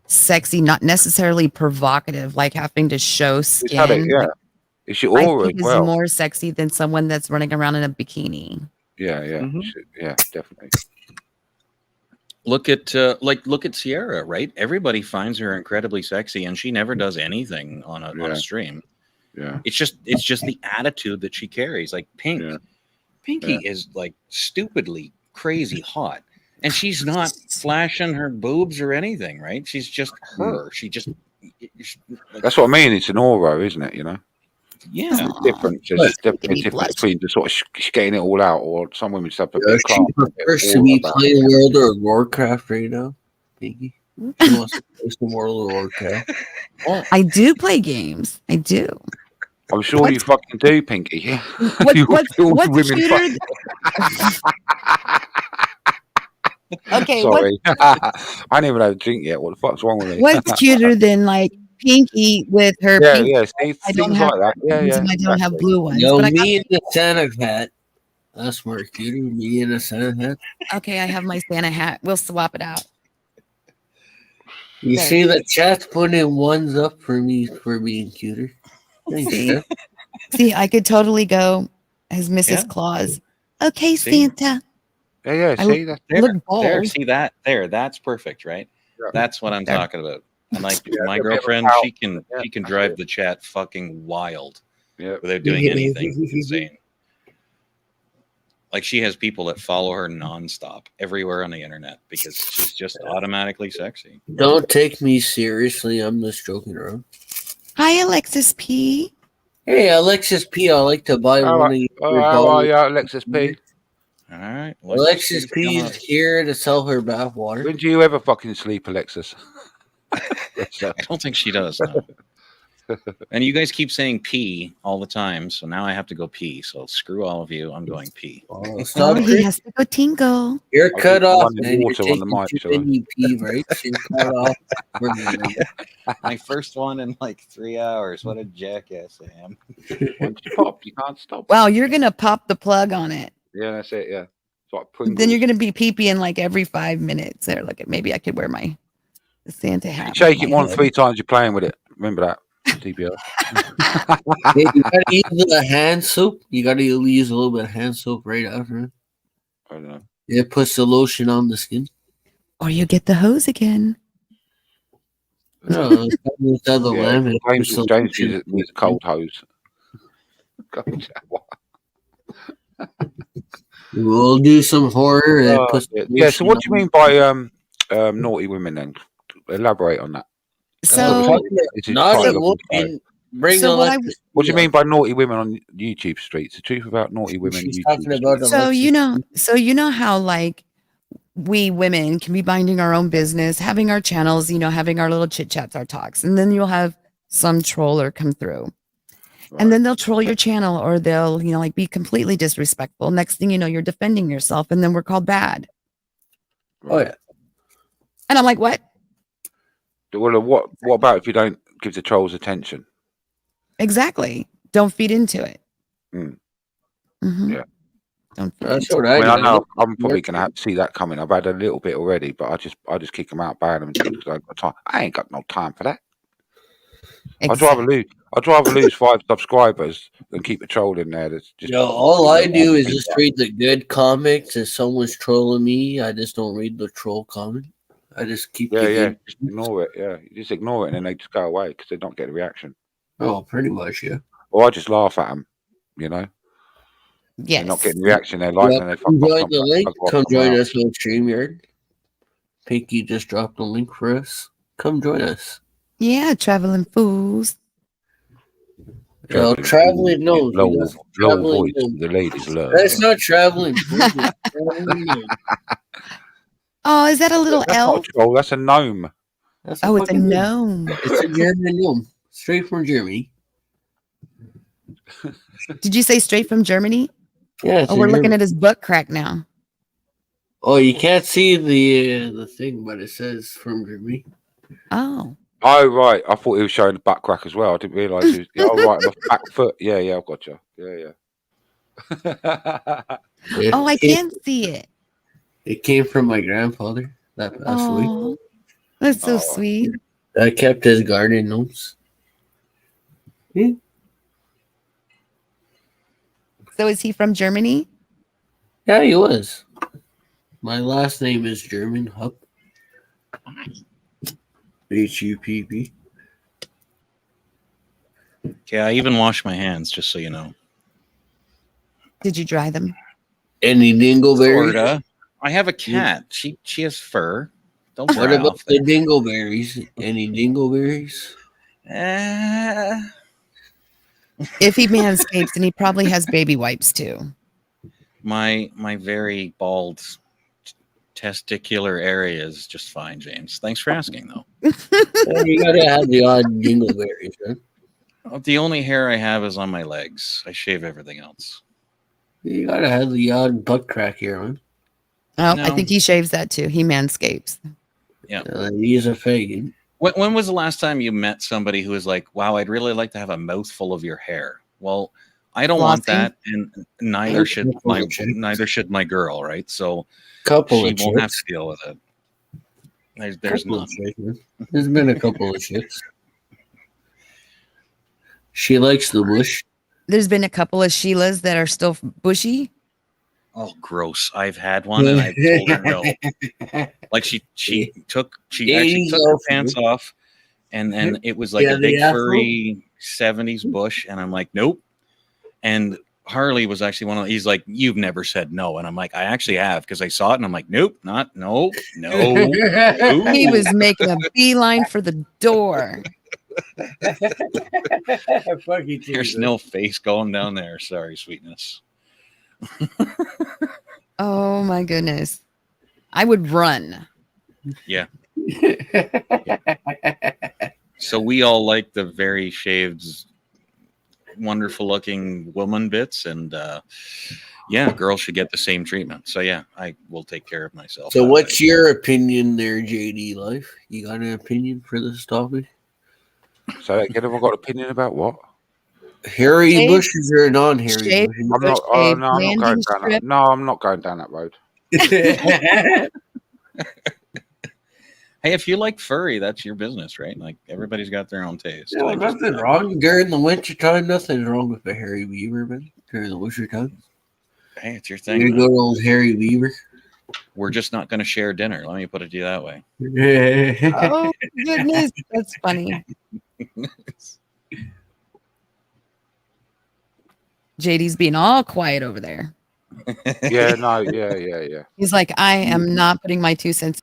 sexy, not necessarily provocative, like having to show skin. Yeah. It's your I aura as think is well. more sexy than someone that's running around in a bikini. Yeah. Mhm. Yeah, definitely. Look at Sierra, right? Everybody finds her incredibly sexy, and she never does anything on a stream. Yeah. It's just the attitude that she carries. Like Pinky is like stupidly crazy hot, and she's not flashing her boobs or anything, right? She's just her. She just like, That's what I mean. It's an aura, isn't it? You know. yeah. It's different. There's definitely a difference between just sort of getting it all out, or some women just have a bit She prefers to be playing World of Warcraft right now, Pinky. She wants to play some World of Warcraft. I do play games. I do. I'm sure you fucking do, Pinky. Yeah. What's cuter? Okay. Sorry. I ain't even had a drink yet. What the fuck's wrong with me? What's cuter than like Pinky with her pink? I don't have like that. And I don't have blue ones. Yo, but me in the Santa hat. That's more cuter. Me in a Santa hat. Okay, I have my Santa hat. We'll swap it out. You see the chat's putting ones up for me for being cuter. Thanks, See, I could totally go as Mrs. Claus. Okay, Santa. Yeah. See that? There, see that? There, that's perfect, right? Yeah. That's what I'm talking about. And like my girlfriend, she can drive the chat fucking wild without doing anything insane. Like she has people that follow her nonstop everywhere on the internet because she's just automatically sexy. Don't take me seriously. I'm just joking around. Hi, Alexis P. Hey, Alexis P. I like to buy one of your how are you, Alexis P? All right. Alexis P is here to sell her bath water. When do you ever fucking sleep, Alexis? I don't think she does. No. And you guys keep saying pee all the time, so now I have to go pee. So screw all of you. I'm going pee. He has to go tingle. You're cut off, man. Water on the mic, so. Pee, right? You're cut off. My first one in like 3 hours. What a jackass I am. Once you pop, you can't stop. Wow, you're gonna pop the plug on it. Yeah, that's it. Yeah. Then you're gonna be pee-peeing like every 5 minutes. There, look at maybe I could wear the Santa hat. Shake it 3 times. You're playing with it. Remember that. TBR. Hey, you gotta use the hand soap. You gotta use a little bit of hand soap right after. I don't know. It puts the lotion on the skin. Or you get the hose again. No, the lamp. James needs a cold hose. We'll do some horror. Yeah. So, what do you mean by naughty women? Then elaborate on that. So, naughty women. What do you mean by naughty women on YouTube streets? The truth about naughty women. She's talking about so you know how like we women can be minding our own business, having our channels, having our little chit chats, our talks, and then you'll have some troller come through. Right. And then they'll troll your channel, or they'll, like be completely disrespectful. Next thing you know, you're defending yourself, and then we're called bad. Oh yeah. And I'm like, what? Well, what about if you don't give the trolls attention? Exactly. Don't feed into it. Mm-hmm. Yeah. Don't feed That's into what I know I'm probably going to have to see that coming. I've had a little bit already, but I just kick them out, ban them, because I ain't got time. I ain't got no time for that. Exactly. I'd rather lose 5 subscribers than keep a troll in there. That's just all I do is just read the good comments. If someone's trolling me, I just don't read the troll comment. I just keep just ignore it. Yeah, you just ignore it, and then they just go away because they don't get a reaction. Oh, pretty much, yeah. or I just laugh at them. You know, Yes. they're not getting the reaction they like, then they fuck Come off. join the link. fuck off Come somewhere join else. us on StreamYard. Pinky just dropped a link for us. Come join us. Yeah, traveling fools. Traveling knows. Low, We got some low traveling voice, gnomes. the ladies love. That's not traveling. Fools, it's traveling gnomes. Oh, is that a little That's not a elf? troll. That's a gnome. That's Oh, it's a fucking gnome. It's a German gnome. Straight from Germany. Did you say straight from Germany? Yeah, it's Oh, a we're looking German. at his butt crack now. Oh, you can't see the thing, but it says from Germany. Oh. Oh, right. I thought he was showing the butt crack as well. I didn't realise he was. Yeah, oh, right. On the back foot. Yeah, yeah, I've got you. Yeah, yeah. Oh, I can see it. It came from my grandfather that passed away. Oh, that's so Oh. sweet. I kept his garden gnomes. Yeah. So is he from Germany? Yeah, he was. My last name is German Hupp. Hupp. Okay, I even wash my hands, just so you know. Did you dry them? Any dingleberries? Sorta. I have a cat. She has fur. Don't What dry about off the there. dingleberries? Any dingleberries? If he manscapes, and he probably has baby wipes too. My very bald testicular area is just fine, James. Thanks for asking, though. Well, you gotta have the odd dingleberries, man. The only hair I have is on my legs. I shave everything else. You gotta have the odd butt crack here, man. Oh, I No. think he shaves that too. He manscapes. He's a faggot. When was the last time you met somebody who was like, "Wow, I'd really like to have a mouthful of your hair"? Well, I don't want Flossing. that, and neither should Couple of chicks. my girl, right? So Couple she of won't have chicks. to deal with it. There's Couple none. of chicks, man. There's been a couple of chicks. She likes the bush. There's been a couple of Sheilas that are still bushy. Oh, gross! I've had one, and I've told her no. Like she actually took her pants off, and then it was like Yeah, a big the afro. furry 70s bush, and I'm like, nope. And Harley was actually one of he's like, you've never said no, and I'm like, I actually have because I saw it, and I'm like, nope, no. He was making a beeline for the door. Fuck you too, There's man. no face going down there. Sorry, sweetness. Oh my goodness. I would run. Yeah. So we all like the very shaved, wonderful looking woman bits, and yeah, girls should get the same treatment. So yeah, I will take care of myself. So that what's way. your opinion there, JD Life? You got an opinion for this topic? So again, have I got an opinion about what? Hairy Shave- bushes or non-hairy shave- bushes? I'm not. shave, No, I'm not landing going down strip. that. No, I'm not going down that road. Hey, if you like furry, that's your business, right? Like everybody's got their own taste. No, I just- nothing wrong during the winter time. Nothing wrong with a hairy beaver, man. During the winter time, Hey, it's your you thing. good man. old hairy beaver. We're just not going to share dinner. Let me put it to you that way. Oh goodness, that's funny. JD's being all quiet over there. Yeah, no, yeah. He's like, I am not putting my 2 cents.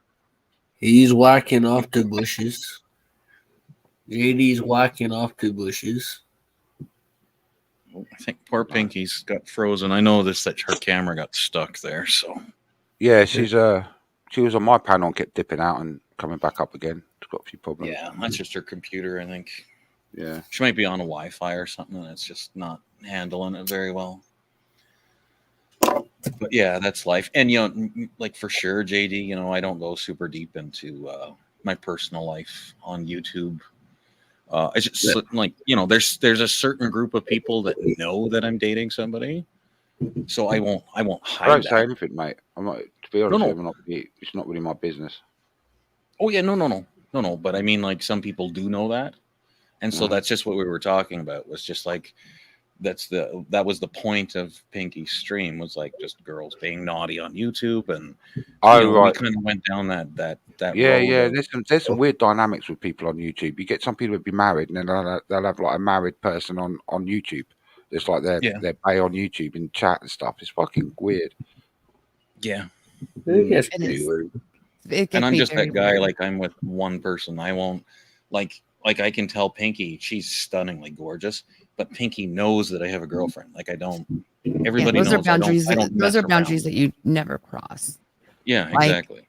He's whacking off the bushes. JD's whacking off the bushes. I think poor Pinky's got frozen. I know this that her camera got stuck there. So Yeah, she was on my panel and kept dipping out and coming back up again. She's got a few problems. yeah, that's just her computer. I think Yeah. she might be on a Wi-Fi or something, and it's just not handling it very well. But yeah, that's life. And like for sure, JD. I don't go super deep into my personal life on YouTube. I just like there's a certain group of people that know that I'm dating somebody, so I won't I hide don't that. say anything, mate. I'm not. To be honest, No. with you, it's not really my business. Oh yeah, no. But I mean, like some people do know that, and so Mhm. that's just what we were talking about. Was just like that was the point of Pinky's stream, was like just girls being naughty on YouTube, and Oh, we right. kind of went down that Yeah, road yeah. of, There's some weird dynamics with people on YouTube. You get some people that be married, and then they'll have like a married person on YouTube. It's like they're bae on YouTube in chat and stuff. It's fucking weird. yeah. It gets It pretty is. weird. It can And I'm be just very that guy. weird. Like, I'm with one person. I won't like I can tell Pinky she's stunningly gorgeous, but Pinky knows that I have a girlfriend. Like, I don't. Everybody those are knows boundaries. I don't Those mess are around. boundaries that you never cross. Yeah, Like- exactly.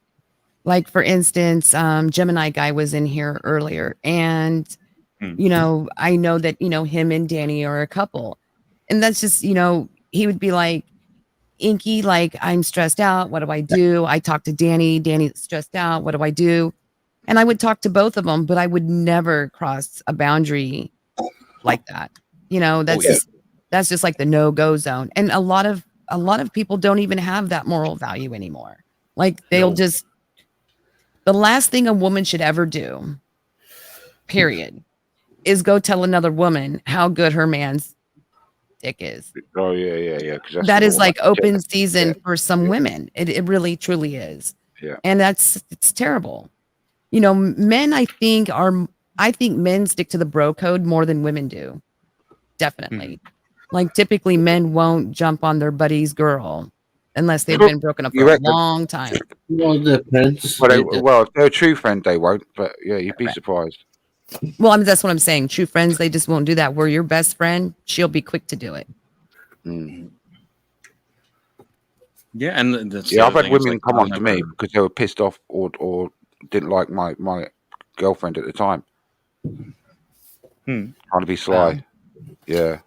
Like, for instance, Gemini guy was in here earlier, and Hmm. I know that him and Danny are a couple, and that's just he would be like, Inky, like, I'm stressed out. What do I do? I talk to Danny. Danny's stressed out. What do I do? And I would talk to both of them, but I would never cross a boundary like that. That's just like the no-go zone. And a lot of people don't even have that moral value anymore. Like, they'll No. just, the last thing a woman should ever do, period, is go tell another woman how good her man's dick is. Oh yeah. That is like open season for some women. It really truly is. Yeah. And it's terrible. Men, I think men stick to the bro code more than women do. Definitely. Like, typically men won't jump on their buddy's girl unless they've been broken up You for a reckon? long time. Well, it depends. Well, if they're a true friend, they won't. But yeah, you'd be surprised. Well, I mean, that's what I'm saying. True friends, they just won't do that. Where your best friend, she'll be quick to do it. Mm. Yeah, and that's Yeah, the I've other had thing, it's women like, come I'll on to me never- because they were pissed off or didn't like my girlfriend at the time. Hmm. Trying to be sly. Yeah.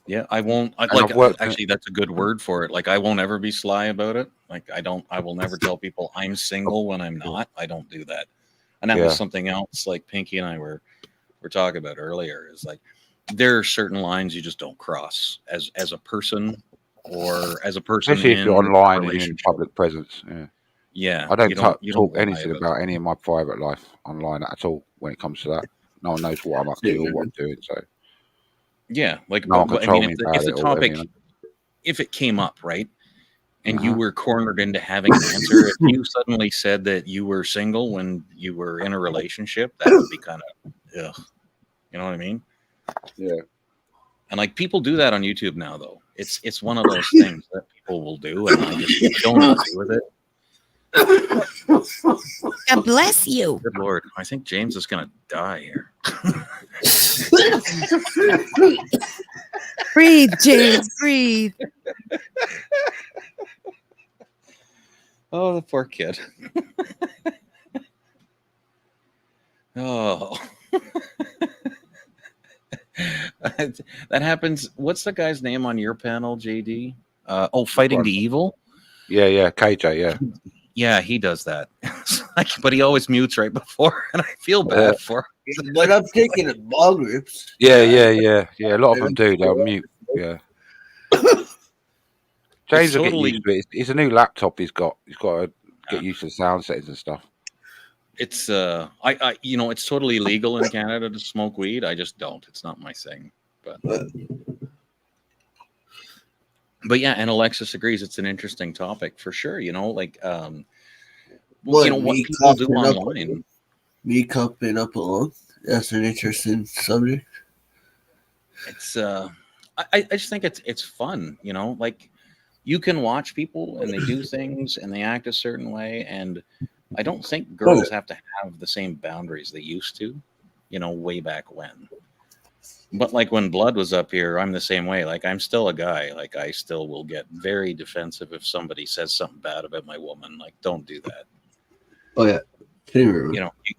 Yeah, I won't. I've Like, worked- actually, that's a good word for it. Like, I won't ever be sly about it. Like, I will never tell people I'm single when I'm not. I don't do that. And that Yeah. was something else. Like, Pinky and I were talking about earlier. Is like, there are certain lines you just don't cross as a person, or as a person. Especially if in you're a online and you're in relationship. public presence. Yeah. Yeah, I don't, you talk lie anything about about any of my private life online at all when it comes to that. No one knows what I'm up to or what I'm doing. So Yeah, like, no one but, can I tell mean, me if about the it or whatever, topic, you know? if it came up, right, and you Uh-huh. were cornered into having an answer, if you suddenly said that you were single when you were in a relationship, that would be kind of, ugh. You know what I mean? Yeah. And like, people do that on YouTube now, though. It's one of those things that people will do, and I just don't agree with it. God bless you. Good Lord, I think James is gonna die here. Breathe, James, breathe. Oh, the poor kid. Oh. That happens. What's the guy's name on your panel, JD? Fighting the Evil? Yeah, KJ, yeah. Yeah, he does that. But he always mutes right before, and I feel bad for him. But I'm taking it ball groups. Yeah. A lot of them do. They'll mute. Yeah. James will totally- get used to it. It's a new laptop he's got. He's got to get used to the sound settings and stuff. It's it's totally legal in Canada to smoke weed. I just don't. It's not my thing. But yeah, and Alexis agrees. It's an interesting topic for sure. Like, what people do online. Me cupping up alone. That's an interesting subject. It's I just think it's fun. Like, you can watch people and they do things and they act a certain way, and I don't think girls have to have the same boundaries they used to, way back when. But like, when Blood was up here, I'm the same way. Like, I'm still a guy. Like, I still will get very defensive if somebody says something bad about my woman. Like, don't do that. Oh yeah.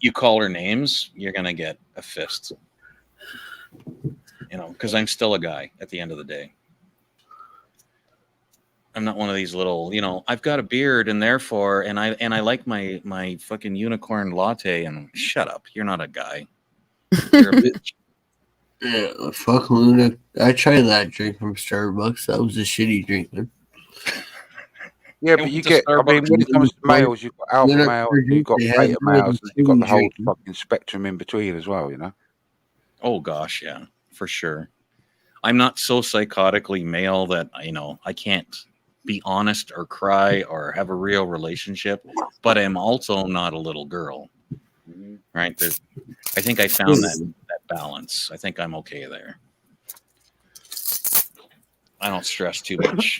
You call her names, you're gonna get a fist. Because I'm still a guy at the end of the day. I'm not one of these little, I've got a beard and therefore, and I like my fucking unicorn latte, and shut up. You're not a guy. You're a bitch. Yeah, fuck Luna. I tried that drink from Starbucks. That was a shitty drink, man. Yeah, but you get, when it comes to males, you've got alpha males, you've got beta males, and you've got the whole fucking spectrum in between as well, Oh gosh, yeah, for sure. I'm not so psychotically male that I can't be honest or cry or have a real relationship, but I'm also not a little girl. Right? I think I found that balance. I think I'm okay there. I don't stress too much.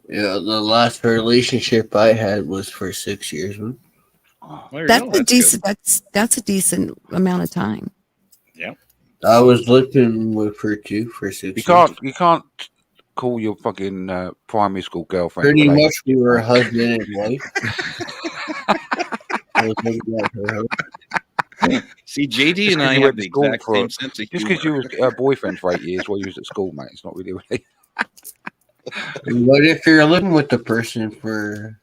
Yeah, the last relationship I had was for 6 years. Man. There you That's go. a That's decent. good. That's a decent amount of time. Yeah. I was living with her too for 6 You years. can't call your fucking primary school girlfriend. Pretty much, we were husband and wife. I was living at her house. See, JD and I you have went the to school exact for same sense of just humor. because you was a boyfriend for 8 years while you was at school, mate. It's not really. What if you're living with the person for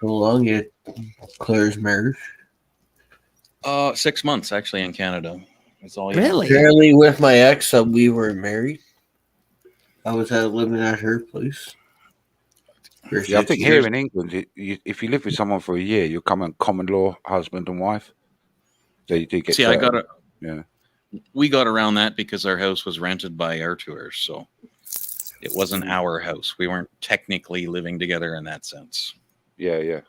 so long it clears marriage? 6 months actually in Canada. That's all. Really? Apparently, with my ex, we were married. I was living at her place. For Yeah, I 6 think years. here in England, if you live with someone for a year, you're common law husband and wife. So you do get. See, yeah. We got around that because our house was rented by Air Tours, so it wasn't our house. We weren't technically living together in that sense. Yeah, yeah.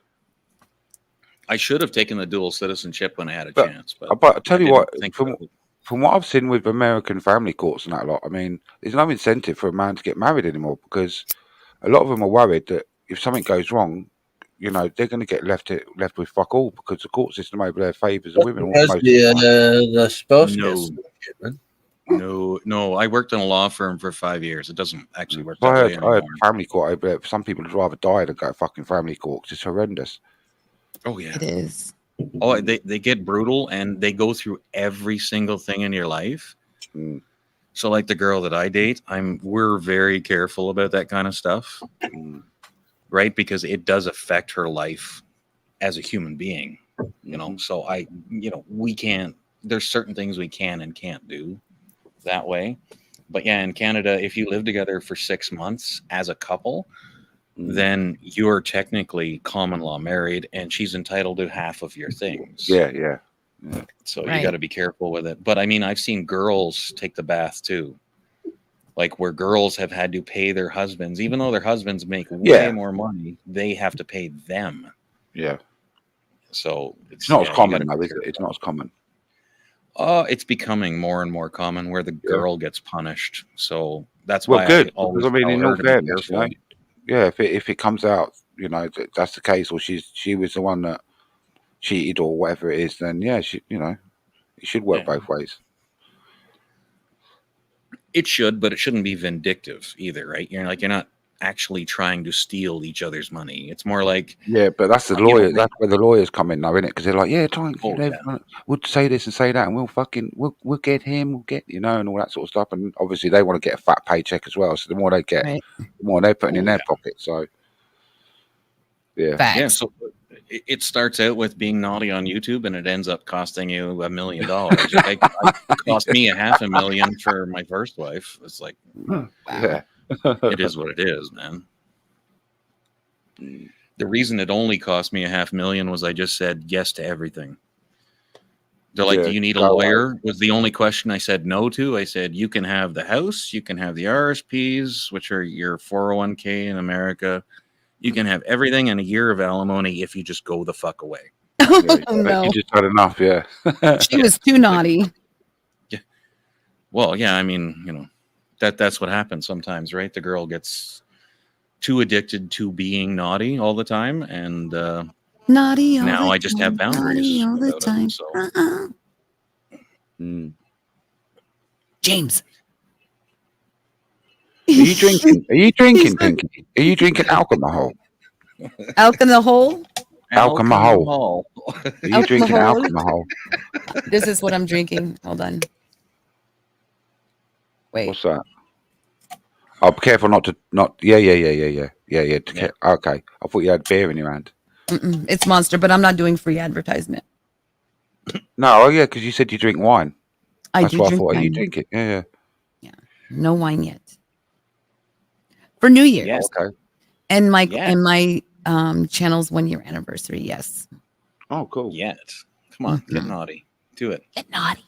I should have taken the dual citizenship when I had a chance, but I tell you what, think from what I've seen with American family courts and that lot, I mean, there's no incentive for a man to get married anymore because a lot of them are worried that if something goes wrong, they're going to get left with fuck all because the court system over there favours the women. Because the spouse gets shit, man. No. I worked in a law firm for 5 years. It doesn't actually work I that way heard anymore. family court over there. Some people would rather die than go to fucking family court 'cause it's horrendous. Oh yeah, It is. Oh, they get brutal and they go through every single thing in your life. So like the girl that I date, we're very careful about that kind of stuff. Right? Because it does affect her life as a human being, So we can't, there's certain things we can and can't do that way. But yeah, in Canada, if you live together for 6 months as a couple, then you're technically common law married and she's entitled to half of your things. Yeah. So you got to be careful with it. But I mean, I've seen girls take the bath too. Like where girls have had to pay their husbands, even though their husbands make way more money, they have to pay them. Yeah. So it's not as common though, is it? It's not as common. It's becoming more and more common where the girl gets punished. So that's well, why good. I always Because I mean, in tell all her to be fairness, careful. yeah, if it comes out, that's the case, or she was the one that cheated or whatever it is, then yeah, it should work both ways. It should, but it shouldn't be vindictive either, right? You're not actually trying to steal each other's money. It's more like but that's the lawyer. That's where the lawyers come in now, isn't it? Because they're like, we'll say this and say that, and we'll get him, we'll get and all that sort of stuff. And obviously they want to get a fat paycheck as well. So the more they get, the more they're putting in their pocket. So yeah. So it starts out with being naughty on YouTube, and it ends up costing you $1 million. It cost me $500,000 for my first wife. It's like, yeah. It is what it is, man. The reason it only cost me $500,000 was I just said yes to everything. They're like, do you need a lawyer? Was the only question I said no to. I said, you can have the house, you can have the RSPs, which are your 401k in America. You can have everything and a year of alimony if you just go the fuck away. No. You just had enough, yeah. She was too naughty. Yeah. Well, yeah, I mean, that's what happens sometimes, right? The girl gets too addicted to being naughty all the time, and naughty. Now I just have boundaries all the about time. it, so. James, Are you drinking? Are you drinking, Pinky? Are you drinking alcohol? Elk in the hole. Alcohol. Are you drinking alcohol? This is what I'm drinking. Hold on. Wait. What's that? Oh, be careful not. Yeah. Okay. I thought you had beer in your hand. It's Monster, but I'm not doing free advertisement. No, because you said you drink wine. That's why drink I thought wine. you drink it. Yeah. No wine yet. For New Year's. Yes. Okay. And my channel's 1 year anniversary. Yes. Oh, cool. Yet. Come on, get naughty. Do it. Get naughty.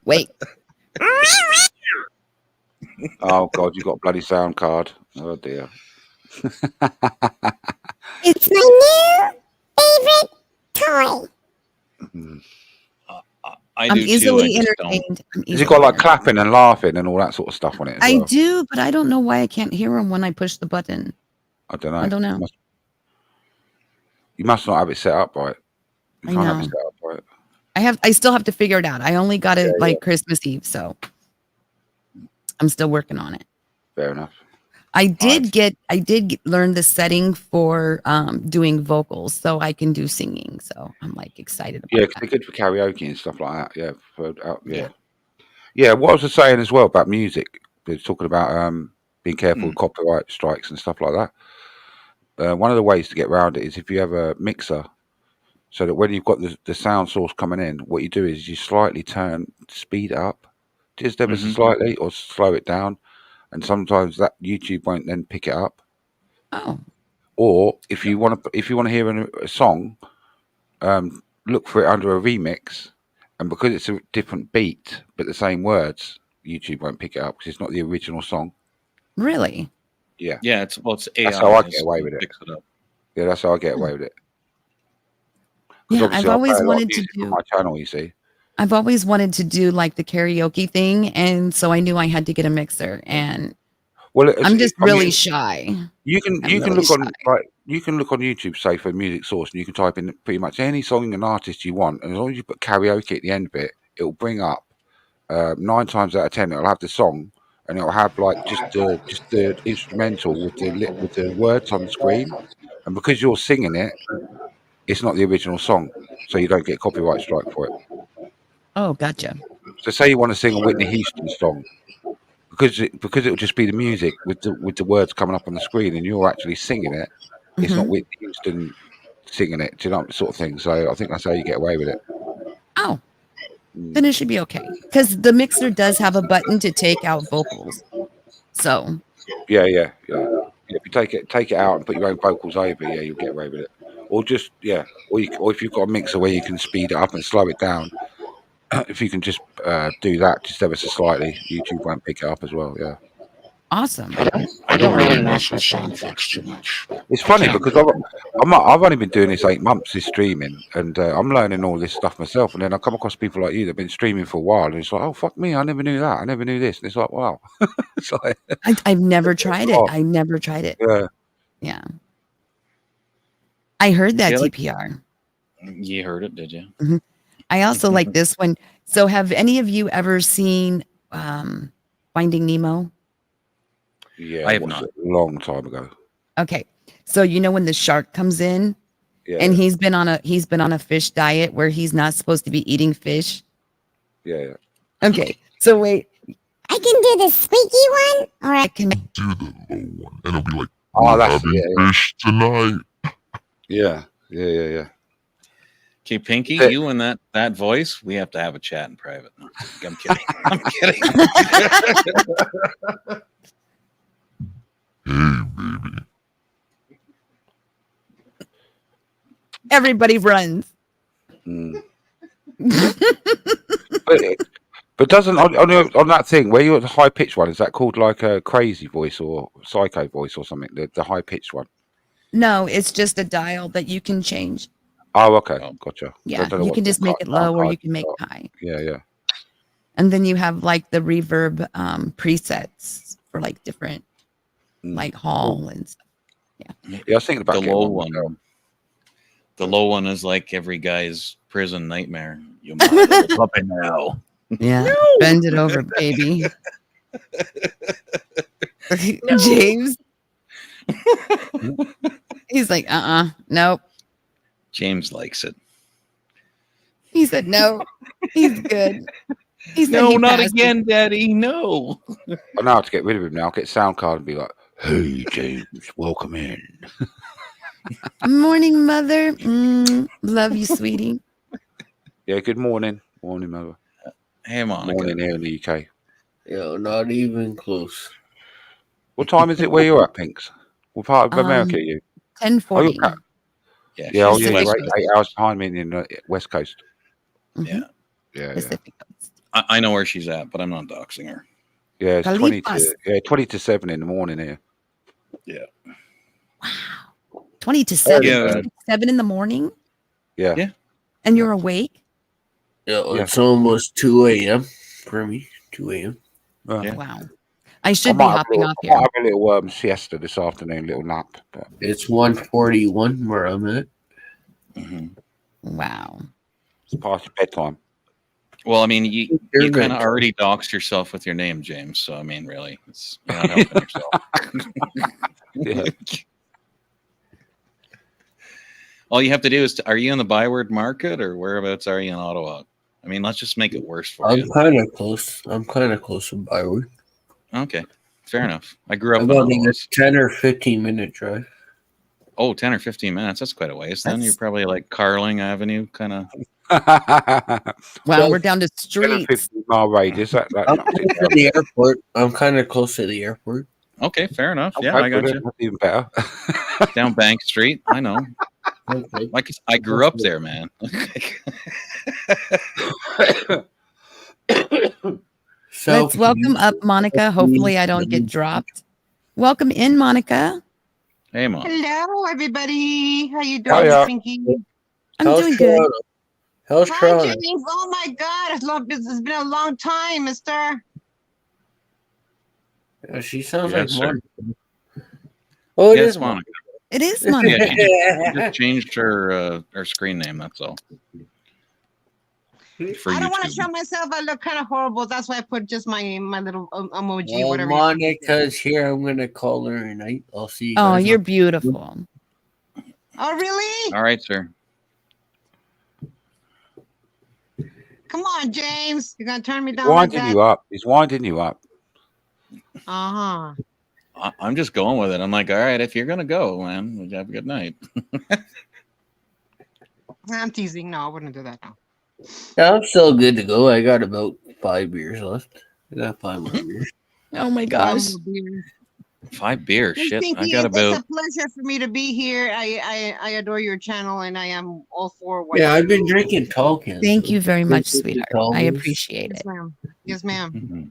Wait. Oh God, you got a bloody sound card. Oh dear. It's my new favorite toy. Mm. I I'm do too. I easily just don't. entertained. Has it got like clapping and laughing and all that sort of stuff on it as I well? do, but I don't know why I can't hear him when I push the button. I don't know. I don't know. You must not have it set up right. You I can't have it know. set up right. I still have to figure it out. I only got it Yeah, like Christmas Eve, so I'm still working on it. Fair enough. I did learn the setting for doing vocals, so I can do singing. So I'm like excited about Yeah, that. because they're good for karaoke and stuff like that. Yeah, yeah. What I was saying as well about music, they're talking about being careful with copyright strikes and stuff like that. One of the ways to get around it is if you have a mixer, so that when you've got the sound source coming in, what you do is you slightly speed it up, just ever so slightly, or slow it down, and sometimes that YouTube won't then pick it up. Oh. Or if you want to hear a song, look for it under a remix, and because it's a different beat but the same words, YouTube won't pick it up because it's not the original song. Really? Yeah. Yeah, it's AI. That's how I get away with it. Picks it up. Yeah, that's how I get away with it. 'Cause Yeah, obviously I've I always play a lot of wanted to music on do. my channel. You see. I've always wanted to do like the karaoke thing, and so I knew I had to get a mixer. And Well, I'm just really shy. You can I'm you can really look on shy. like you can look on YouTube, say for music source, and you can type in pretty much any song and artist you want, and as long as you put karaoke at the end of it, it will bring up 9 times out of 10 it'll have the song, and it'll have like just the instrumental with the words on the screen, and because you're singing it, it's not the original song, so you don't get copyright strike for it. Oh, gotcha. So say you want to sing a Whitney Houston song, because it'll just be the music with the words coming up on the screen, and you're actually singing it. It's not Whitney Houston singing it, do you know, sort of thing. So I think that's how you get away with it. Oh, then it should be okay. Because the mixer does have a button to take out vocals. So Yeah. If you take it out and put your own vocals over, yeah, you'll get away with it. Or just or if you've got a mixer where you can speed it up and slow it down, if you can just do that just ever so slightly, YouTube won't pick it up as well. Yeah. awesome. I don't really mess with sound effects too much. It's funny because I've only been doing this 8 months, this streaming, and I'm learning all this stuff myself. And then I come across people like you that've been streaming for a while, and it's like, oh fuck me, I never knew that, I never knew this, and it's like, wow. It's like, I've never tried it. I never tried it. Yeah. I heard that Yeah, like- TPR. You heard it, did you? I also like this one. So have any of you ever seen Finding Nemo? Yeah, I have watched not. it a long time ago. Okay. So you know when the shark comes in Yeah, and he's been on a fish diet where he's not supposed to be eating fish. yeah. Okay. So wait, I can do the squeaky one, or I can Do the low one, and it'll be like, Oh, we're that's having fish tonight. Yeah. Okay, Pinky, Hey. you and that voice, we have to have a chat in private. No, I'm kidding. I'm kidding. Hey, baby. everybody runs. Mm. But doesn't on that thing where you're the high pitched one, is that called like a crazy voice or psycho voice or something? The high pitched one. No, it's just a dial that you can change. Oh, okay, gotcha. Yeah, I don't know you what can the just make it low or you can make it are. high. Yeah. And then you have like the reverb presets for like different like hall and stuff. Yeah, I was thinking about the getting low one one. The low one is like every guy's prison nightmare. You my little puppy now. Yeah. Bend it over, baby. James. He's like, nope. James likes it. He said no. He's good. He said No, he not passed again, Daddy. No. I know how to get rid of him now. I'll get sound card and be like, hey James, welcome in. it. Morning, mother. Love you, sweetie. Yeah, good morning. Morning, mother. Hey, Monica. Morning here in the UK. Yo, not even close. What time is it where you're at, Pinks? What part of America are you? 10:40. Yeah, she's you're West right, Coast. 8 hours behind me in the West Coast. Mhm. Yeah. Yeah, yeah. Pacific Coast. I know where she's at, but I'm not doxing her. Yeah, it's 20 Califas. to 20 to 7 in the morning here. Yeah. Wow. 20 to 7. Yeah. 7 in the morning? Yeah. Yeah. And you're awake? Yeah, it's almost 2 a.m. for me. 2 a.m. Yeah. Wow. I should be hopping off I here. might have a little siesta this afternoon, little nap. But It's 1:41 where I'm at. Mm-hmm. Wow. it's past your bedtime. Well, I mean, you You're kind of good. already doxed yourself with your name, James. So I mean, really, you're not helping yourself. Yeah. All you have to do is, are you in the Byward Market or whereabouts are you in Ottawa? I mean, let's just make it worse for I'm you. kind of close. I'm kind of close to Byward. Okay, fair enough. I grew up in About Ottawa. a 10 or 15-minute drive. Oh, 10 or 15 minutes. That's quite a ways. Then you're That's- probably like Carling Avenue, kind of. Wow, we're down to 10 or streets. 15 mile radius. That's I'm not too close to bad. the airport. I'm kind of close to the airport. Okay, fair enough. Yeah, Okay, I got brilliant. you. That's even better. Down Bank Street. I know. Okay. Like I grew up there, man. So Let's welcome up Monica. Hopefully I don't get dropped. Welcome in, Monica. Hey, Mom. Hello, everybody. How you doing, Hiya. Pinky? I'm How's doing good. Toronto? How's Hi, Toronto? James. Oh my God, it's been a long time, Mister. Yeah, she sounds Yes, like sir. Monica. Oh, it Yes, is Monica. It is Yeah, Monica. she just changed her screen name. That's all. For I don't want to YouTube. show myself. I look kind of horrible. That's why I put just my little emoji, Well, whatever. Monica's here. I'm gonna call her tonight. I'll see you Oh, guys. you're beautiful. Oh, really? All right, sir. Come on, James. You're gonna turn me down He's like winding that? you up. He's winding you up. Uh-huh. I'm just going with it. I'm like, all right, if you're gonna go, man, have a good night. I'm teasing. No, I wouldn't do that now. Yeah, I'm still good to go. I got about 5 beers left. I got 5 more beers. Oh my gosh. 5 beers. Hey, Shit, Pinky, I got it's about. a pleasure for me to be here. I adore your channel, and I am all for what. Yeah, I've you been do. drinking tall cans. Thank you very much, Drinking sweetheart. tall I cans. appreciate Yes, it. ma'am. Yes, ma'am. Mhm.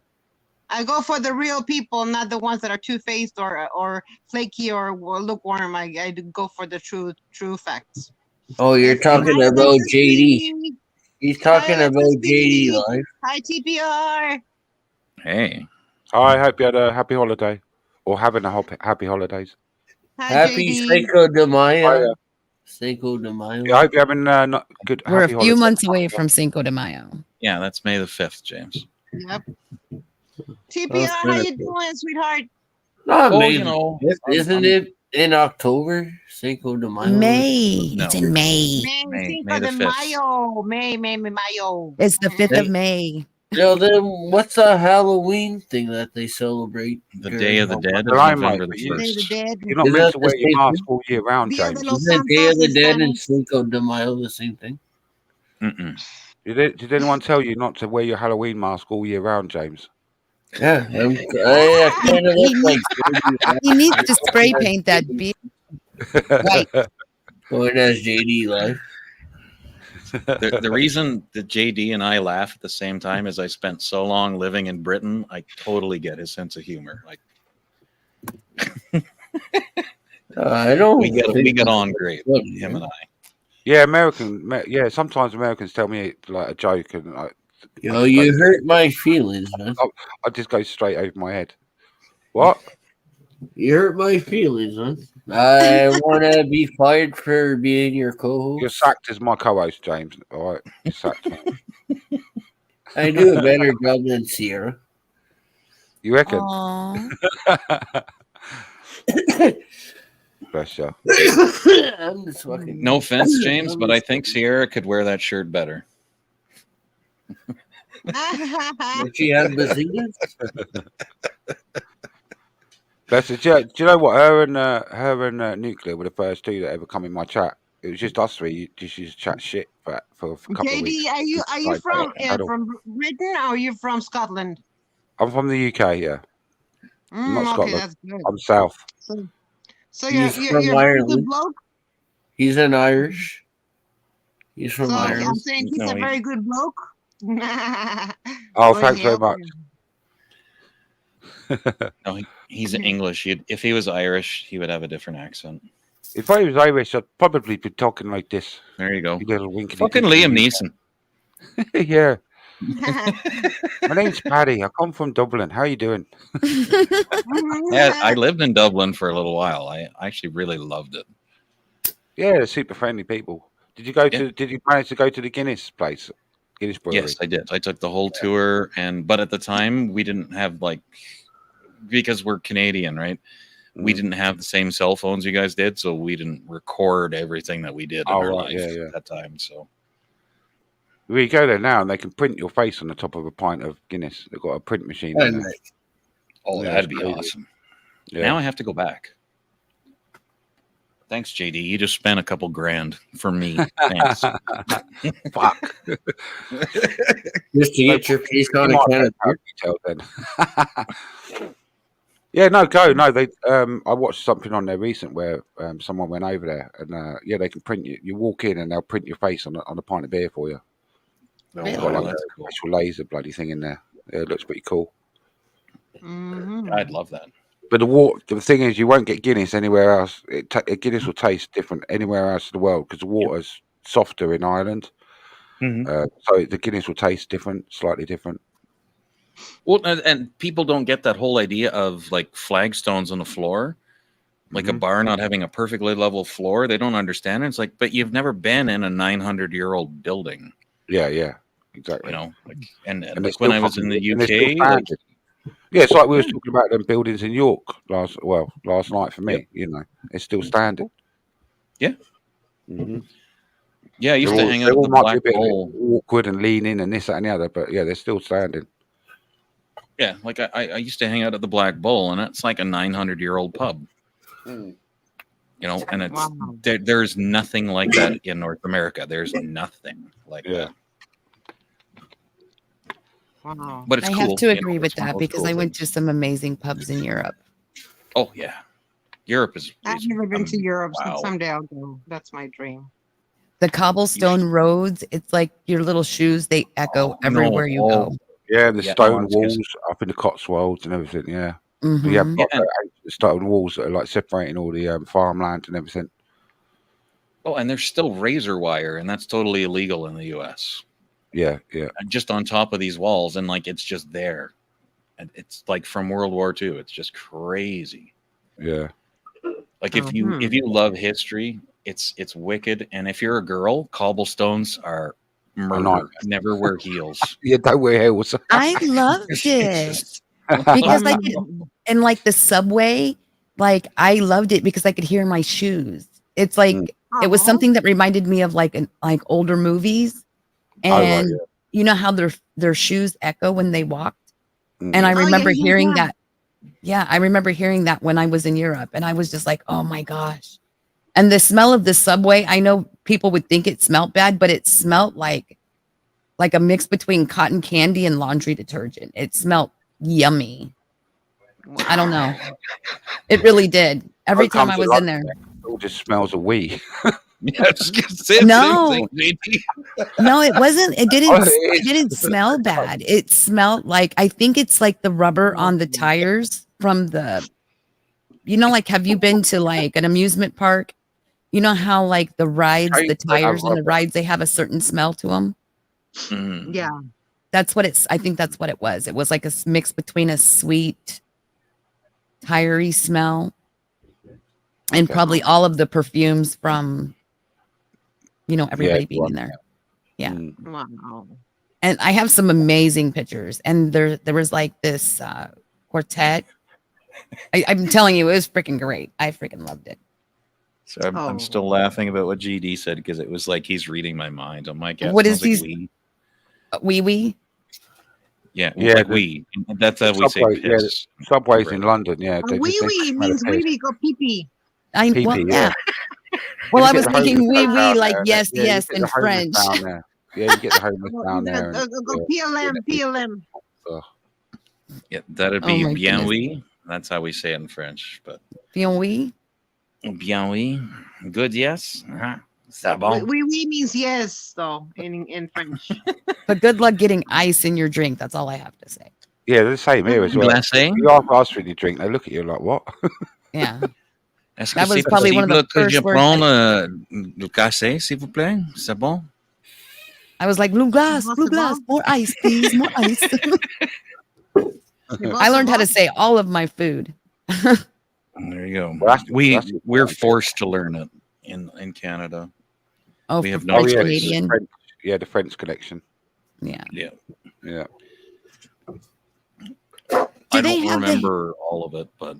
I go for the real people, not the ones that are two-faced or flaky or lukewarm. I do go for the true facts. Oh, you're talking Hi, about Alexis JD. P. He's talking Hi, about Alexis JD P. live. Hi, TPR. Hey, I hope you had a happy holiday or having a happy holidays. Hi, Happy JD. Cinco de Mayo. Hiya. Cinco de Mayo. Yeah, I hope you're having not good. We're happy a few holidays. months away from Cinco de Mayo. yeah, that's May the 5th, James. Yep. TPR, how kinda you doing, sweetheart? Not Oh, maybe. you know, Isn't it in October? Cinco de Mayo. May. No. It's in May. May, Cinco May the de 5th. Mayo. May, Mayo. It's the 5th of May. Yo, then what's the Halloween thing that they celebrate? The during Day of the Halloween? Dead is Well, I November might, the but you- Day of the 1st. Dead. You're not Is meant that to the wear your same mask thing? all year round, Dia de James. los Isn't Day of the Santos Dead and is Cinco de Mayo the same thing? Mm-mm. Did anyone tell you not to wear your Halloween mask all year round, James? Yeah, I kind of look like He needs to spray paint that beard. Right. going as JD live. The reason that JD and I laugh at the same time is I spent so long living in Britain. I totally get his sense of humor. Like I don't. we think get on great, What, him and I. Yeah, yeah, sometimes Americans tell me like a joke, and Yo, you hurt my feelings, man. I just go straight over my head. What? You hurt my feelings, man. I want to be fired for being your co-host. You're sacked as my co-host, James. All right, you're sacked. I do a better job than Sierra. You reckon? Aw. Bless you. I'm just fucking. No offense, James, but I think Sierra could wear that shirt better. Does she have bazingas? Bless you. Do you know what? Her and Nuclear were the first two that ever come in my chat. It was just us three. You just used to chat shit for a couple of JD, weeks. are you Like, from Britain or are you from Scotland? I'm from the UK, yeah. Not Okay, Scotland. that's good. I'm South. So you're He's from you're a very good Ireland. bloke. He's an Irish. He's from So Ireland. I'm saying he's a very good bloke. Oh, Go thanks very ahead. much. No, he's English. If he was Irish, he would have a different accent. If I was Irish, I'd probably be talking like this. There you go. You little winkety Fucking dinky. Liam Neeson. Yeah. My name's Paddy. I come from Dublin. How you doing? Yeah, I lived in Dublin for a little while. I actually really loved it. Yeah, they're super friendly people. Did you manage to go to the Guinness place? Guinness Brewery? Yes, I did. I took the whole tour, but at the time we didn't have because we're Canadian, right? We didn't have the same cell phones you guys did, so we didn't record everything that we did in our life at that time. So well, you go there now and they can print your face on the top of a pint of Guinness. They've got a print machine. In there. Oh, Yeah, that'd it's be crazy. awesome. Yeah. Now I have to go back. Thanks, JD. You just spent a couple grand for me. Thanks. Fuck. Just to get your piece on You a might can of have detail then. Yeah, no, go. No, they. I watched something on there recent where someone went over there, and yeah, they can print you. You walk in and they'll print your face on a pint of beer for you. Oh, They've wow, got like that's a cool. special laser bloody thing in there. Yeah, it looks pretty cool. I'd love that. But the thing is, you won't get Guinness anywhere else. Guinness will taste different anywhere else in the world because the water's softer in Ireland. So the Guinness will taste different, slightly different. Well, and people don't get that whole idea of like flagstones on the floor, like a bar not having a perfectly level floor. They don't understand it. It's like, but you've never been in a 900-year-old building. Yeah, exactly. You know, and they're like when still I was in the and they're still UK, like, standard. Yeah, it's like we was talking about them buildings in York last night for me. You know, it's still standard. Yeah. Mm-hmm. Yeah, I used to hang out They at all the might Black be a bit Bull. awkward and lean in and this, that, and the other, but yeah, they're still standing. Yeah, like I used to hang out at the Black Bull, and it's like a 900-year-old pub. You know, and it's there's nothing like that in North America. There's nothing like that. Wow. But it's I cool. have to you know, agree with it's one that of those because cool I went things. to some amazing pubs in Europe. Oh yeah, Europe is. I've never been to Europe, so wow. someday I'll go. That's my dream. The cobblestone roads, it's like your little shoes, they echo everywhere you go. Yeah, the Yeah, stone no, walls up in the Cotswolds and everything. Yeah, Mhm. you have Yeah, like, stone walls that are like separating all the farmland and everything. Oh, and there's still razor wire, and that's totally illegal in the U.S. Yeah. And just on top of these walls, and like it's just there, and it's like from World War II. It's just crazy. Yeah. Like if you love history, it's wicked. And if you're a girl, cobblestones are murder. Never wear heels. Yeah, don't wear heels. I loved it because I could, and like the subway, like I loved it because I could hear my shoes. It's like it was something that reminded me of like older movies, and you know how their shoes echo when they walked. And I remember hearing that. Yeah, I remember hearing that when I was in Europe, and I was just like, oh my gosh. And the smell of the subway, I know people would think it smelled bad, but it smelled like a mix between cotton candy and laundry detergent. It smelled yummy. I don't know. It really did. Every time I was in there. It all just smells of wee. Yeah, no, no, it wasn't. It didn't smell bad. It smelled like, I think it's like the rubber on the tires from the, you know, like, have you been to like an amusement park? You know how like the rides, the tires and the rides, they have a certain smell to them. Yeah. That's what I think that's what it was. It was like a mix between a sweet, tirey smell and probably all of the perfumes from, you know, everybody being in there. Yeah. Wow. And I have some amazing pictures. And there was like this quartet. I'm telling you, it was freaking great. I freaking loved it. So I'm still laughing about what GD said because it was like he's reading my mind. I'm like, yeah, what is these? Wee wee? Yeah, like we. That's how we say piss. Yeah, subways in London. Yeah, Wee wee means wee wee, go pee pee. Well, yeah. Well, I was thinking wee wee, like yes, yes, in French. Yeah, you get the homeless down there. Go PLM, PLM. Yeah, that'd be bien oui. That's how we say it in French. But bien oui. Bien oui. Good, yes. Ça bon? We means yes, though, in French. But good luck getting ice in your drink. That's all I have to say. Yeah, they're the same here as well. Glacé? You ask for your drink, they look at you like, what? Yeah. Est-ce That que was c'est probably one of the possible que je first words prenne le café, s'il vous plaît? C'est bon? I was like, blue glass, Possible. more ice, please, more ice. I learned how to say all of my food. There you go. Well, We're forced to learn it in Canada. Oh, We for have no French choice. Canadian. French, yeah, the French connection. Yeah. Yeah. Yeah. I they don't have the- remember all of it, but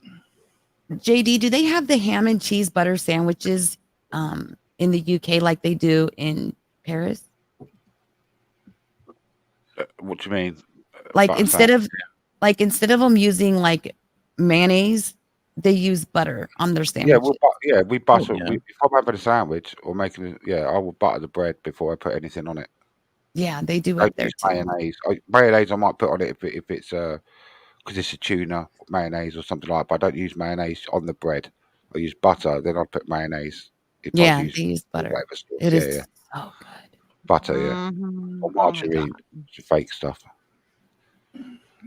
JD, do they have the ham and cheese butter sandwiches in the UK like they do in Paris? What do you mean? Like Butter instead of them using like mayonnaise, they use butter on their Yeah, sandwiches. we butter. yeah. If I'm having a sandwich or making it, I will butter the bread before I put anything on it. Yeah, they do I up there use too. mayonnaise. Mayonnaise I might put on it if it's because it's a tuna mayonnaise or something like that. But I don't use mayonnaise on the bread. I use butter, then I put mayonnaise. If Yeah, I use they use butter. whatever sauce. It yeah, is yeah. so good. Butter, yeah. Mhm. Or Oh my margarine. God. It's fake stuff.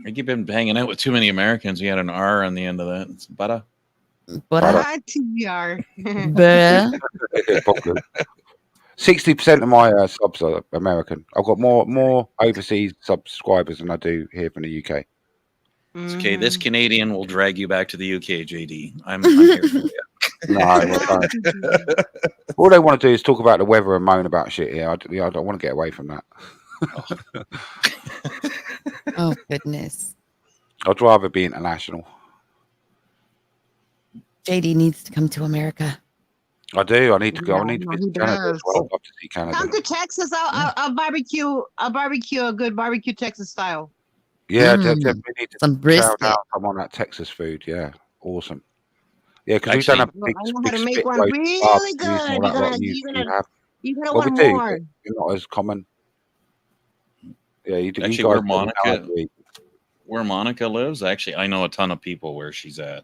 I keep been hanging out with too many Americans. You had an R on the end of that. It's butter. Butter. Ah, TBR. Butter. 60% of my subs are American. I've got more overseas subscribers than I do here from the UK. It's okay. This Mhm. Canadian will drag you back to the UK, JD. I'm here for you. No, I don't. All they want to do is talk about the weather and moan about shit here. I don't want to get away from that. Oh goodness. I'd rather be international. JD needs to come to America. I do. I need to go. Yeah, I need to no, visit he Canada as does. well. I'd love to see Canada. Come to Texas. I'll barbecue. I'll barbecue a good barbecue Texas style. Yeah, Mm, definitely need to some shout brisket. out. I'm on that Texas food. Yeah, awesome. Yeah, because we Actually- don't have Well, big, I know how big to make spit one roast really barbecues good. and all You're that gonna, like you you're gonna, have. you're gonna Well, we want do, more. but you're not as common. Yeah, you do. Actually, you guys where probably know how Monica- to eat. Where Monica lives, actually, I know a ton of people where she's at.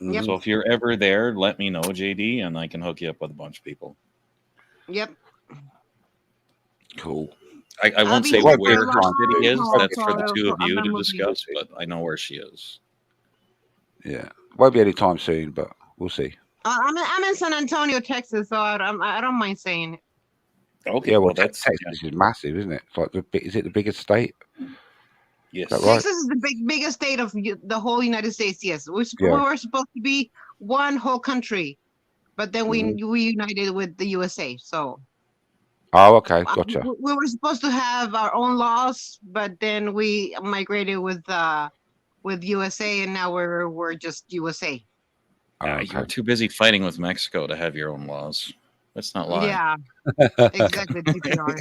Yep. So if you're ever there, let me know, JD, and I can hook you up with a bunch of people. Yep. Cool. I I'll won't be say here where for a her long city is. haul, That's for the so two of I'm you not to moving. discuss, but I know where she is. Yeah, won't be any time soon, but we'll see. I'm in San Antonio, Texas, so I don't mind saying it. Okay, Yeah, well, well, that's Texas is massive, isn't it? It's like is it the biggest state? yes. Is that right? Texas is the biggest state of the whole United States. Yes, we Yeah. were supposed to be one whole country, but then we united with the USA. So Oh, okay, gotcha. we were supposed to have our own laws, but then we migrated with USA, and now we're just USA. Oh, You're okay. too busy fighting with Mexico to have your own laws. Let's not lie. Yeah, exactly. TPR.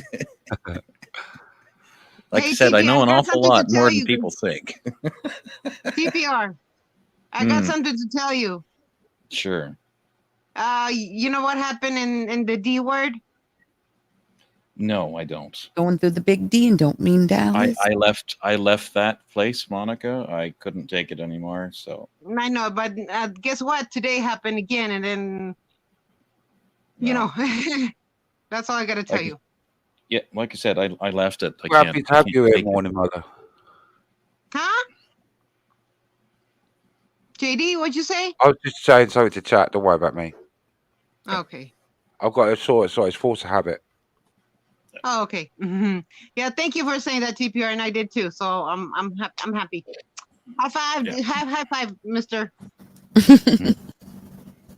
Like Hey, I said, I TP, know I an got awful something to lot more tell than you. people think. TPR. I got Mm. something to tell you. Sure. You know what happened in the D word? No, I don't. Going through the big D and don't mean Dallas. I left that place, Monica. I couldn't take it anymore. So I know, but guess what? Today happened again, and then you no. know, that's all I got to tell Like- you. Yeah, like I said, I left it. We're happy to have you here, take it. morning mother. Huh? JD, what'd you say? I was just saying something to chat. Don't worry about me. Okay. I've got a sort. It's force of habit. Oh, okay. Mhm. Yeah, thank you for saying that, TPR, and I did too. So I'm happy. High five, Yeah. high five, Mister.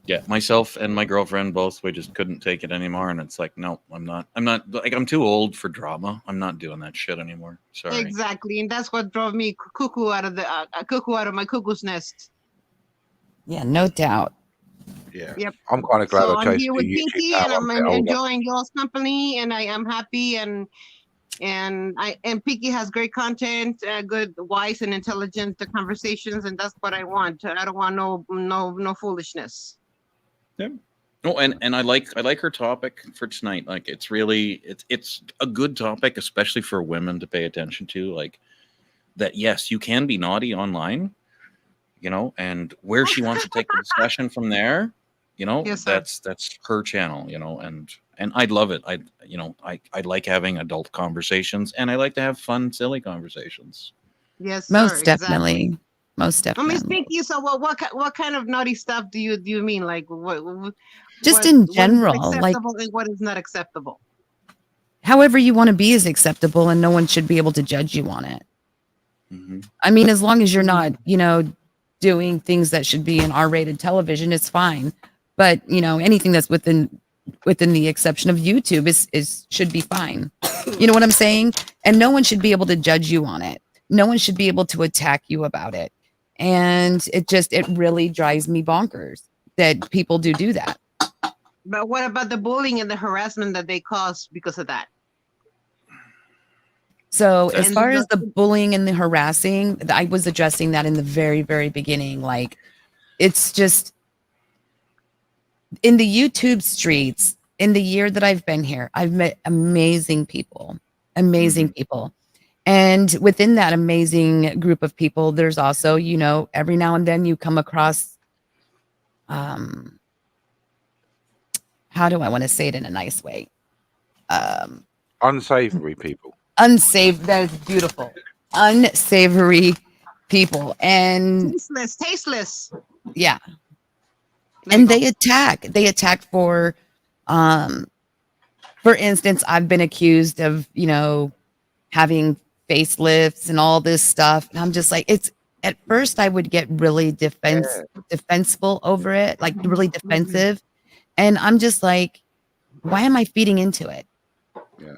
Yeah, myself and my girlfriend both, we just couldn't take it anymore. And it's like, no, I'm not like, I'm too old for drama. I'm not doing that shit anymore. Sorry. Exactly, and that's what drove me cuckoo out of the cuckoo out of my cuckoo's nest. Yeah, no doubt. Yeah. Yep. I'm kind of glad So I I'm chose here to with do YouTube Pinky, now. and I'm a bit older. enjoying y'all's company, and I am happy, and Pinky has great content, good, wise, and intelligent conversations, and that's what I want. I don't want no foolishness. Oh, and I like her topic for tonight. Like, it's really it's a good topic, especially for women to pay attention to. Like, that yes, you can be naughty online, you know, and where she wants to take the discussion from there, You know, Yes, sir. that's her channel. You know, and I'd love it. I like having adult conversations, and I like to have fun, silly conversations. Yes, sir. Most Exactly. definitely. Most I mean, definitely. Pinky. So what kind of naughty stuff do you mean? Like Just in what is general, like acceptable and what is not acceptable? however you want to be is acceptable and no one should be able to judge you on it. Mm-hmm. I mean, as long as you're not, doing things that should be in R-rated television, it's fine. But, anything that's within the exception of YouTube is should be fine. You know what I'm saying? And no one should be able to judge you on it. No one should be able to attack you about it. And it really drives me bonkers that people do that. But what about the bullying and the harassment that they cause because of that? So as And far as the bullying and the harassing, I was addressing that in the very, very beginning. Like, it's just in the YouTube streets, in the year that I've been here, I've met amazing people. And within that amazing group of people, there's also, every now and then you come across, how do I want to say it in a nice way? Unsavory people. That is beautiful. Unsavory people. And tasteless. yeah. And they attack for instance, I've been accused of, having facelifts and all this stuff. And I'm just like, at first I would get really defensible over it, like really defensive. And I'm just like, why am I feeding into it? Yeah.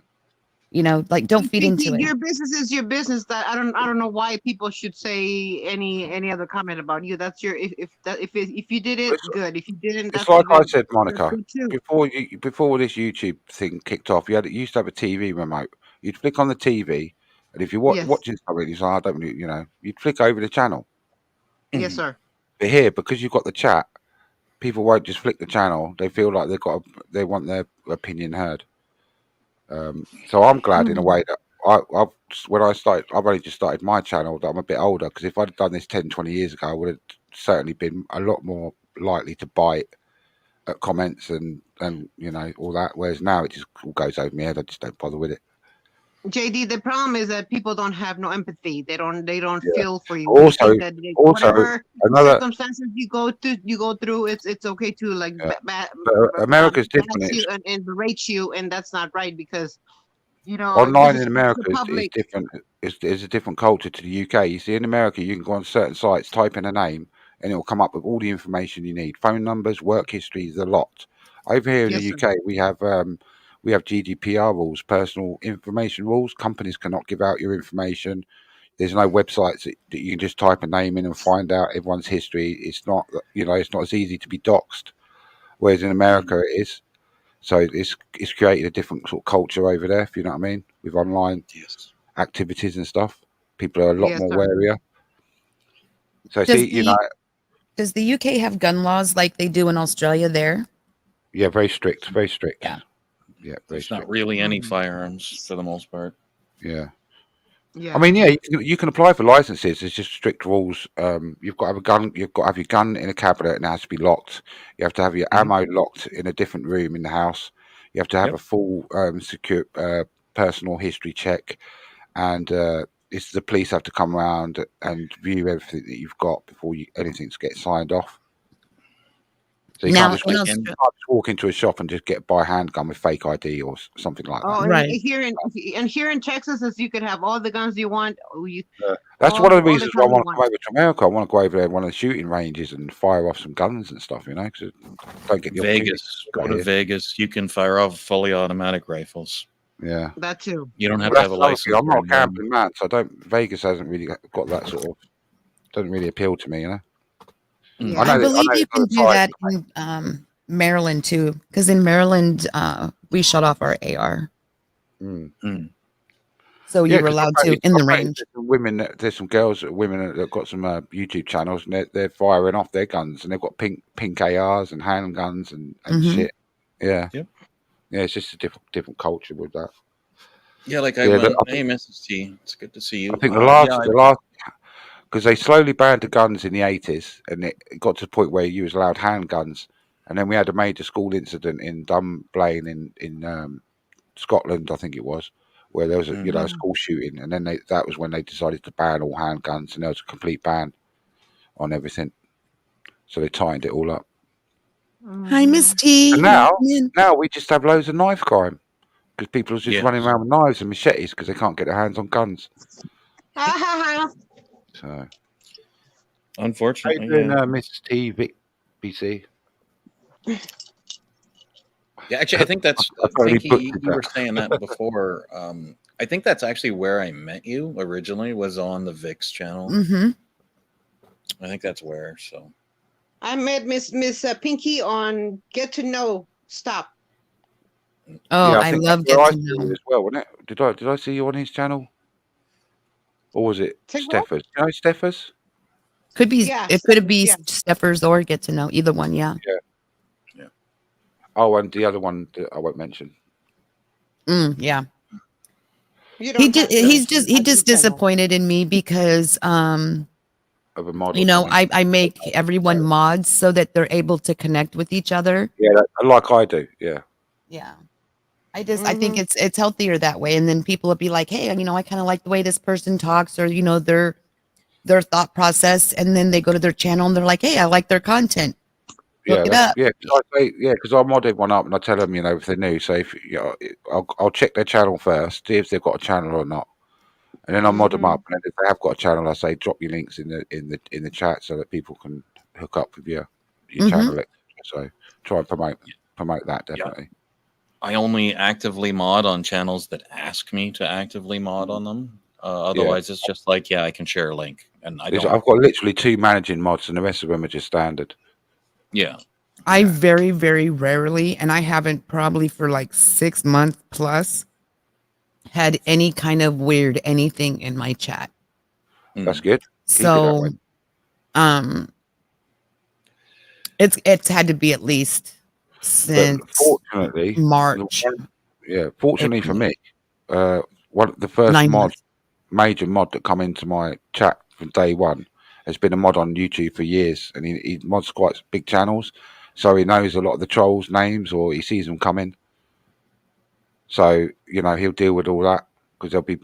Don't feed into it. Your business is your business. That I don't know why people should say any other comment about you. That's your if you did it, good. If you didn't, It's that's like I good. said, Monica, Good too. before this YouTube thing kicked off, you used to have a TV remote. You'd flick on the TV, and if you're watching something, you say, I don't really, you'd flick over the channel. Yes, sir. But here, because you've got the chat, people won't just flick the channel. They feel like they want their opinion heard. So I'm glad in a way that I've only just started my channel, that I'm a bit older, because if I'd have done this 10, 20 years ago, I would have certainly been a lot more likely to bite at comments and all that. Whereas now it just all goes over my head. I just don't bother with it. JD, the problem is that people don't have no empathy. They don't feel for you. Also, They think that whatever another circumstances you go through, it's okay to like but America's bash different. you and berate you, and that's not right because Online this in is America the is public. different. It's a different culture to the UK. You see, in America, you can go on certain sites, type in a name, and it will come up with all the information you need: phone numbers, work histories, a lot. Over here in Yes, the sir. UK, we have GDPR rules, personal information rules. Companies cannot give out your information. There's no websites that you can just type a name in and find out everyone's history. It's not it's not as easy to be doxxed, whereas in America it is. So it's created a different sort of culture over there, if you know what I mean, with online activities and stuff. People are a lot Yes, more sir. warier. So Does see, does the UK have gun laws like they do in Australia there? yeah, very strict, very strict. Yeah. Yeah, very There's strict. not really any firearms for the most part. Yeah. Yeah. I mean, yeah, you can apply for licenses. There's just strict rules. You've got to have a gun. You've got to have your gun in a cabinet, and it has to be locked. You have to have your ammo locked in a different room in the house. You have to have a full secure personal history check, and the police have to come around and view everything that you've got before anything gets signed off. So you can't just walk into a shop and just buy a handgun with fake ID or something like that. Oh, Right. Here in Texas, is you could have all the guns you want. That's all- one of the all reasons the why I guns want you to go over to America. I want to go over there, one of the shooting ranges, and fire off some guns and stuff. Because don't get the Vegas. Go to Vegas. You can fire off fully automatic rifles. Yeah, that too. You don't have Well, to have a that's another license. thing. I'm not a or gambling man, so Vegas hasn't really got that sort of. Doesn't really appeal to me, Yeah. I believe you can do that in Maryland too, because in Maryland we shut off our AR, so you were allowed to in the range. There's some women that got some YouTube channels, and they're firing off their guns, and they've got pink ARs and handguns and shit. Yeah, Yep. Yeah, it's just a different culture with that. Yeah, like Yeah, I went. but I Hey, Mrs. T, it's good to see you. I think the last, because they slowly banned the guns in the 80s, and it got to the point where you was allowed handguns And then we had a major school incident in Dunblane in Scotland, I think it was, where there was a, a school shooting, and then that was when they decided to ban all handguns, and there was a complete ban on everything. So they tightened it all up. Hi, Miss T. And now Welcome in. we just have loads of knife crime because people are just running around with knives and machetes because they can't get their hands on guns. So, unfortunately, how you doing, Miss T, BC? Yeah, actually, I think that's. Pinky, you were saying that before. I think that's actually where I met you originally. Was on the VIX channel. I think that's where. So I met Miss Pinky on Get to Know. Stop. Oh, yeah, I love Get to Know as well, wasn't it? Did I see you on his channel, or was it Steffers? You know Steffers? Could be. It could be Steffers or Get to Know. Either one. Yeah. Oh, and the other one that I won't mention. Yeah. He just disappointed in me because of a mod. I make everyone mods so that they're able to connect with each other. Yeah, like I do. Yeah. Yeah. I think it's healthier that way. And then people will be like, hey, I kind of like the way this person talks, or their thought process, and then they go to their channel and they're like, hey, I like their content. Look it up. Because I modded one up and I tell them, if they're new, so if I'll check their channel first, see if they've got a channel or not, and then I mod them up. And then if they have got a channel, I say drop your links in the chat so that people can hook up with your channel. So try and promote that definitely. I only actively mod on channels that ask me to actively mod on them. Otherwise, it's just like, I can share a link, and I've got literally 2 managing mods, and the rest of them are just standard. Yeah. I very, very rarely, and I haven't probably for like 6 months plus, had any kind of weird anything in my chat. That's good. So, it's had to be at least since fortunately March. Fortunately for me, the first major mod that come into my chat from day one has been a mod on YouTube for years, and he mods quite big channels, so he knows a lot of the trolls' names, or he sees them coming. So he'll deal with all that, because there'll be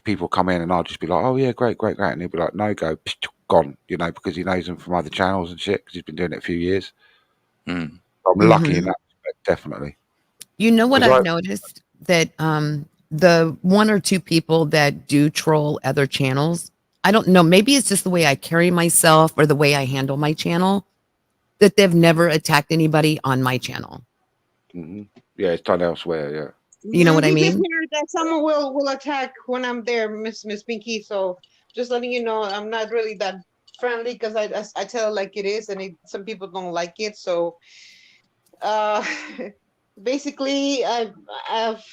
people come in, and I'll just be like, "Oh yeah, great," and he'll be like, "No go, gone," because he knows them from other channels and shit, because he's been doing it a few years. I'm lucky in that respect, definitely. You know what I've noticed, that the 1 or 2 people that do troll other channels, I don't know, maybe it's just the way I carry myself or the way I handle my channel, that they've never attacked anybody on my channel. Yeah, it's done elsewhere. Yeah. You know what I mean? That someone will attack when I'm there, Miss Pinky. So just letting you know, I'm not really that friendly, because I tell it like it is, and some people don't like it. So basically, I've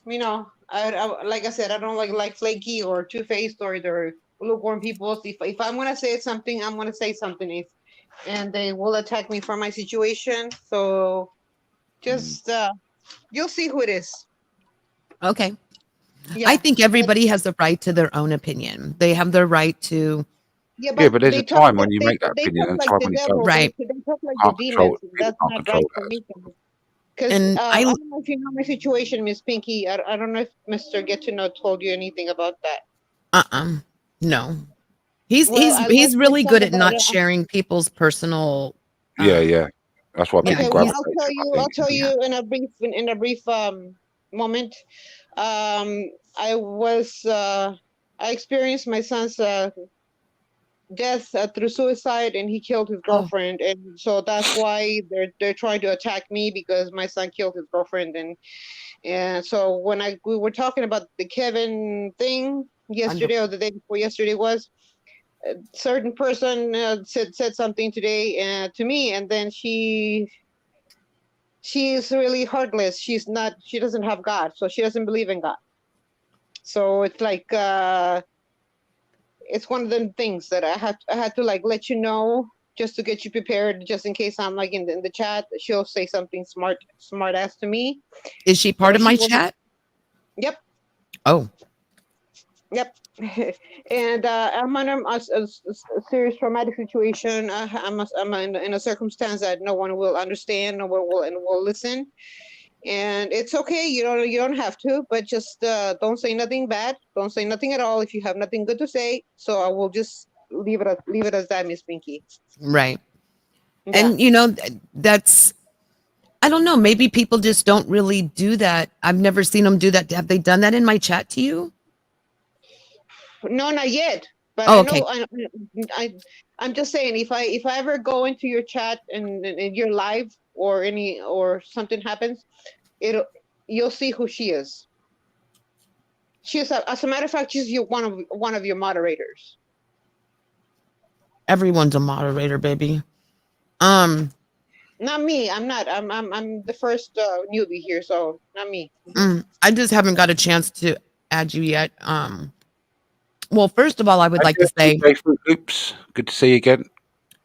like I said, I don't like flaky or two-faced or lukewarm people. If I'm gonna say something, I'm gonna say something. And they will attack me for my situation. So just you'll see who it is. Okay. Yeah, I think everybody has the right to their own opinion. They have the right to. Yeah, but there's a time when you make that opinion and a time when you don't. Right. They talk like the demons. That's not right for me. Because I don't know if you know my situation, Miss Pinky. I don't know if Mr. Get to Know told you anything about that. No. He's really good at not sharing people's personal. Yeah. That's why people grab. I'll tell you in a brief moment. I experienced my son's death through suicide, and he killed his girlfriend, and so that's why they're trying to attack me, because my son killed his girlfriend, and so when we were talking about the Kevin thing yesterday or the day before yesterday, was a certain person said something today to me, and then she's really heartless. She doesn't have God, so she doesn't believe in God. So it's like it's one of them things that I had to like let you know, just to get you prepared, just in case I'm like in the chat. She'll say something smart ass to me. Is she part of my chat? Yep. Oh. Yep. And I'm under a serious traumatic situation. I'm in a circumstance that no one will understand, no one will listen. And it's okay. You don't have to, but just don't say nothing bad. Don't say nothing at all if you have nothing good to say. So I will just leave it as that, Miss Pinky. Right. Yeah. And you know, that's, I don't know, maybe people just don't really do that. I've never seen them do that. Have they done that in my chat to you? No, not yet. But Oh, I okay. know I'm just saying, if I ever go into your chat and you're live or something happens, you'll see who she is. She's as a matter of fact, she's one of your moderators. Everyone's a moderator, baby. Not me. I'm not. I'm the first newbie here, so not me. I just haven't got a chance to add you yet. Well, first of all, I would like to say, oops, good to see you again.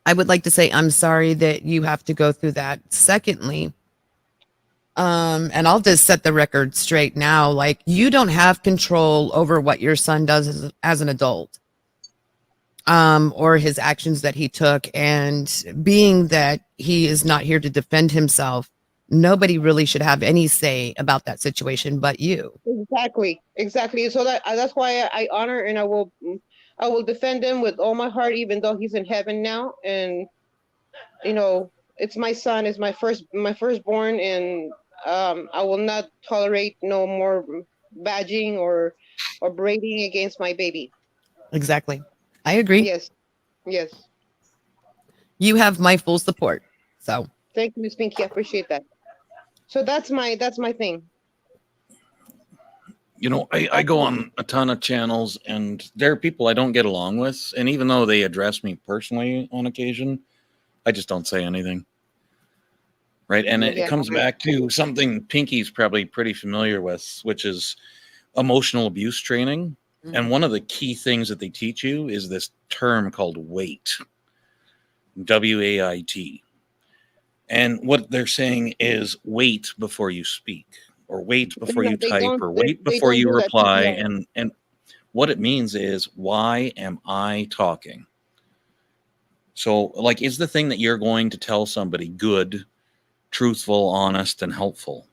I would like to say I'm sorry that you have to go through that. Secondly, and I'll just set the record straight now, like, you don't have control over what your son does as an adult, or his actions that he took. And being that he is not here to defend himself, nobody really should have any say about that situation but you. Exactly. So that's why I honor and I will defend him with all my heart, even though he's in heaven now. And it's my son, it's my firstborn, and I will not tolerate no more badging or berating against my baby. Exactly. I agree. Yes. You have my full support. So Thank you, Miss Pinky. I appreciate that. So that's my thing. I go on a ton of channels, and there are people I don't get along with. And even though they address me personally on occasion, I just don't say anything. Right. And it comes back to something Pinky's probably pretty familiar with, which is emotional abuse training. Mm-hmm. And one of the key things that they teach you is this term called WAIT. WAIT. And what they're saying is wait before you speak, or wait before you type, or wait before you reply. And what it means is, why am I talking? So, like, is the thing that you're going to tell somebody good, truthful, honest, and helpful?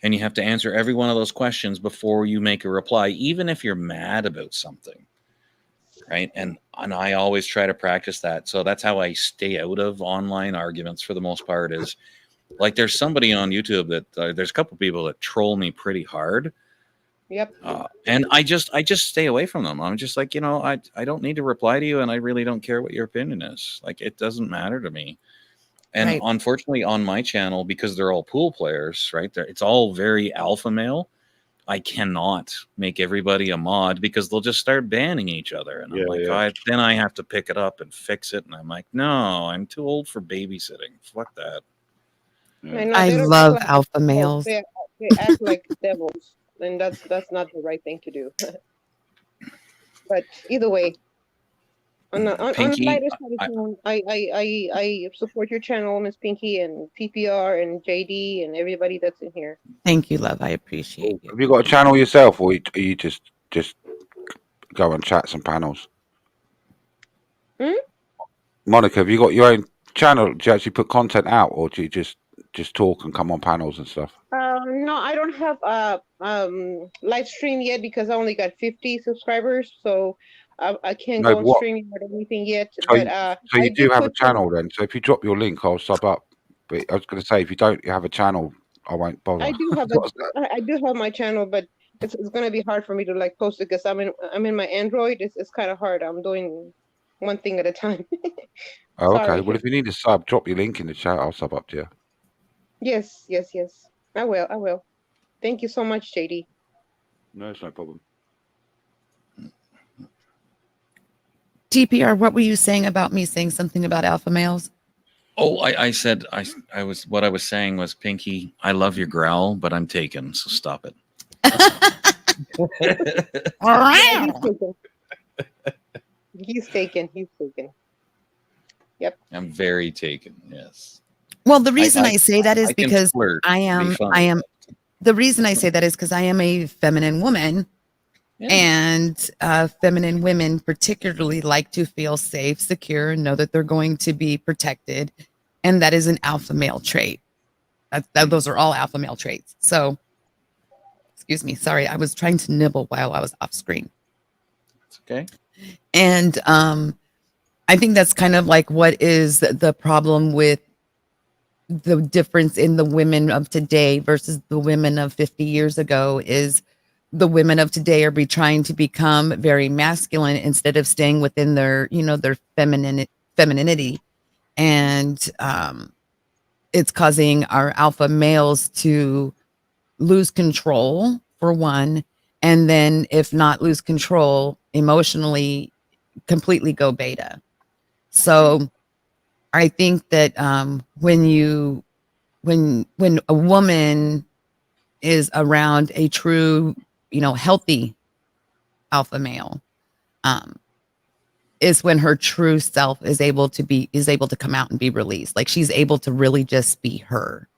And you have to answer every one of those questions before you make a reply, even if you're mad about something. Right. And I always try to practice that. So that's how I stay out of online arguments for the most part. Is like, there's somebody on YouTube that there's a couple people that troll me pretty hard. Yep. And I just stay away from them. I'm just like, I don't need to reply to you, and I really don't care what your opinion is. Like, it doesn't matter to me. And unfortunately on my channel, because they're all pool players, right? It's all very alpha male. I cannot make everybody a mod because they'll just start banning each other. And I'm like, then I have to pick it up and fix it. And I'm like, no, I'm too old for babysitting. Fuck that. Yeah. I love alpha males. They act like devils, and that's not the right thing to do. But either way, on the lighter side of tone, I support your channel, Miss Pinky, and PPR and JD and everybody that's in here. Thank you, love. I appreciate you. Have you got a channel yourself, or are you just go on chats and panels? Monica, have you got your own channel? Do you actually put content out, or do you just talk and come on panels and stuff? No, I don't have live stream yet because I only got 50 subscribers, so I can't go on streaming or anything yet. So you do have a channel then. So if you drop your link, I'll sub up. But I was going to say, if you don't have a channel, I won't bother. I do have my channel, but it's going to be hard for me to like post it because I'm in my Android. It's kind of hard. I'm doing one thing at a time. Oh, okay. Well, if you need a sub, drop your link in the chat. I'll sub up to you. Yes. I will. Thank you so much, JD. No, it's no problem. TPR, what were you saying about me saying something about alpha males? Oh, I said what I was saying was, Pinky, I love your growl, but I'm taken, so stop it. All right. He's taken. Yep. I'm very taken. Yes. Well, the reason I say that is because I am. The reason I say that is because I am a feminine woman, And feminine women particularly like to feel safe, secure, and know that they're going to be protected. And that is an alpha male trait. Those are all alpha male traits. So, excuse me. Sorry, I was trying to nibble while I was off screen. It's okay. And I think that's kind of like what is the problem with the difference in the women of today versus the women of 50 years ago is the women of today are trying to become very masculine instead of staying within their, their femininity. And it's causing our alpha males to lose control, for one, and then if not lose control emotionally, completely go beta. So I think that when a woman is around a true, healthy alpha male, is when her true self is able to come out and be released. Like she's able to really just be her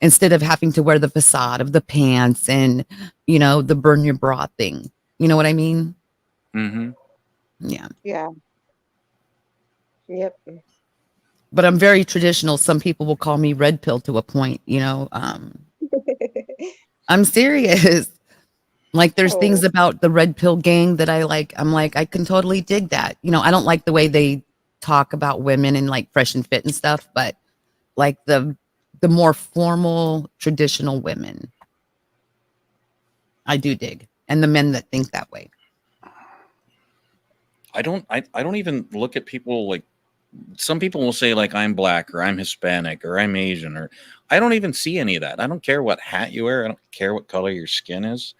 instead of having to wear the facade of the pants and, the burn your bra thing. You know what I mean? Mm-hmm. Yeah. Yeah. Yep. But I'm very traditional. Some people will call me red pill to a point, I'm serious. Like there's things about the red pill gang that I like. I'm like, I can totally dig that. I don't like the way they talk about women and like fresh and fit and stuff, but like the more formal traditional women, I do dig. And the men that think that way. I don't even look at people like, some people will say like I'm black or I'm Hispanic or I'm Asian, or I don't even see any of that. I don't care what hat you wear. I don't care what color your skin is.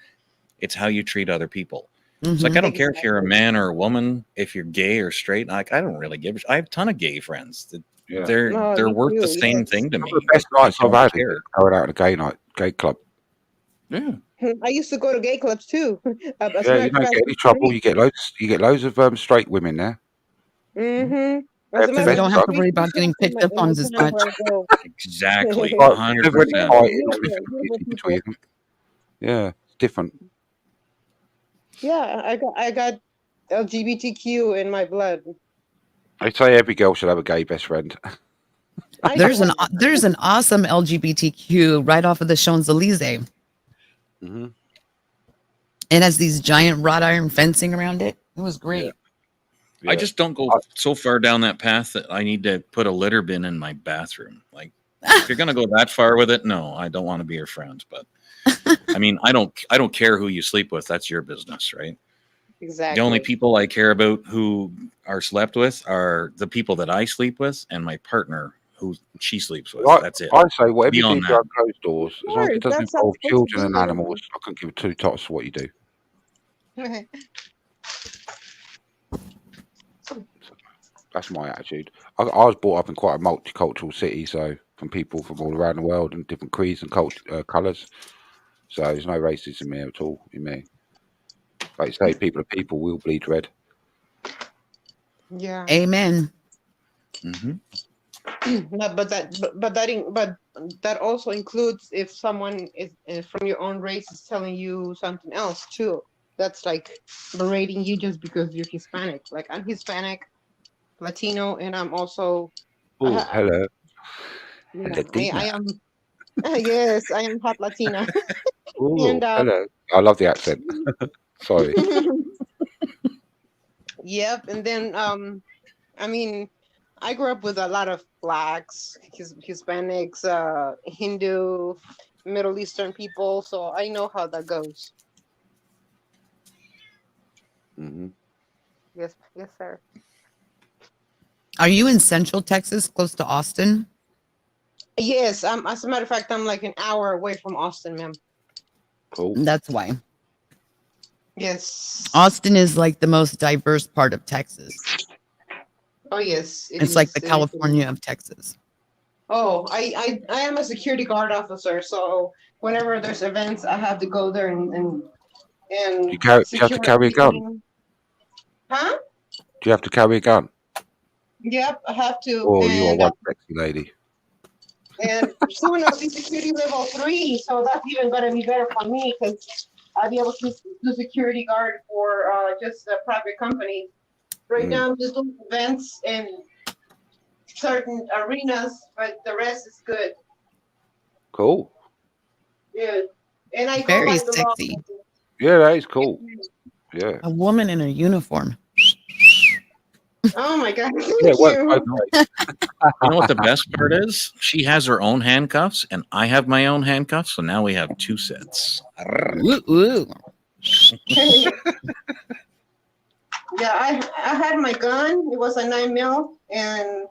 It's how you treat other people. It's like, I don't care if you're a man or a woman, if you're gay or straight. Like, I don't really give a I have a ton of gay friends. They're worth the same thing to me. The best nights I've had going out at a gay club. Yeah. I used to go to gay clubs too. Yeah, you don't get any trouble. You get loads of straight women there. Mm-hmm. So you don't have to worry about getting picked up on as much. Exactly. 100%. Between them. Yeah, different. Yeah, I got LGBTQ in my blood. I say every girl should have a gay best friend. There's an awesome LGBTQ right off of the Champs-Elysees. Mm-hmm. It has these giant wrought iron fencing around it. It was great. Yeah. I just don't go so far down that path that I need to put a litter bin in my bathroom. Like, if you're gonna go that far with it, no, I don't want to be your friend. But I mean, I don't care who you sleep with. That's your business, right? Exactly. The only people I care about who are slept with are the people that I sleep with and my partner who she sleeps with. That's it. I say whatever you do Beyond behind that, closed doors, as long as it doesn't involve children and animals, I couldn't give two tops for what you do. That's my attitude. I was brought up in quite a multicultural city, so from people from all around the world and different creeds and colours. So there's no racism here at all in me. Like you say, people are people, will bleed red. Yeah. Amen. Mm-hmm. But that also includes if someone is from your own race is telling you something else too. That's like berating you just because you're Hispanic. Like I'm Hispanic, Latino, and I'm also. Oh, hello. I am. Yes, I am hot Latina. Ooh, And hello. I love the accent. Sorry. Yep, and then I mean, I grew up with a lot of blacks, Hispanics, Hindu, Middle Eastern people, so I know how that goes. Mm-hmm. Yes, sir. Are you in Central Texas, close to Austin? Yes, as a matter of fact, I'm like an hour away from Austin, ma'am. Cool. That's why. Yes. Austin is like the most diverse part of Texas. Oh yes. It's like the California of Texas. Oh, I am a security guard officer, so whenever there's events, I have to go there and You have to carry a gun? Huh? Do you have to carry a gun? Yep, I have to. Oh, you are one sexy lady. And soon I'll be security level 3, so that's even gonna be better for me because I'd be able to do security guard for just a private company. Right now, I'm just doing events in certain arenas, but the rest is good. Cool. Yeah, and I go Very by the law. sexy. Yeah, that is cool. Yeah. A woman in a uniform. Oh my god! Yeah, Thank well, you. okay. You know what the best part is? She has her own handcuffs, and I have my own handcuffs. So now we have 2 sets. Ooh, ooh. Yeah, I had my gun. It was a 9mm, and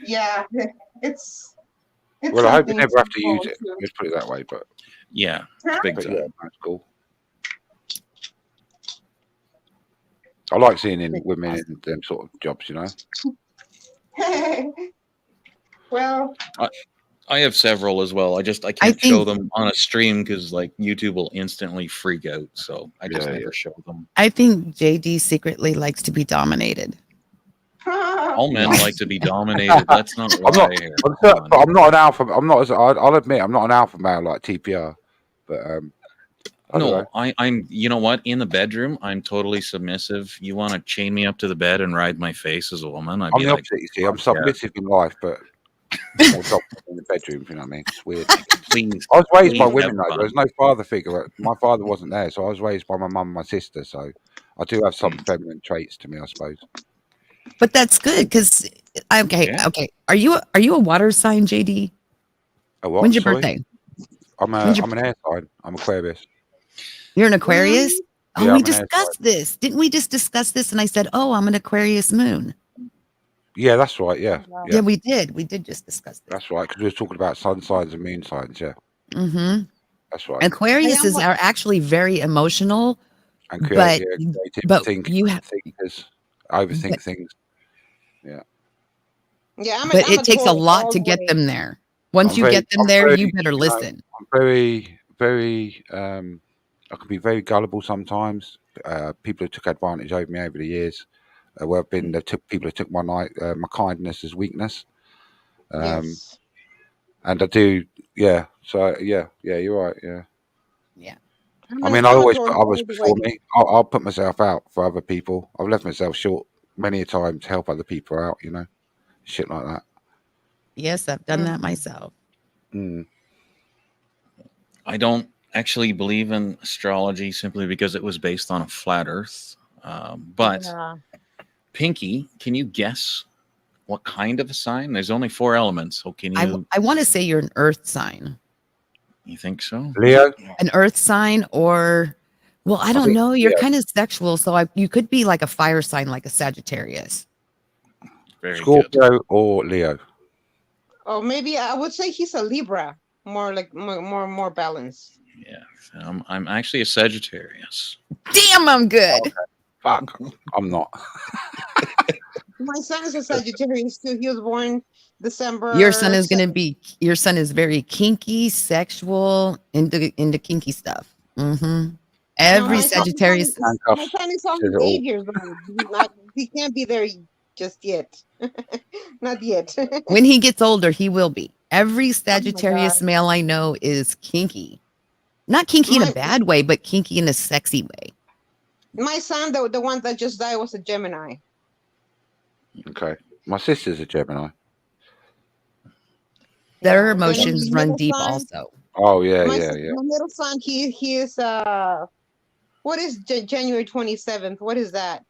yeah, it's Well, I hope you something never have to use cool, it. too. Let's put it that way. But Yeah, Huh? big yeah, time. that's cool. I like seeing women in them sort of jobs, you know. Well, I have several as well. I can't show them on a stream because like YouTube will instantly freak out. So I just never show them. I think JD secretly likes to be dominated. All men like to be dominated. Let's not lie here. I'm not an alpha. I'm not. I'll admit, I'm not an alpha male like TPR. But I don't know. I'm. You know what? In the bedroom, I'm totally submissive. You want to chain me up to the bed and ride my face as a woman? I'd I'm be the like, opposite. You see, I'm submissive in life, but more dominant in the bedroom. If you know what I mean? It's weird. Please. I was raised by please women. have Though. fun. There was no father figure. My father wasn't there, so I was raised by my mum and my sister. So I do have some feminine traits to me, I suppose. But that's good because okay. Are you a water sign, JD? A what? When's your Sorry? birthday? I'm When's your an air sign. I'm Aquarius. You're an Aquarius? Yeah, Oh, I'm we an air discussed this. Didn't we just discuss this? And I said, oh, I'm an Aquarius moon. Yeah, that's right. Yeah, Yeah, we did. We did just discuss this. that's right. Because we were talking about sun signs and moon signs. Yeah, Mm-hmm. that's right. Aquariuses are actually very emotional, And but creative thinkers, you have overthink things. Yeah. yeah, but I'm it takes a Taurus lot all to the get way. them there. Once I'm you very- get them I'm there, very, you better know, listen. I'm very, very. I can be very gullible sometimes. People have took advantage over me over the years. Where I've been, people have took my kindness as weakness. Yes. And I do, yeah. So yeah, you're right. Yeah. Yeah. I mean, I always put others before me. I'll put myself out for other people. I've left myself short many a time to help other people out. You know, shit like that. Yes, I've done that myself. Mm. I don't actually believe in astrology simply because it was based on a flat Earth. But Yeah. Pinky, can you guess what kind of a sign? There's only 4 elements. So can you? I want to say you're an earth sign. You think so? Leo? An earth sign or, well, I don't know. You're Leo. kind of sexual. So you could be like a fire sign, like a Sagittarius. Very Scorpio or Leo? Oh, maybe I would say he's a Libra, more like more balanced. Yeah, I'm actually a Sagittarius. Damn, I'm good. Fuck, I'm not. My son is a Sagittarius too. He was born December. Your son is going to be, your son is very kinky, sexual, into kinky stuff. Mm-hmm. Every my son- Sagittarius. My son is only 8 years old. He can't be there just yet. Not yet. When he gets older, he will be. Every Sagittarius male I know is kinky. Not kinky in a bad way, but kinky in a sexy way. My son, the one that just died, was a Gemini. Okay, my sister's a Gemini. Their emotions my run middle deep son- also. Oh yeah, my, yeah, yeah. My middle son, he is what is January 27th? What is that?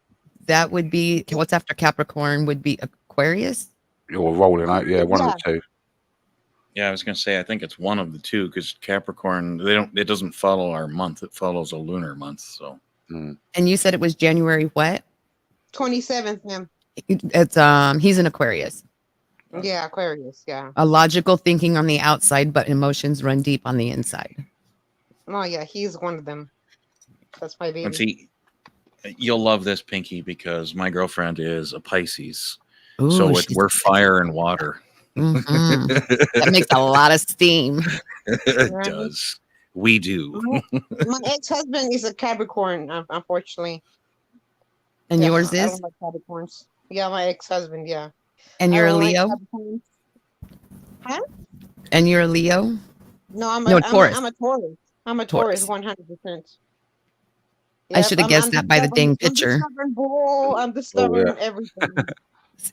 That would be, what's after Capricorn would be Aquarius. You're rolling out. Yeah, one of the two. Yeah, I was gonna say I think it's one of the two because Capricorn it doesn't follow our month; it follows a lunar month. So, And you said it was January what? 27th, ma'am. It's he's an Aquarius. Yeah, Aquarius. Yeah. A logical thinking on the outside, but emotions run deep on the inside. Oh yeah, he's one of them. That's my baby. and see, you'll love this, Pinky, because my girlfriend is a Pisces, so Ooh, she's we're fire and water. Mhm. That makes a lot of steam. It does. We do. My ex-husband is a Capricorn, unfortunately. And yours I is? don't like Capricorns. Yeah, my ex-husband. Yeah. And I you're a don't like Leo? Capricorns. Huh? And you're a Leo? No, I'm No, a Taurus. I'm a Taurus. I'm a Taurus, Taurus. 100%. I Yep, should have guessed that by the dang I'm the picture. stubborn bull. I'm the Oh stubborn yeah. everything.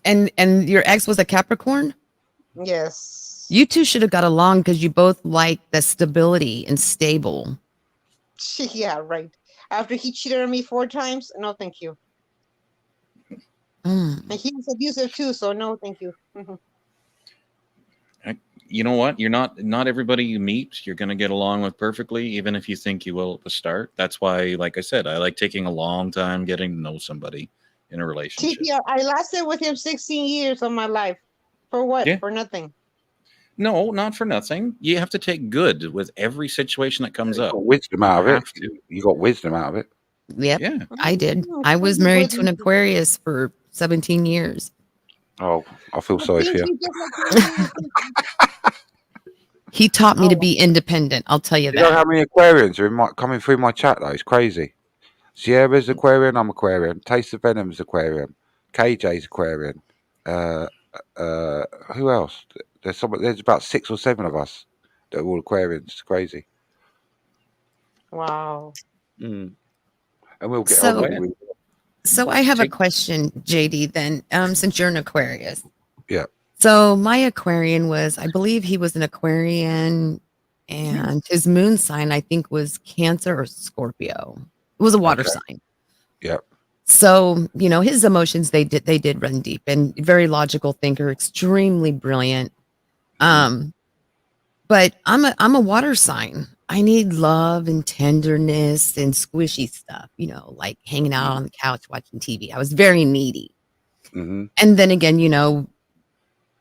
And your ex was a Capricorn? Yes. You two should have got along because you both like the stability and stable. Yeah, right. After he cheated on me 4 times, no, thank you. Mm. And he was abusive too, so no, thank you. You know what? You're not everybody you meet you're going to get along with perfectly, even if you think you will at the start. That's why, like I said, I like taking a long time getting to know somebody in a relationship. TPR, I lasted with him 16 years of my life. For what? Yeah. For nothing. No, not for nothing. You have to take good with every situation that comes You up. got wisdom out of You it. have to. You got wisdom out of it. Yep, Yeah. I did. Oh, I was thank you married for to an the- Aquarius for 17 years. Oh, I feel But sorry for thank you. you, just like you. He taught me to Oh. be independent. I'll tell you You know that. how many Aquarians are coming through my chat though? It's crazy. Sierra's Aquarian, I'm Aquarian. Taste of Venom's Aquarian. KJ's Aquarian. Who else? There's about 6 or 7 of us that are all Aquarians. It's crazy. Wow. Mm. And we'll get So- on. Really. So I have a Take- question, JD, then, since you're an Aquarius. Yeah. So my Aquarian was, I believe he was an Aquarian, and his moon sign, I think, was Cancer or Scorpio. It was a water Okay. sign. Yep. So, you know, his emotions, they did run deep, and very logical thinker, extremely brilliant. But I'm a water sign. I need love and tenderness and squishy stuff, you know, like hanging out on the couch watching TV. I was very needy. hmm And then again, you know,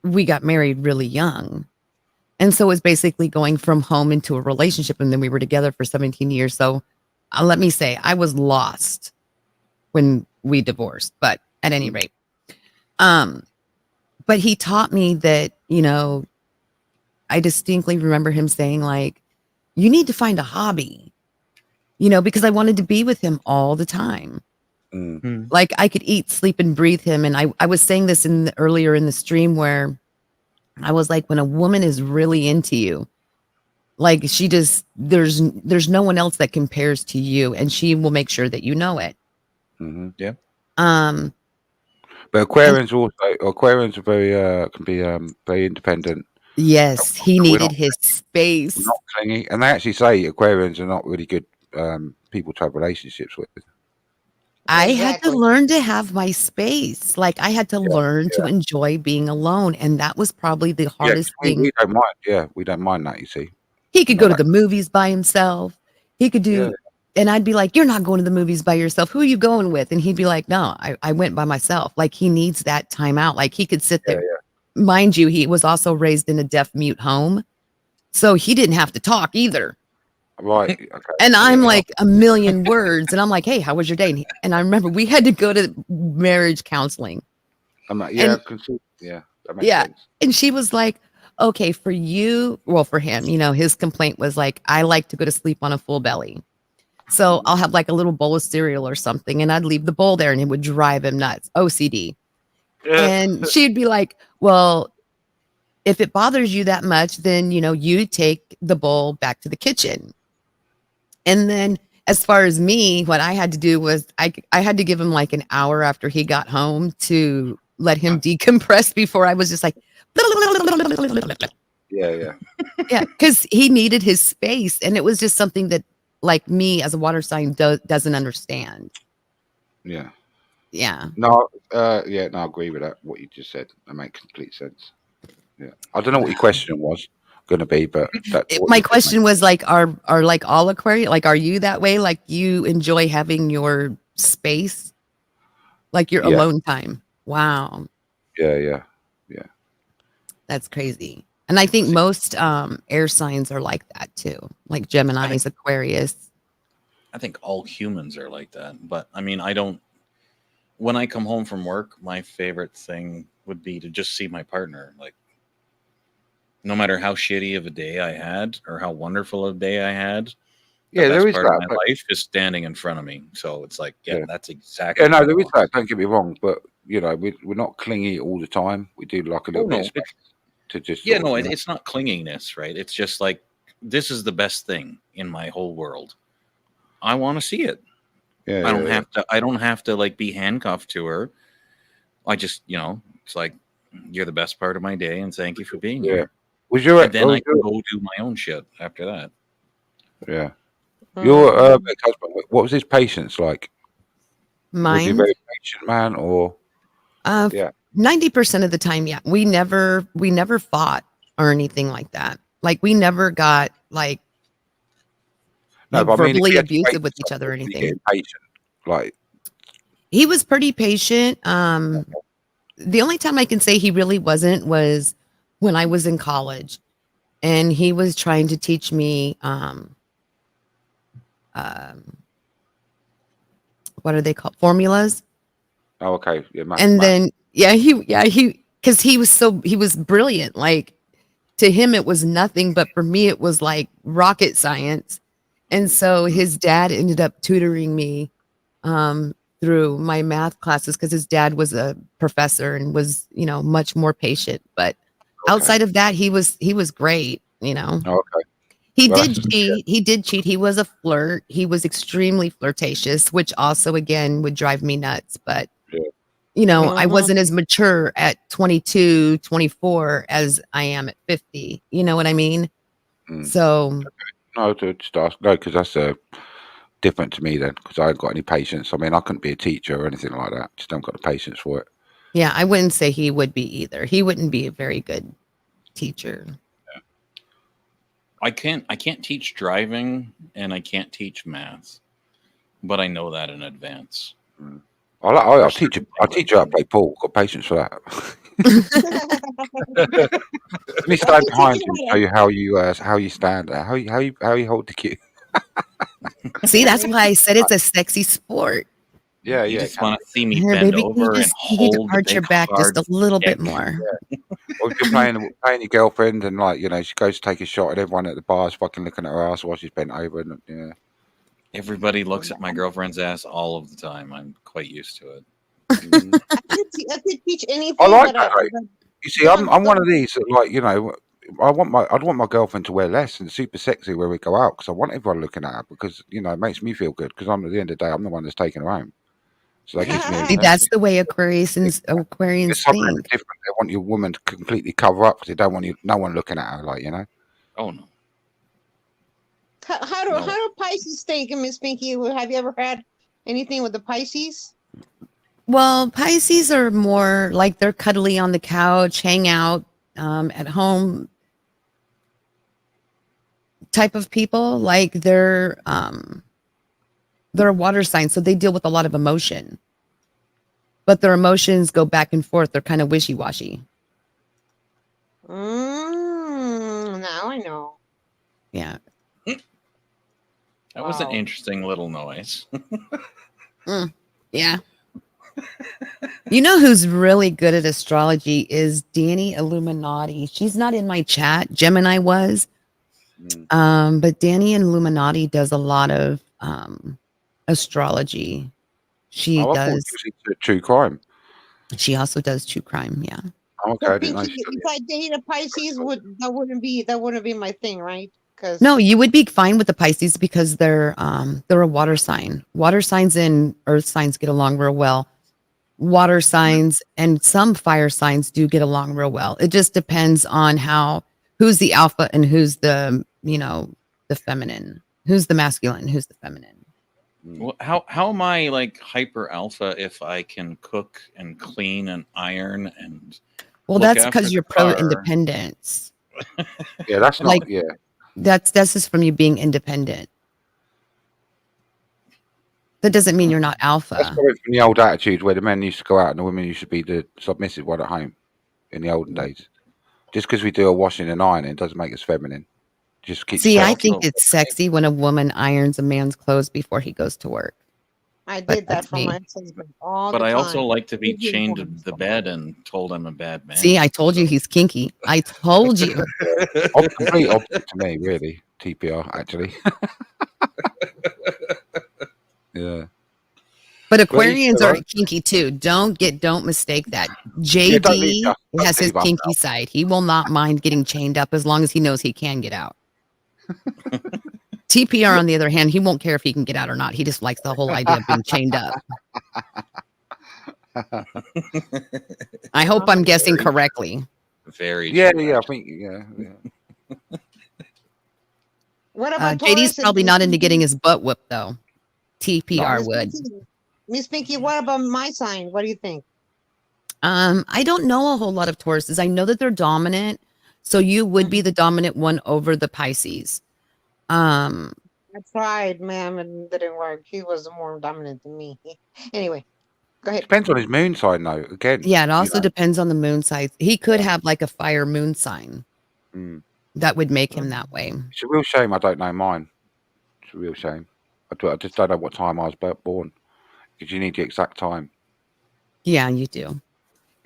we got married really young. And so it was basically going from home into a relationship. And then we were together for 17 years. So let me say, I was lost when we divorced, but at any rate, but he taught me that, you know, I distinctly remember him saying, like, you need to find a hobby, you know, because I wanted to be with him all the time. Mm. Like I could eat, sleep, and breathe him. And I was saying this earlier in the stream where I was like, when a woman is really into you, like she just, there's no one else that compares to you, and she will make sure that you know it. hmm Yeah. But Aquarians are very can be very independent. Yes, he We're needed not- his space. We're not clingy, and they actually say Aquarians are not really good people to have relationships with. I had to Exactly. learn to have my space. Like I had to learn to enjoy being alone. And that was probably the hardest we thing. don't mind. Yeah, we don't mind that. You see. He could go to the movies by himself. He could do, Yeah. and I'd be like, you're not going to the movies by yourself. Who are you going with? And he'd be like, no, I went by myself. Like he needs that time out. Like he could sit there. Mind you, he was also raised in a deaf mute home. So he didn't have to talk either. Right. Okay. And I'm like a million words. And I'm like, hey, how was your day? And I remember we had to go to marriage counseling. I'm like, and- I can see. Yeah. That makes Yeah. sense. And she was like, okay, for you, well, for him, you know, his complaint was like, I like to go to sleep on a full belly. So I'll have like a little bowl of cereal or something, and I'd leave the bowl there, and it would drive him nuts. OCD. And she'd be like, well, if it bothers you that much, then, you know, you take the bowl back to the kitchen. And then as far as me, what I had to do was I had to give him like an hour after he got home to let him decompress before I was just like, Yeah. yeah, because he needed his space. And it was just something that like me as a water sign doesn't understand. Yeah. Yeah. No. No, I agree with that. What you just said, that makes complete sense. Yeah. I don't know what your question was going to be, but My question was like, are like all Aquarius, like, are you that way? Like you enjoy having your space, like your Yeah. alone time? Wow. Yeah. That's crazy. And I think most air signs are like that too, like Gemini's, Aquarius. I think all humans are like that. But I mean, when I come home from work, my favorite thing would be to just see my partner. Like, no matter how shitty of a day I had or how wonderful of a day I had, Yeah, there best is part that, of my but- life is standing in front of me. So it's like, Yeah. that's exactly. Yeah, no, what I there is want. that. Don't get me wrong, but you know, we're not clingy all the time. We do like a little Oh, bit no, of space to just. Yeah, sort no, of, you know. it's not clinginess, right? It's just like this is the best thing in my whole world. I want to see it. Yeah, I don't have to like be handcuffed to her. I just, it's like, you're the best part of my day, and thank you for being here. Was your And then I can go do my own shit after that. Yeah. Your ex-husband, what was his patience like? Was he a Mine, very patient man, or yeah? 90% of the time, yeah. We never fought or anything like that. Like we never got like No, but I mean, if verbally he had abusive patience, with each other or was he anything. getting patient, like He was pretty patient. The only time I can say he really wasn't was when I was in college, and he was trying to teach me what are they called, formulas. oh, okay, yeah, And then he because he was brilliant. Like to him it was nothing, but for me it was like rocket science. And so his dad ended up tutoring me through my math classes, because his dad was a professor and was, much more patient. But outside of that, he was great. Oh, okay. He Well, did cheat. He did cheat. He was a flirt. He was extremely flirtatious, which also again would drive me nuts. But I wasn't as mature at 22, 24 as I am at 50. You know what I mean? So No, to just ask, no, because that's different to me then, because I ain't got any patience. I mean, I couldn't be a teacher or anything like that. Just don't got the patience for it. yeah, I wouldn't say he would be either. He wouldn't be a very good teacher. I can't teach driving, and I can't teach math, but I know that in advance. I'll teach you how to play pool. Got patience for that. Let me stand behind you and show you how you stand there. How you hold the cue. See, that's why I said it's a sexy sport. Yeah, You just want to see me Here, bend baby, over and you need to hold the arch your big back just hard a little bit stick. more. Or if you're playing your girlfriend and she goes to take a shot and everyone at the bar is fucking looking at her ass while she's bent over and Everybody looks at my girlfriend's ass all of the time. I'm quite used to it. I could teach anything. I like but that. Right? You see, I'm one of these that I'd want my girlfriend to wear less and super sexy where we go out, because I want everyone looking at her, because it makes me feel good, because I'm at the end of the day I'm the one that's taking her home. So that gives me. See, that's the way Aquarians It's something think. different. They want your woman to completely cover up, because they don't want no one looking at her, Oh no. How do Pisces think, Miss Pinky? Have you ever had anything with the Pisces? Well, Pisces are more like they're cuddly on the couch, hang out at home type of people. Like they're a water sign, so they deal with a lot of emotion. But their emotions go back and forth. They're kind of wishy-washy. Now I know. Yeah. That was an interesting little noise. Yeah. You know who's really good at astrology is Danny Illuminati. She's not in my chat. Gemini was. But Danny Illuminati does a lot of astrology. She I thought does. she was into true crime. She also does true crime. Yeah. Okay, So I didn't know Pinky, she did if I date a Pisces, that wouldn't be my thing, right? Because No, you would be fine with the Pisces because they're a water sign. Water signs and earth signs get along real well. Water signs and some fire signs do get along real well. It just depends on who's the alpha and who's the feminine. Who's the masculine, who's the feminine. Well, how am I like hyper alpha if I can cook and clean and iron and Well, look that's after because you're the car? pro independence. Yeah, that's not. Like, Yeah, That's just from you being independent. That doesn't mean you're not that's alpha. probably from the old attitude where the men used to go out and the women used to be the submissive one at home in the olden days. Just because we do a washing and ironing doesn't make us feminine. Just keep. See, I think it's sexy when a woman irons a man's clothes before he goes to work. I But did that that's for me. my husband all But the I time. also like to be He didn't chained to want the bed and told I'm a bad man. See, I told you he's kinky. I told you. Complete opposite to me, really. TPR, actually. Yeah. But Well, you Aquarians still are are. kinky too. Don't mistake that. Yeah, don't leave JD us- don't has his leave us kinky out. side. He will not mind getting chained up as long as he knows he can get out. TPR, on the other hand, he won't care if he can get out or not. He just likes the whole idea of being chained up. I hope I'm guessing correctly. Very Yeah, true, yeah, I actually. think yeah. What about JD's Taurus and probably not into Miss getting Pinky? his butt whooped though. TPR Miss would. Pinky, Miss Pinky, what about my sign? What do you think? I don't know a whole lot of Tauruses. I know that they're dominant, so you would be the dominant one over the Pisces. I tried, ma'am, and it didn't work. He was more dominant than me. Anyway, go ahead. Depends on his moon sign though. Again, Yeah, it you also know. depends on the moon sign. He could Yeah. have like a fire moon sign Mm. that would make him that way. It's a real shame I don't know mine. It's a real shame. I just don't know what time I was born because you need the exact time. Yeah, you do.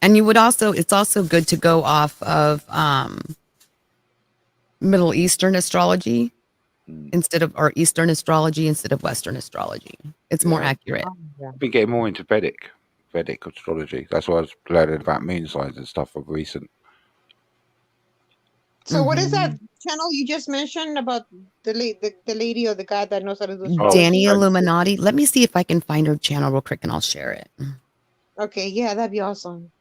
And you would also, it's also good to go off of Middle Eastern astrology instead of, or Eastern astrology instead of Western astrology. It's more Yeah. accurate. I've been getting more into Vedic astrology. That's why I was learning about moon signs and stuff of recent. So what is that channel you just mentioned about the lady or the guy that knows how to do Danny astrology? Illuminati. Let me see if I can find her channel real quick and I'll share it. Okay, yeah, that'd be awesome.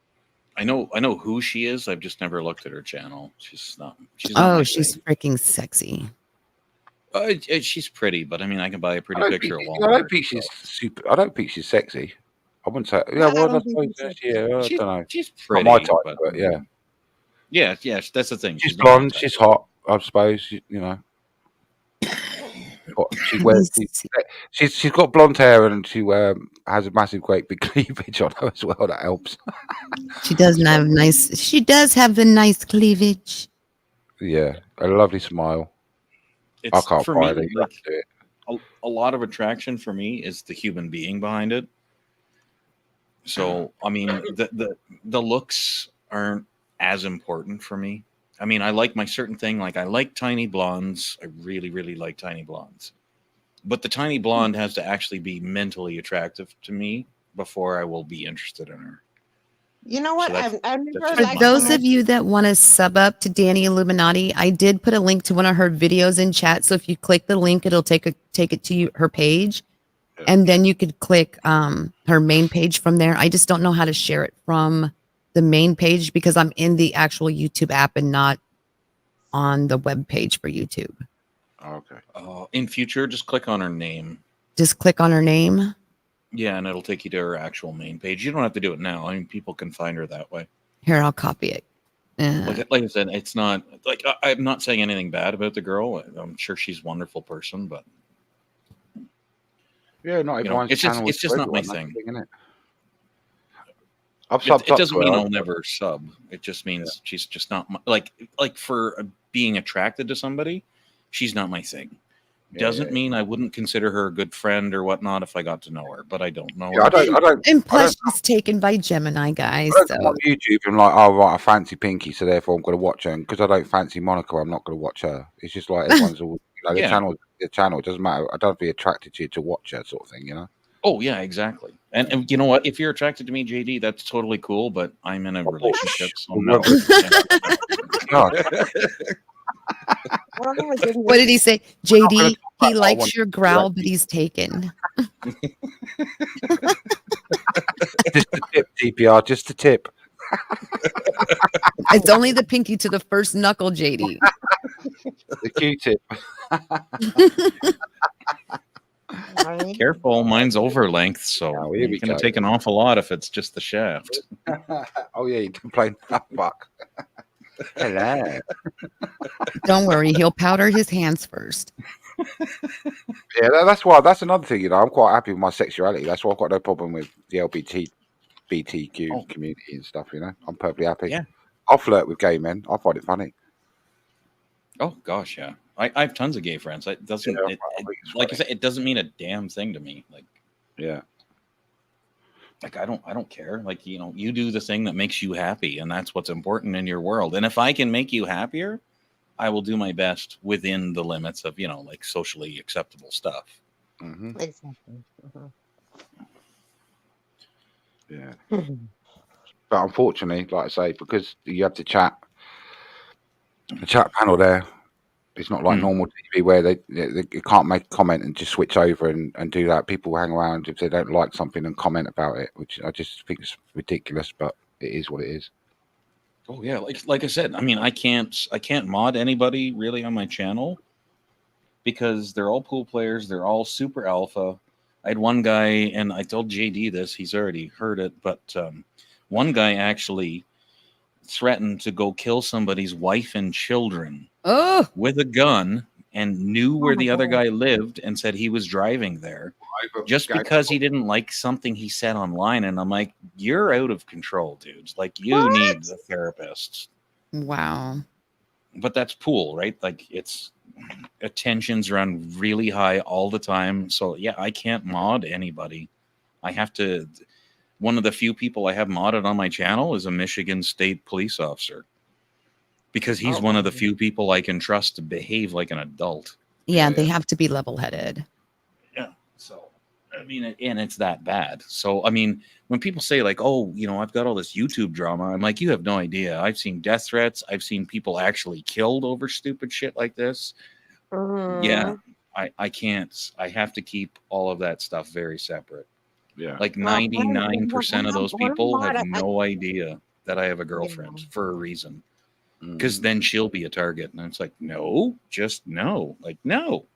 I know who she is. I've just never looked at her channel. She's not Oh, my she's thing. freaking sexy. She's pretty, but I mean, I can buy a pretty I picture of don't Walmart. think she's super. I don't think she's sexy. I wouldn't say. I Yeah, well, I don't think suppose. she's sexy. Yeah, I don't She's know. she's Not pretty, my type, but but yeah. yeah, that's the thing. She's not my blonde. type. She's hot. I suppose. You know. She wears. She's got blonde hair and she has a massive, great big cleavage on her as well. That helps. She doesn't have nice. She does have a nice cleavage. Yeah, a lovely smile. I can't for find me, it. You have like, to do it. a lot of attraction for me is the human being behind it. So I mean, the looks aren't as important for me. I mean, I like my certain thing. Like I like tiny blondes. I really, really like tiny blondes. But the tiny blonde has to actually be mentally attractive to me before I will be interested in her. You know what? So that's- I've never that's For liked those someone- of you that want to sub up to Danny Illuminati, I did put a link to one of her videos in chat. So if you click the link, it'll take it to her page, and then you could click her main page from there. I just don't know how to share it from the main page because I'm in the actual YouTube app and not on the web page for YouTube. Okay. In future, just click on her name. Just click on her name. Yeah, and it'll take you to her actual main page. You don't have to do it now. I mean, people can find her that way. Here, I'll copy it. Like I said, it's not like I'm not saying anything bad about the girl. I'm sure she's a wonderful person, but Yeah, not you know, everyone's it's just channel it's is just for not my everyone, that's thing. the innit? I've It subbed up doesn't to mean her. I'll never sub. It just means she's just not like for being attracted to somebody. She's not my thing. Doesn't mean I wouldn't consider her a good friend or whatnot if I got to know her, but I don't know Yeah, her. I don't. And plus, she's taken by Gemini, guys. I don't So come on YouTube and like, oh right, I fancy Pinky, so therefore I'm going to watch her. And because I don't fancy Monica, I'm not going to watch her. It's just like everyone's all, you know, Yeah. the channel. It doesn't matter. I don't have to be attracted to you to watch her, sort of thing, you know. Oh yeah, exactly. And you know what? If you're attracted to me, JD, that's totally cool. But I'm in a relationship, so no. God. what did he say? JD, he likes your growl, but he's taken. Just a tip, TPR. Just a tip. It's only the pinky to the first knuckle, JD. The Q-tip. Careful, mine's over length, so here we it's going go. to take an awful lot if it's just the shaft. Oh yeah, you can play that fuck. Hello. Don't worry, he'll powder his hands first. Yeah, that's why. That's another thing. You know, I'm quite happy with my sexuality. That's why I've got no problem with the LGBTQ community and stuff. You know, I'm perfectly happy. Yeah. I'll flirt with gay men. I find it funny. Oh gosh, yeah. I have tons of gay friends. It doesn't Yeah, like I said, it doesn't mean a damn thing to me. Like yeah. Like I don't care. Like, you know, you do the thing that makes you happy, and that's what's important in your world. And if I can make you happier, I will do my best within the limits of, you know, like socially acceptable stuff. Mm-hmm. Exactly. Yeah. But unfortunately, like I say, because you have the chat panel there, It's not like Hmm. normal TV where they can't make a comment and just switch over and do that. People hang around if they don't like something and comment about it, which I just think is ridiculous, but it is what it is. Oh yeah, like I said, I mean, I can't mod anybody really on my channel because they're all pool players. They're all super alpha. I had one guy, and I told JD this. He's already heard it, but one guy actually threatened to go kill somebody's wife and children with a gun and knew where the other guy lived and said he was driving there just because he didn't like something he said online. And I'm like, you're out of control, dudes. Like, you need a therapist. Wow. But that's pool, right? Like, it's attentions run really high all the time. So yeah, I can't mod anybody. I have to. One of the few people I have modded on my channel is a Michigan State police officer because he's one of the few people I can trust to behave like an adult. Yeah, they have to be level-headed. Yeah. So, I mean, and it's that bad. So, I mean, when people say like, oh, you know, I've got all this YouTube drama, I'm like, you have no idea. I've seen death threats. I've seen people actually killed over stupid shit like this. Yeah, I can't. I have to keep all of that stuff very separate. Yeah. Like 99% of those people have no idea that I have a girlfriend for a reason. Because then she'll be a target. And it's like, no, just no. Like, no.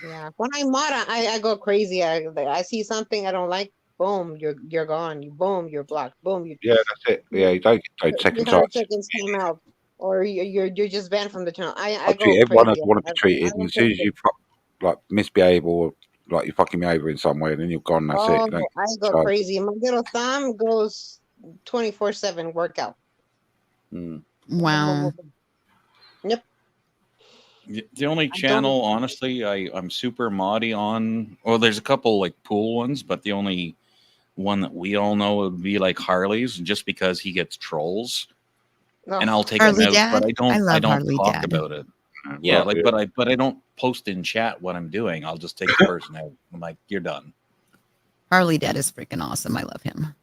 Yeah. When I mod, I go crazy. I see something I don't like. Boom, you're gone. You boom, you're blocked. Boom, you. Yeah, that's it. Yeah, you don't get those second 300 chances. seconds time out, or you're just banned from the channel. I go treat everyone as crazy. want to be I treated, and don't as soon as take you like misbehave or like you're fucking me over in some way, then you're gone. That's it. You don't I get go charged. crazy. My little thumb goes 24/7 workout. Wow. Yep. The only channel, honestly, I'm super moddy on. Well, there's a couple like pool ones, but the only one that we all know would be like Harley's, just because he gets trolls, and I'll take Harley him out, Dad? but I I love don't Harley talk Dad. about it. Yeah, like, but I don't post in chat what I'm doing. I'll just take the person out. I'm like, you're done. Harley Dad is freaking awesome. I love him.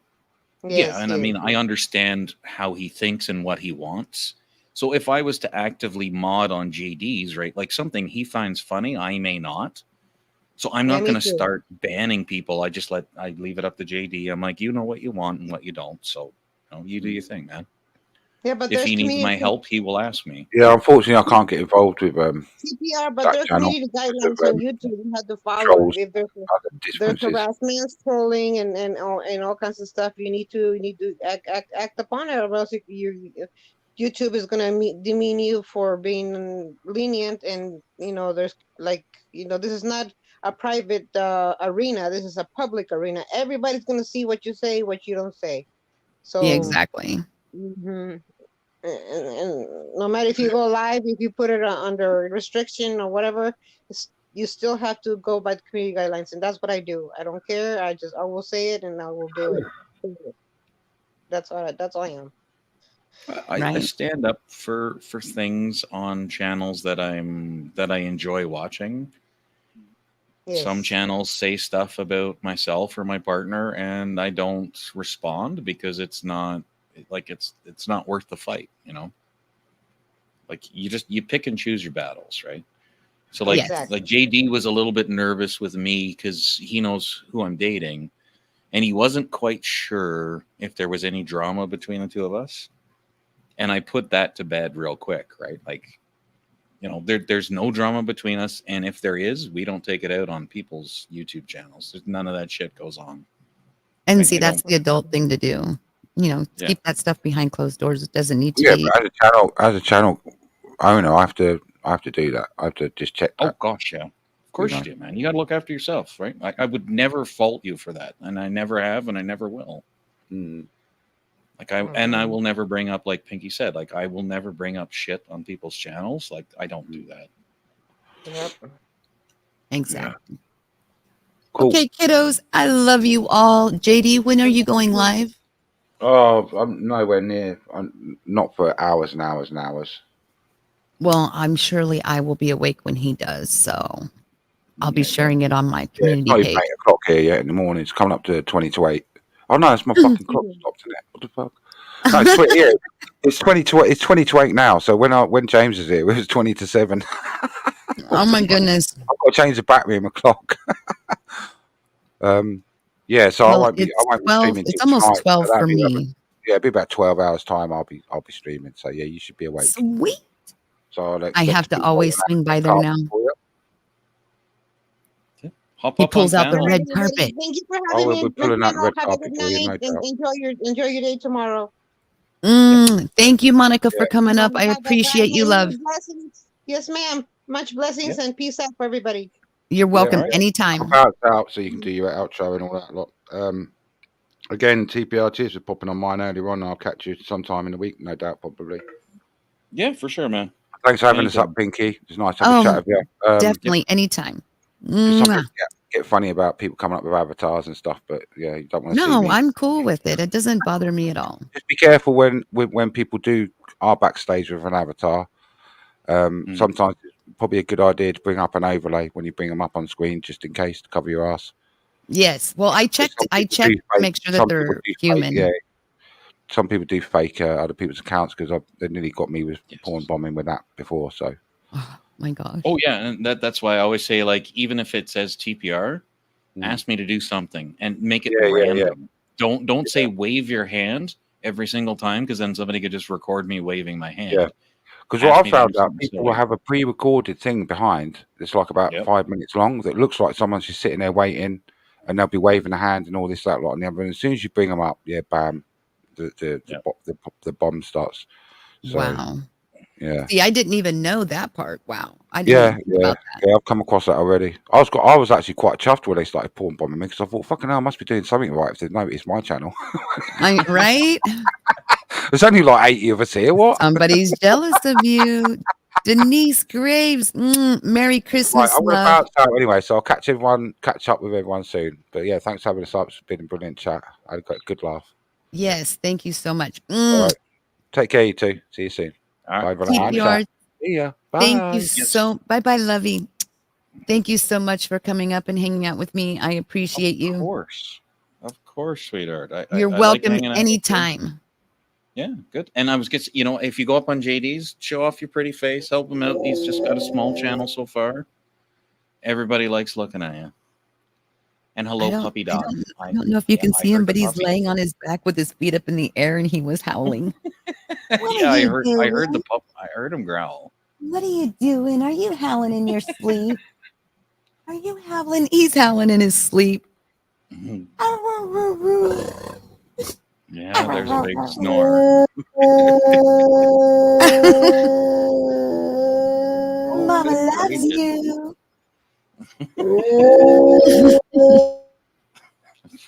Yeah, and I mean, I understand how he thinks and what he wants. So if I was to actively mod on JD's, right, like something he finds funny, I may not. So I'm Yeah, not me going to too. start banning people. I leave it up to JD. I'm like, you know what you want and what you don't. So, you know, you do your thing, man. Yeah, but If there's he needs my community help, he will ask me. Yeah, unfortunately, I can't get involved with CPR, but that there's channel community because guidelines of on YouTube you have to follow. trolls, If there's other differences. harassment, trolling, and all kinds of stuff, you need to act upon it, or else YouTube is gonna demean you for being lenient. And there's this is not a private arena. This is a public arena. Everybody's gonna see what you say, what you don't say. So Yeah, exactly. mhm. And no matter if you go live, if you put it under restriction or whatever, you still have to go by the community guidelines, and that's what I do. I don't care. I will say it, and I will do it. That's all I am. I stand up for things on channels that I enjoy watching. Some channels say stuff about myself or my partner, and I don't respond because it's not worth the fight, you know. Like you pick and choose your battles, right? So like JD was a little bit nervous with me because he knows who I'm dating, and he wasn't quite sure if there was any drama between the two of us. And I put that to bed real quick, right? Like, you know, there's no drama between us, and if there is, we don't take it out on people's YouTube channels. There's none of that shit goes on. And Like, see, I that's don't- the adult thing to do. You know, Yeah. keep that stuff behind closed doors. It doesn't need to Yeah, be. but as a channel owner, I have to do that. I have to just check that. Oh gosh, yeah. Of course you do, man. You got to look after yourself, right? I would never fault you for that, and I never have, and I never will. Like I will never bring up, like Pinky said, like I will never bring up shit on people's channels. Like I don't do that. Yep. Exactly. Cool. Okay, kiddos, I love you all. JD, when are you going live? Oh, I'm nowhere near. I'm not for hours and hours and hours. Well, I'm surely I will be awake when he does, so I'll be sharing it on my Yeah, it's community not even page. 8 o'clock here yet in the morning. It's coming up to 20 to 8. Oh no, it's my fucking clock stopped in it. What the fuck? No, yeah, it's 20 to 8 now. So when James is here, it was 20 to 7. Oh my goodness. I've got to change the battery in my clock. Yeah, so Well, I won't be it's 12. streaming It's till almost tonight. 12 So that'll for be me. it'll be about 12 hours time. I'll be streaming. So yeah, you should be awake. Sweet. So I'll I expect have to be always waiting swing by at there the now. car for you. Hop He up on pulls out the panel. red Everybody, carpet. thank you for Oh, having we'll me. be pulling out the red Have a carpet good for you, night no and doubt. enjoy your day tomorrow. Thank you, Monica, for Yeah. coming up. I appreciate you, love. Blessings. Yes, ma'am. Much blessings and peace out for everybody. You're welcome Yeah. anytime. I'll bounce out so you can do your outro and all that lot. Again, TPR, cheers for popping on mine earlier on. I'll catch you sometime in the week, no doubt, probably. Yeah, for sure, man. Thanks for having us Anytime. up, Pinky. It's nice to have a chat with you. Definitely anytime. Some Mwah. people get funny about people coming up with avatars and stuff, but yeah, you don't want to see No, me. I'm cool with it. It doesn't bother me at all. Just be careful when people are backstage with an avatar. Sometimes it's probably a good idea to bring up an overlay when you bring them up on screen, just in case to cover your ass. Yes. Well, I checked to make sure that they're human. Yeah, some people do fake other people's accounts because they nearly got me with porn bombing with that before. So, oh my gosh. Oh yeah, and that's why I always say, like, even if it says TPR, ask me to do something and make it random. Don't say wave your hand every single time, because then somebody could just record me waving my hand. Yeah. Because what I found out, people will have a pre-recorded thing behind. It's like about 5 minutes long that looks like someone's just sitting there waiting, and they'll be waving a hand and all this, that, lot, and the other. And as soon as you bring them up, bam, the bomb starts. So, Wow. Yeah. See, I didn't even know that part. Wow. I didn't know about that. Yeah, I've come across that already. I was actually quite chuffed when they started porn bombing me because I thought, fucking hell, I must be doing something right if they notice my channel. Right? There's only like 80 of us here. What? Somebody's jealous of you. Denise Graves. Merry Christmas, Right, I'm going to love. bounce out anyway, so I'll catch up with everyone soon. But yeah, thanks for having us up. It's been a brilliant chat. I had a good laugh. Yes. Thank you so much. All right. Take care, you two. See you soon. Bye, TPR. See ya. Bye. Thank you so. Bye, Lovey. Thank you so much for coming up and hanging out with me. I appreciate you. Of course, sweetheart. You're I like welcome hanging out with you. anytime. Yeah, good. And I was just, if you go up on JD's, show off your pretty face, help him out. He's just got a small channel so far. Everybody likes looking at you. And hello, puppy dog. I don't know if you can see him, but he's laying on his back with his feet up in the air, and he was howling. Yeah, I heard the pup. I heard him growl. What are you doing? Are you howling in your sleep? Are you howling? He's howling in his sleep. Yeah, there's a big snore. Mama loves you.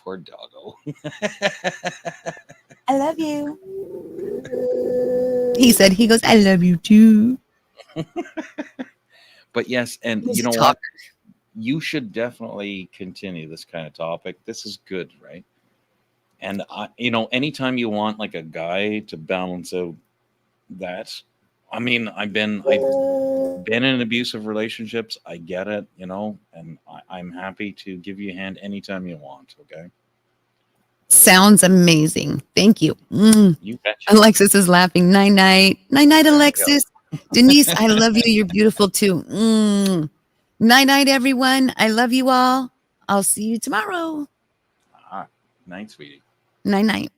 Poor doggo. I love you. He goes, I love you too. But yes, and you know what? You should definitely continue this kind of topic. This is good, right? And anytime you want like a guy to balance out that, I mean, I've been in abusive relationships. I get it, and I'm happy to give you a hand anytime you want. Okay. Sounds amazing. Thank you. You betcha. Alexis is laughing. Night night. Night night, Alexis. Denise, I love you. You're beautiful too. Night night, everyone. I love you all. I'll see you tomorrow. Night, sweetie. Night night.